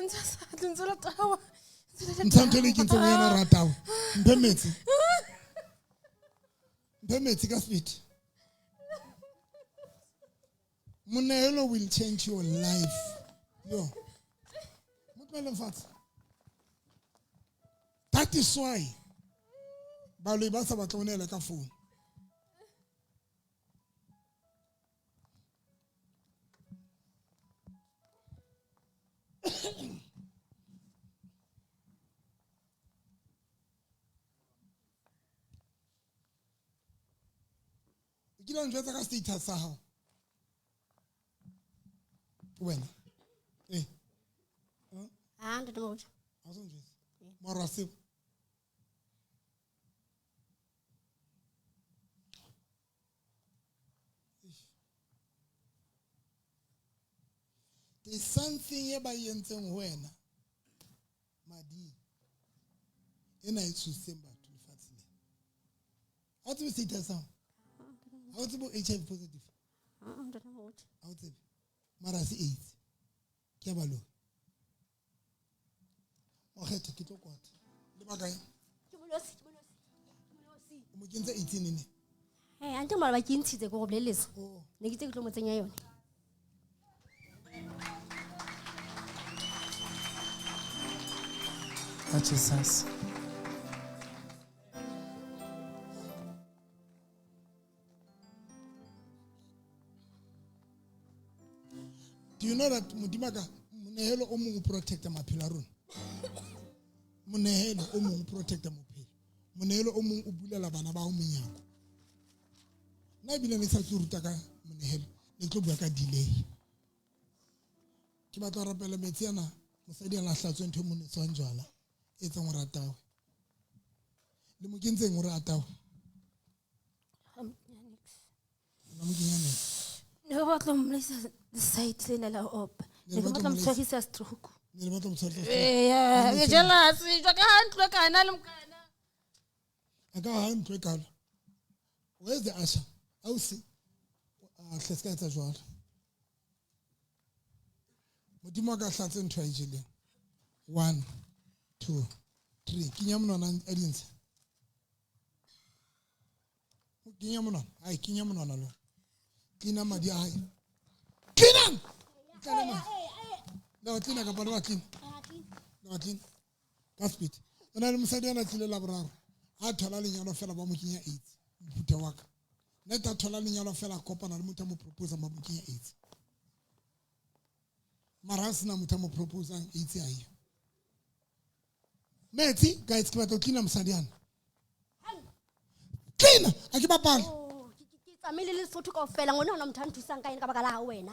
ntse sa ntse la tawa ntshantse le ke ntse mo yana ratawa mphe metsi ka speed monehelo will change your life yo motmele mfatshe that is why baloi ba sa batla o neela ka phone ke la njwetsa ka status sa hao wena ntate moruti ha so njwetsa mara se there's something e ba yentseng wena madi ena e tshoseng batho lefatsheng ha o tsebe status sa ha o tsebe HIV positive ntate moruti ha o tsebe mara se AIDS ke a baloi o kgetha ke tlo kwata le ba kae ke bolosi o mo kentse 18 ne ante mara ba ke ntshitse go bolelesa ne ke tse ke tlo mo tsenya yone Jesus. do you know that modimaka monehelo o mong o protecta maphelo a rona monehelo o mong o protecta maphelo monehelo o mong o bulela bana ba ho menyako nna ebile ne sa tlo ruta ka monehelo ne tlo bua ka delay ke batla rapela metsi yana mosadi a lahlatswe ntho mo ntswang jwala e tsang o ratawe le mo kentseng o ratawe la mo kenyane ne ba tlo mo isa site sena la op ne ba tlo mo tshwarisa stroke ne le batla mo tshwarisa ke jealous jwa ka ntlo kana le mokana aka ha ntlo e kalo where's the usher ausi hleska etsa jwala modimo ka hlatse ntho a ijileng 1 2 3 kinya monwana a dintse kinya monwana ai kinya monwana lo kina madi ai kina kalema la tlina ka palo batlina la batlina ka speed ona le mosadi ana tlile la boraro a thola lenyalo fela ba mo kinya 8 mphute wa ka neta thola lenyalo fela kopana le motho mo propose ba mo kinya 8 mara sina motho mo propose 8 ai metsi guys ke batla tlina mosadi ana tlina a ke bapala ke tsamile le Lesotho kaofela ngone hona motho a nthusang ka ene ka baka la wena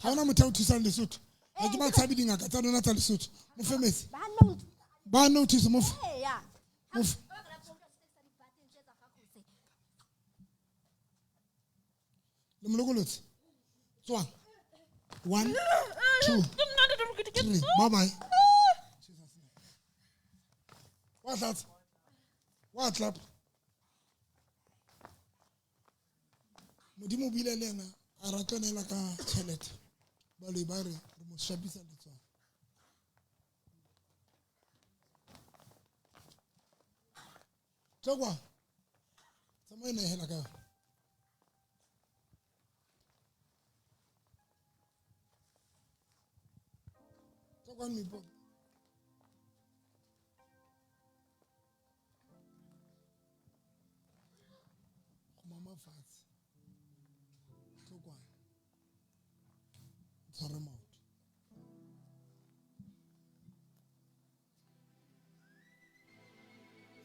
ha ona motho o thusang Lesotho a ke ba tshabi dingaka tsa rona tsa Lesotho mo femetse ba no thusa mo le mologolotse tswa 1 2 3 bye bye wa clap modimo bile lena a ratonela ka tšhelete ba le ba re mo shapisa letswa Tlogwa. Tsamaya nehela ka. Tlogwa mipo. Mama fatshe. Tlogwa. Tshware maoto.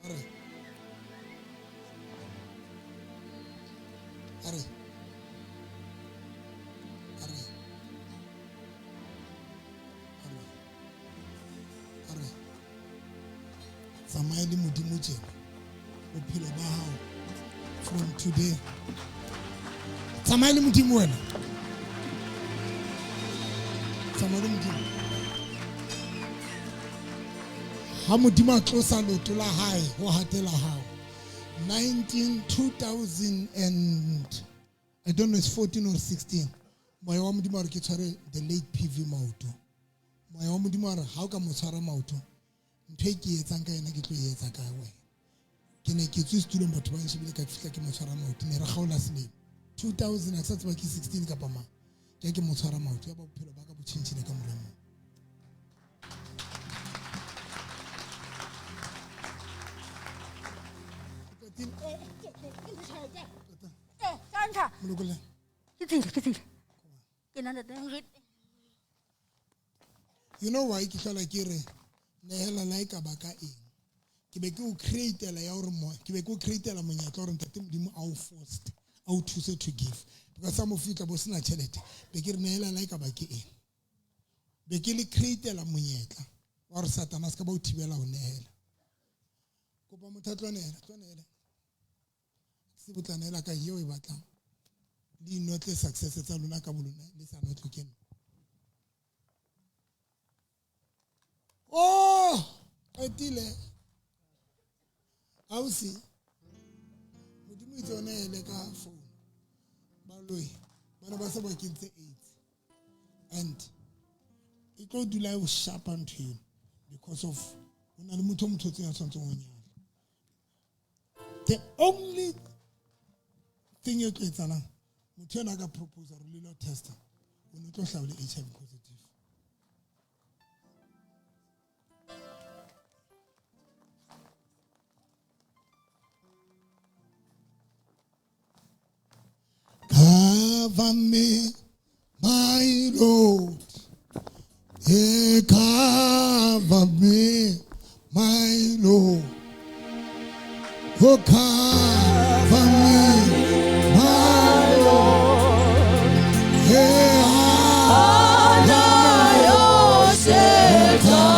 Are. Tsamaya le Modimo tjena. Bophelo ba hao from today. Tsamaya le Modimo wena. Tsamaya le Modimo. Ha Modimo a tlosa leoto la hae ho hatela hao. 2000 and I don't know, it's 14 or 16. Moya wa Modimo re ke tshware the late PV Maoto. Moya wa Modimo re ha o ka mo tshwara maoto. Ntho e ke etsang ka ena ke tlo e etsa ka wena. Ke ne ke tswe setulong batho ba nshebile ka fihla ke mo tshwara maoto. Ne re kgaola selemo 2000 a sa tseba ke 16 kapa mang. Ke mo tshwara maoto ya ba bophelo ba ka bo tshintshile ka moremo. You know why ke hlola ke re nehela la ka baka eng ke be ke o createla ya hore mo ke be ke o createla monyetla hore ntate Modimo a o forced a o thuse to give because some of you tla bo sena tšhelete be ke re nehela la ka baka eng be ke le createla monyetla wa re Satana se ka ba o thibela ho nehela kopa motho tlonela se botlanela ka yeo e batlang di notle success tsa lona ka bolona le sa notle keno. Oh, etile. Ausi. Modimo itse ona ele ka phone. Ba loyi. Bana ba se ba kentse 8. And it go dula o sharp unto him because of una le motho motho ya tshwantse go nyala. The only thing you can say, motho ena ka propose re le lo testa. O ne tlo hlawule HIV positive. Cover me, my Lord. Hey, cover me, my Lord. Oh, cover me, my Lord. Hey, under your shelter,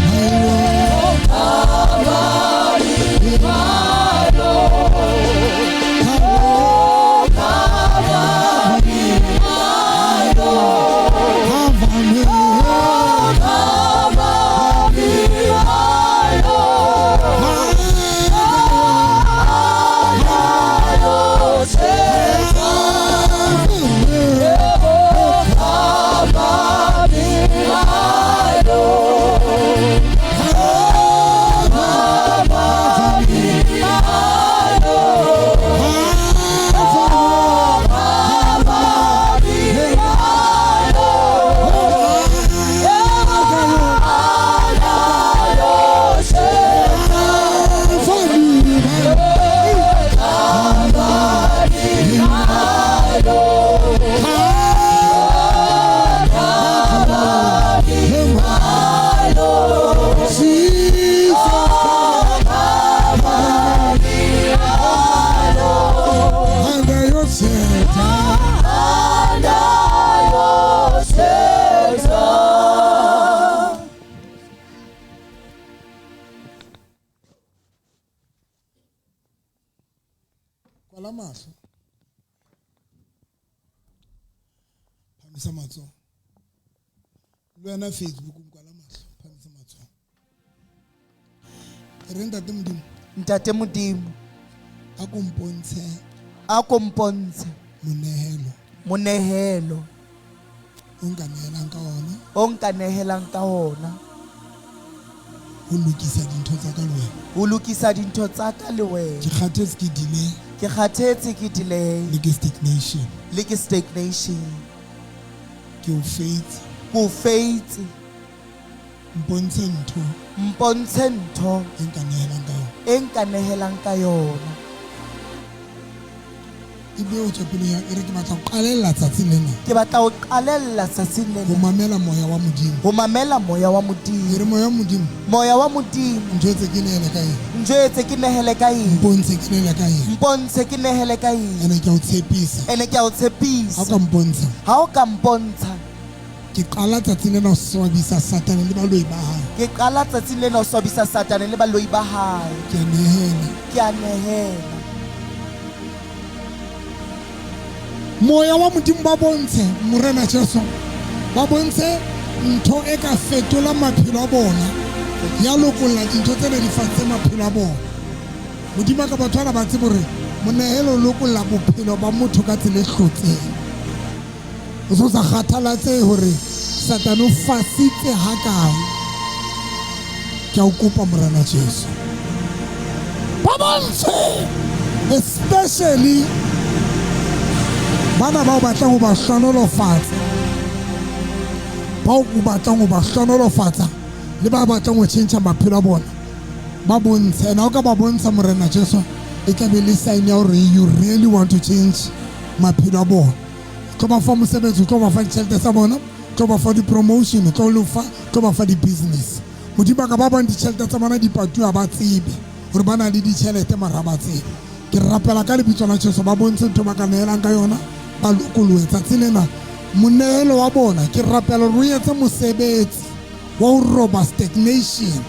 my Lord. Cover me, my Lord. Luana Facebook mkwala mahlo phamisa matshwa re ntate Modimo a kompontshe monehelo o nka nehelang ka ona ho lokisa dintho tsa ka le wena ho lokisa dintho tsa ka le wena ke kgathetse ke delay ke kgathetse ke delay le ke stagnation le ke stagnation ke o faith ko faith mpontshe ntho e nka nehelang ka yona ebe o tswa pele ya ere ke batla go qalella tsatsing lena ke batla go qalella tsatsing lena go mamela moya wa modimo go mamela moya wa modimo ere moya wa modimo njwetse ke nehele ka eng njwetse ke nehele ka eng mpontshe ke nehele ka eng mpontshe ke nehele ka eng ene ke a o tshepisa ha o ka mpontsha ke qala tsatsing lena ho swabisa satane le baloi ba hae ke qala tsatsing lena ho swabisa satane le baloi ba hae ke a nehela moya wa modimo ba bontshe morena Jesu ba bontshe ntho e ka fetola maphelo a bona ya lokolla dintho tsena di fatse maphelo a bona modimo ka batho ba tsebe hore monehelo lokolla bophelo ba motho ka tsela e hlotseng o so sa kgathalatse hore satane o fasitse hakae ke a o kopa morena Jesu ba bontshe especially bana ba o batlang ho ba hlonolofatsa ba o batlang ho ba hlonolofatsa le ba batlang ho tjhentjha maphelo a bona ba bontshe na o ka ba bontsha morena Jesu e tla be le sign ya hore you really want to change maphelo a bona tlo ba fa mosebetsi tlo ba fa ditjhelete tsa bona tlo ba fa di-promotion tlo ba fa di-business modimo ka ba bang ditjhelete tsa bona di patuwa ba tsebe hore ba na le ditjhelete mara ba tsebe ke rapela ka lebitso la Jesu ba bontshe ntho ba ka nehelang ka yona ba lokolohe tsatsi lena monehelo wa bona ke rapela hore o etse mosebetsi wa ho roba stagnation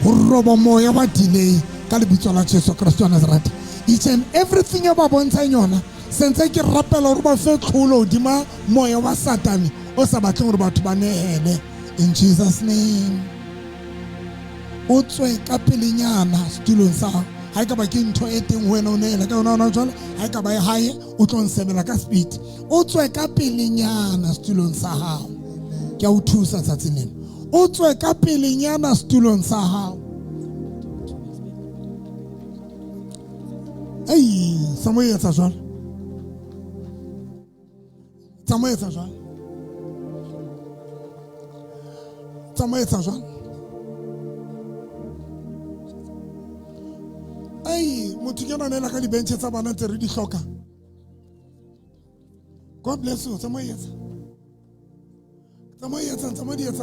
ho roba moya wa delay ka lebitso la Jesu Kristo wa Nazareth each and everything ya ba bontshang yona sentse ke rapela hore ba fe tlholo hodima moya wa satane o sa batleng hore batho ba nehele in Jesus name o tswe ka pelenyana setulong sa ha ka ba ke ntho e teng wena o nehela ka yona ona jwale ha ka ba e hae o tlo nsebela ka speed o tswe ka pelenyana setulong sa hao ke a o thusa tsatsing lena o tswe ka pelenyana setulong sa hao Samuel etsa jwalo Samuel etsa jwalo Samuel etsa jwalo motho ke nona la ka dibentšhe tsa bana tse re di hloka God bless you Samuel etsa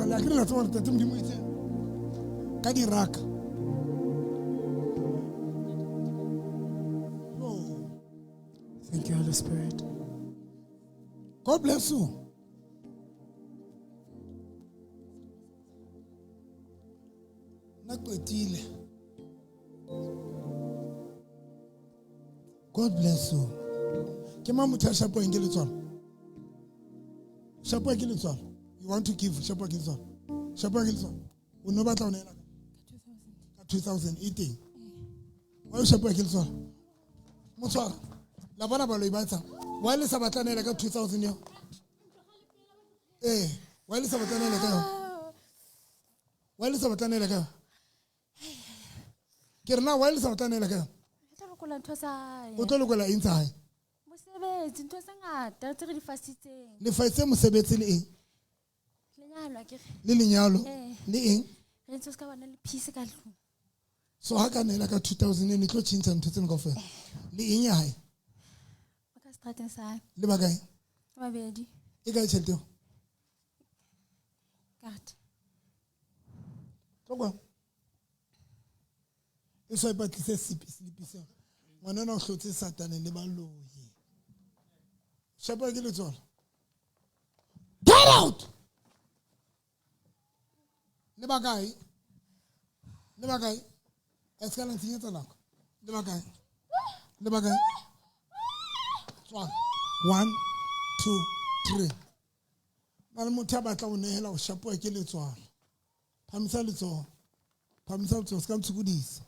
le a kry-a tsa gore tate modimo itse ka diraka Thank you, Holy Spirit. God bless you. Nakwetile. God bless you. Ke motho a shapo ke letswalo. Shapo ke letswalo. You want to give shapo ke letswalo. Shapo ke letswalo. O no batla o nela ka 2000 eating. Wa shapo ke letswalo. Motswara. La bona ba lo ibatsa. Wa le sa batlanela ka 2000 yo. Wa le sa batlanela ka yo. Wa le sa batlanela ka. Ke rena wa le sa batlanela ka. O tlo lokola eng tsa hae? Mosebetsi ntho tse ngata tse re di fasitseng. Le faitse mosebetsi le eng? Lenyalo akere. Le lenyalo le eng? Re ntse ska bana le peace ka tlung. So ha ka nela ka 2000 ne tlo tjhentsa ntho tsena kaofela. Le eng ya hae? Le ba kae? Mabedi. E kae tjhelete eo? Karata. Tlogwa. E so e batlise slipise. Ngwana na o hlotse satane le baloi. Shapa ke letswalo. Get out! Le ba kae? Le ba kae? Est-ce qu'elle a signé ta langue? Le ba kae? Le ba kae? 1, 2, 3. Nale motho a batla o nehela o shapoa ke letswalo. Phamisa letsoho. Phamisa letsoho ska ntshukudisa.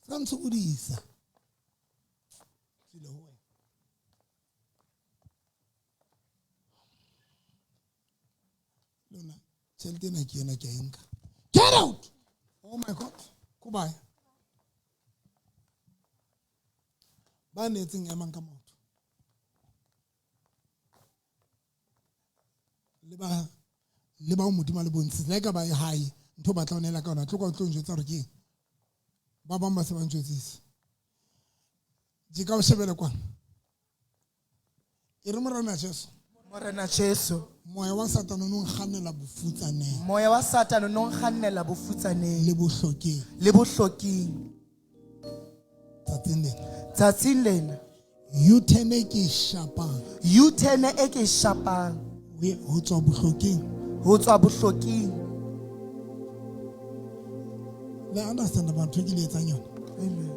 Ska ntshukudisa. Tsile ho wena. Lona tjhelete ena ke ena ke a enka. Get out. Oh my God. Goodbye. Ba netseng emang ka motho. Le ba modimo le bontsi le ka ba e hae ntho ba tla o nela ka ona tlo go njwetsa re ke ba ba ba se ba ntjwetsisa di ka o shebele kwa e re morena Jesu Morena Jesu moya wa satana no nkgannela bofutsaneng moya wa satana no nkgannela bofutsaneng le bohlokeng le bohloking tsatsing lena U-turn e ke shapang U-turn e ke shapang ho tswa bohlokeng le understand batho ke le etsang yona amen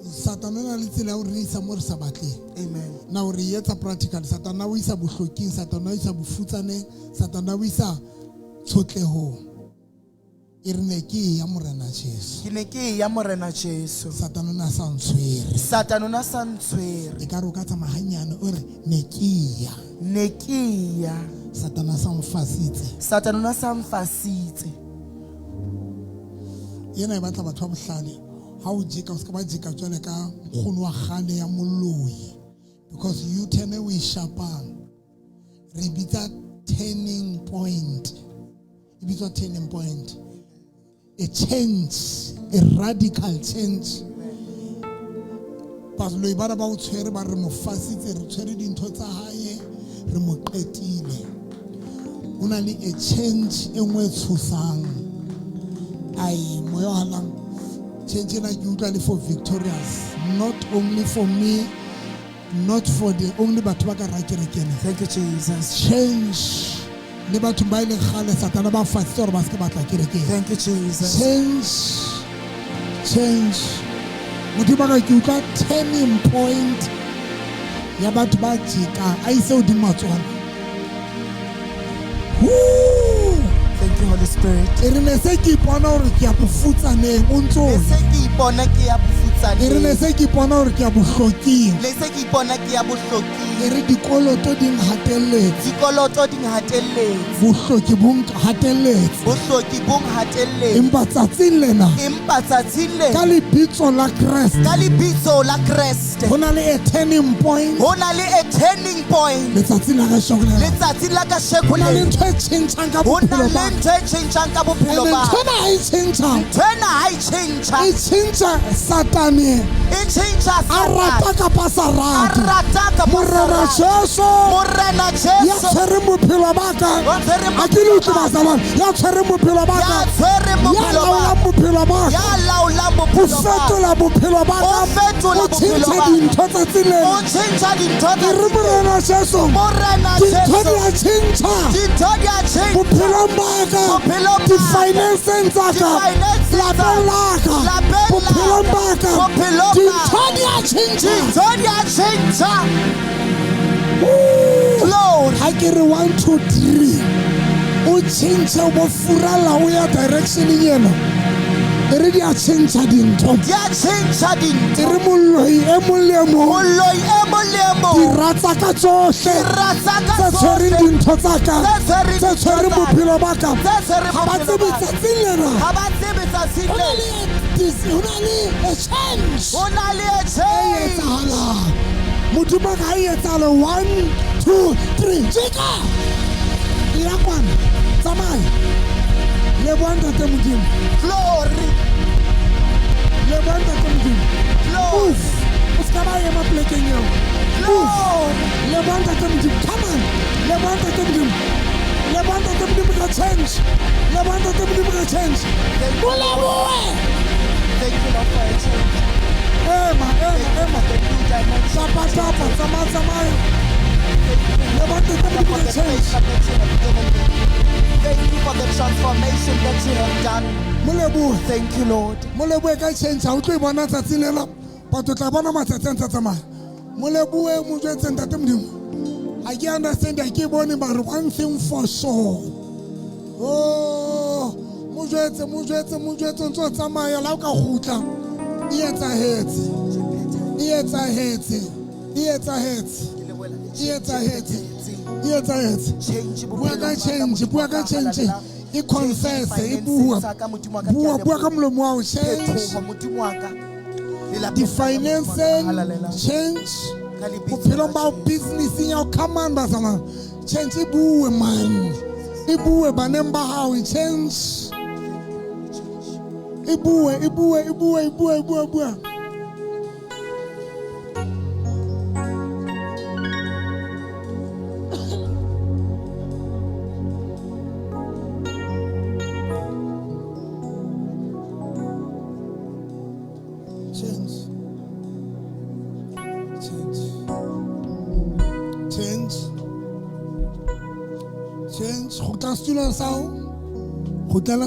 satana na le tsela o re isa mo re sa batleng amen na o re etsa practical satana o isa bohlokeng satana o isa bofutsaneng satana o isa tshotlehong e re ne ke ya morena Jesu ke ne ke ya morena Jesu satana na sa ntshwere e ka ro ka tsamahanyana o re ne ke ya satana sa mfasitse yena e batla batho ba bohlale ha o jeka o se ka ba jeka tswele ka mkgono wa gale ya moloi because you turn away shapang re bitsa turning point a change, a radical change. Pas lo ibara ba o tshwere ba re mo fasitse re tshwere dintho tsa hae re mo qetile una le a change e nngwe tshosang ai moyo halang change na ke utlwa le for victorious not only for me not for the only batho ba ka rakerekene. Thank you Jesus. Change le batho ba ile gale satana ba fasitse gore ba se ke batla kerekeng. Thank you Jesus. Change modimo ka ke utlwa turning point ya batho ba jeka a ise o dimatswana. Thank you Holy Spirit. E re ne se ke ipona hore ke ya bofutsaneng o ntso le se ke ipona ke ya bofutsaneng e re ne se ke ipona hore ke ya bohloking le se ke ipona ke ya bohloking e re dikoloto di nghatelletse bohloki bo nghatelletse empa tsatsing lena ka lebitso la Kreste ho na le a turning point letsatsi la kasheko ho na le ntho e tjhentjhang ka bophelo ba ntho ha e tjhentjha satane a rata kapa sa rate morena Jesu ya tshwere bophelo ba ka a ke le utlwe bazalwane ya tshwere bophelo ba ka ya laolang bophelo ba ka o fetola bophelo ba ka o tjhentjha dintho tsatsing lena ke re morena Jesu dintho di a tjhentjha bophelong ba ka di-financeng tsa ka lapeng la ka bophelong ba ka dintho di a tjhentjha ha ke re 1 2 3 o tjhentjha bo furala o ya directioneng ena e re di a tjhentjha dintho e re moloi e mong le mong diratsa ka tsohle tse tshwereng dintho tsa ka tse tshwereng bophelo ba ka ha ba tsebe tsatsing lena ho na le a change e etsahalang modimo ka e etsahala 1 2 3 jeka ya kwana tsamaya leboha ntate modimo glory leboha ntate modimo move o ska ba ema plekeng eo move leboha ntate modimo come on leboha ntate modimo ka change leboha ntate modimo ka change molebohe. Thank you Lord for a change. Ema tapa tsamaya leboha ntate modimo ka change. Thank you for the transformation that you have done. Molebohe. Thank you Lord. Molebohe ka change ha o tlo bona tsatsing lena batho tla bona matsatsing tsa tsamaya. Molebohe mo jwetse ntate modimo I can understand I keep on but one thing for sure. Oh mo jwetse ntso tsamaya la o ka gutla e etsahetse bua ka change e confess e bua ka molomo wa change the finances change bophelo ba business ya come on basama change e bue man e bue baneng ba hao change e bue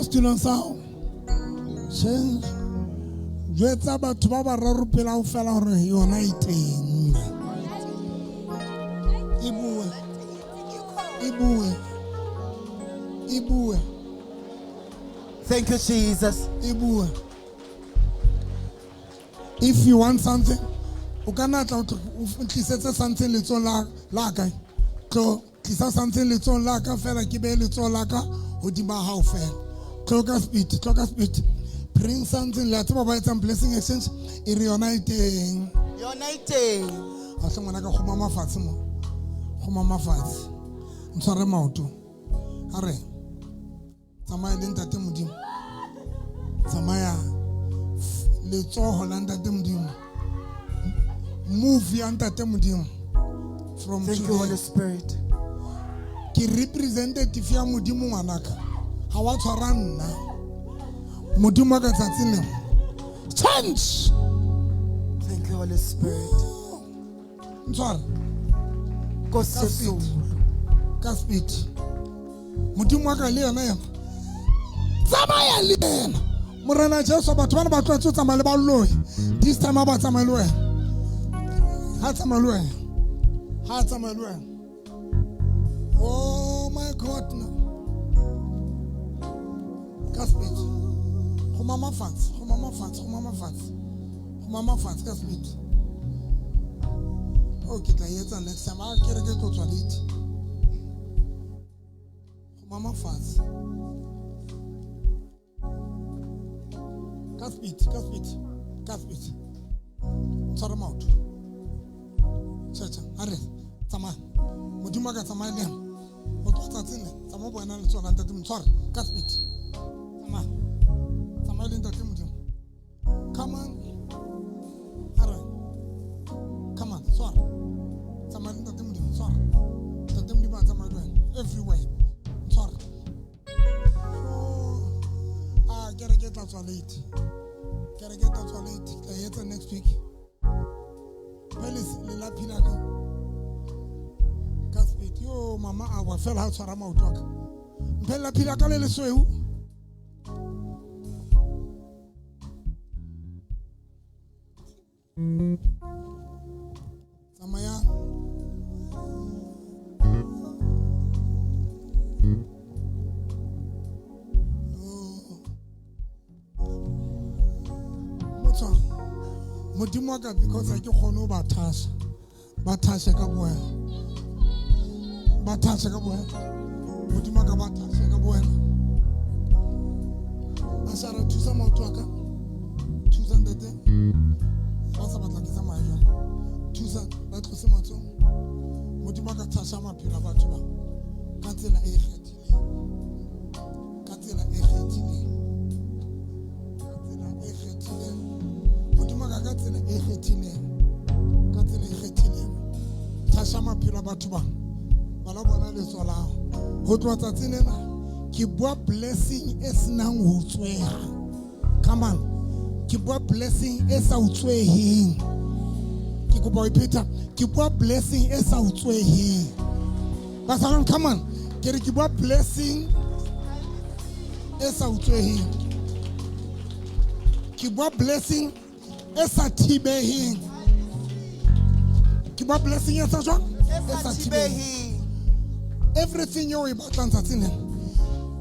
students sao change jetsa batho ba ba rarupela o fela hore yona iteng ibue thank you Jesus ibue if you want something o kana tla o tlisetse something letso la ka tlo tlisa something letso la ka fela ke be letso la ka hodima hao fela tloka speed bring something la tsaba ba etsa blessing exchange e re yona iteng a se ngwana ka khoma mafatshe ntshware maoto a re tsamaya le ntate modimo tsamaya letsoho la ntate modimo move ya ntate modimo from thank you Holy Spirit ke representative ya modimo ngwanaka ha wa tshwara nna modimo ka tsatsing le change thank you Holy Spirit ntshwara ka speed modimo ka le yena tsamaya le yena morena Jesu batho bana ba tlotse tsamaya le ba loi this time ba tsamaya le wena ha tsamaya le wena oh my God no Kaspeed mama fans Kaspeed okay tla yetsa next time a kere ke tlotswa late mama fans Kaspeed tsara mouth chacha are tsama modimo ka tsama le o tlotsa tsene tsama bona le tsona ntate mtshwara Kaspeed tsama le ntate modimo come on are come on swara tsama le ntate modimo swara ntate modimo tsama le everywhere swara get that late. I hit next week. Please, Lila Pinaka. Kaspeed, yo, Mama, I will fell out for a mouth talk. Bella Pinaka, let's show you. Samaya. Modimo ka because I ke khono ba thasha ka boya modimo ka ba thasha ka boya asara thusa motho ka thusa ndete ba sa batla ke sa maja thusa ba tlose motho modimo ka thasha maphila batho ba ka tsela e kgethile ka tsela e kgethileng thasha maphelo batho ba la bona letso la go tloa tsatsing lena ke bua blessing e senang ho tswega come on ke bua blessing e sa utsweheng ke go boy Peter ke bua blessing e sa utsweheng ba sa come on ke re ke bua blessing e sa utsweheng ke bua blessing esa tibehi kiba blessing esa jwa esa tibehi everything you about tsatsing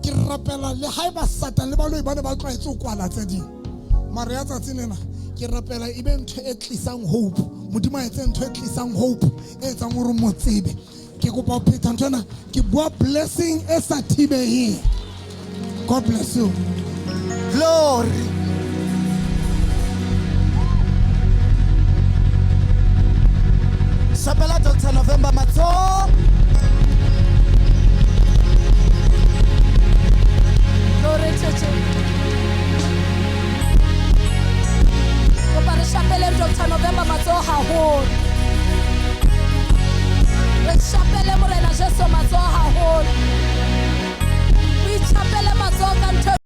ke rapela le haiba satan le baloi ba ne ba tloetse o kwala tse ding mara ya tsatsing lena ke rapela ibe ntho e tlisang hope modimo a etse ntho e tlisang hope e etsang hore motsebe ke go ba pheta ntona ke bua blessing esa tibehi God bless you. Glory. Shapela Dr. November Matso. Glory to Jesus. Re shapele Dr. November Matso haholo. Re shapele Morena Jesu Matso haholo. We shapele Matso ka ntho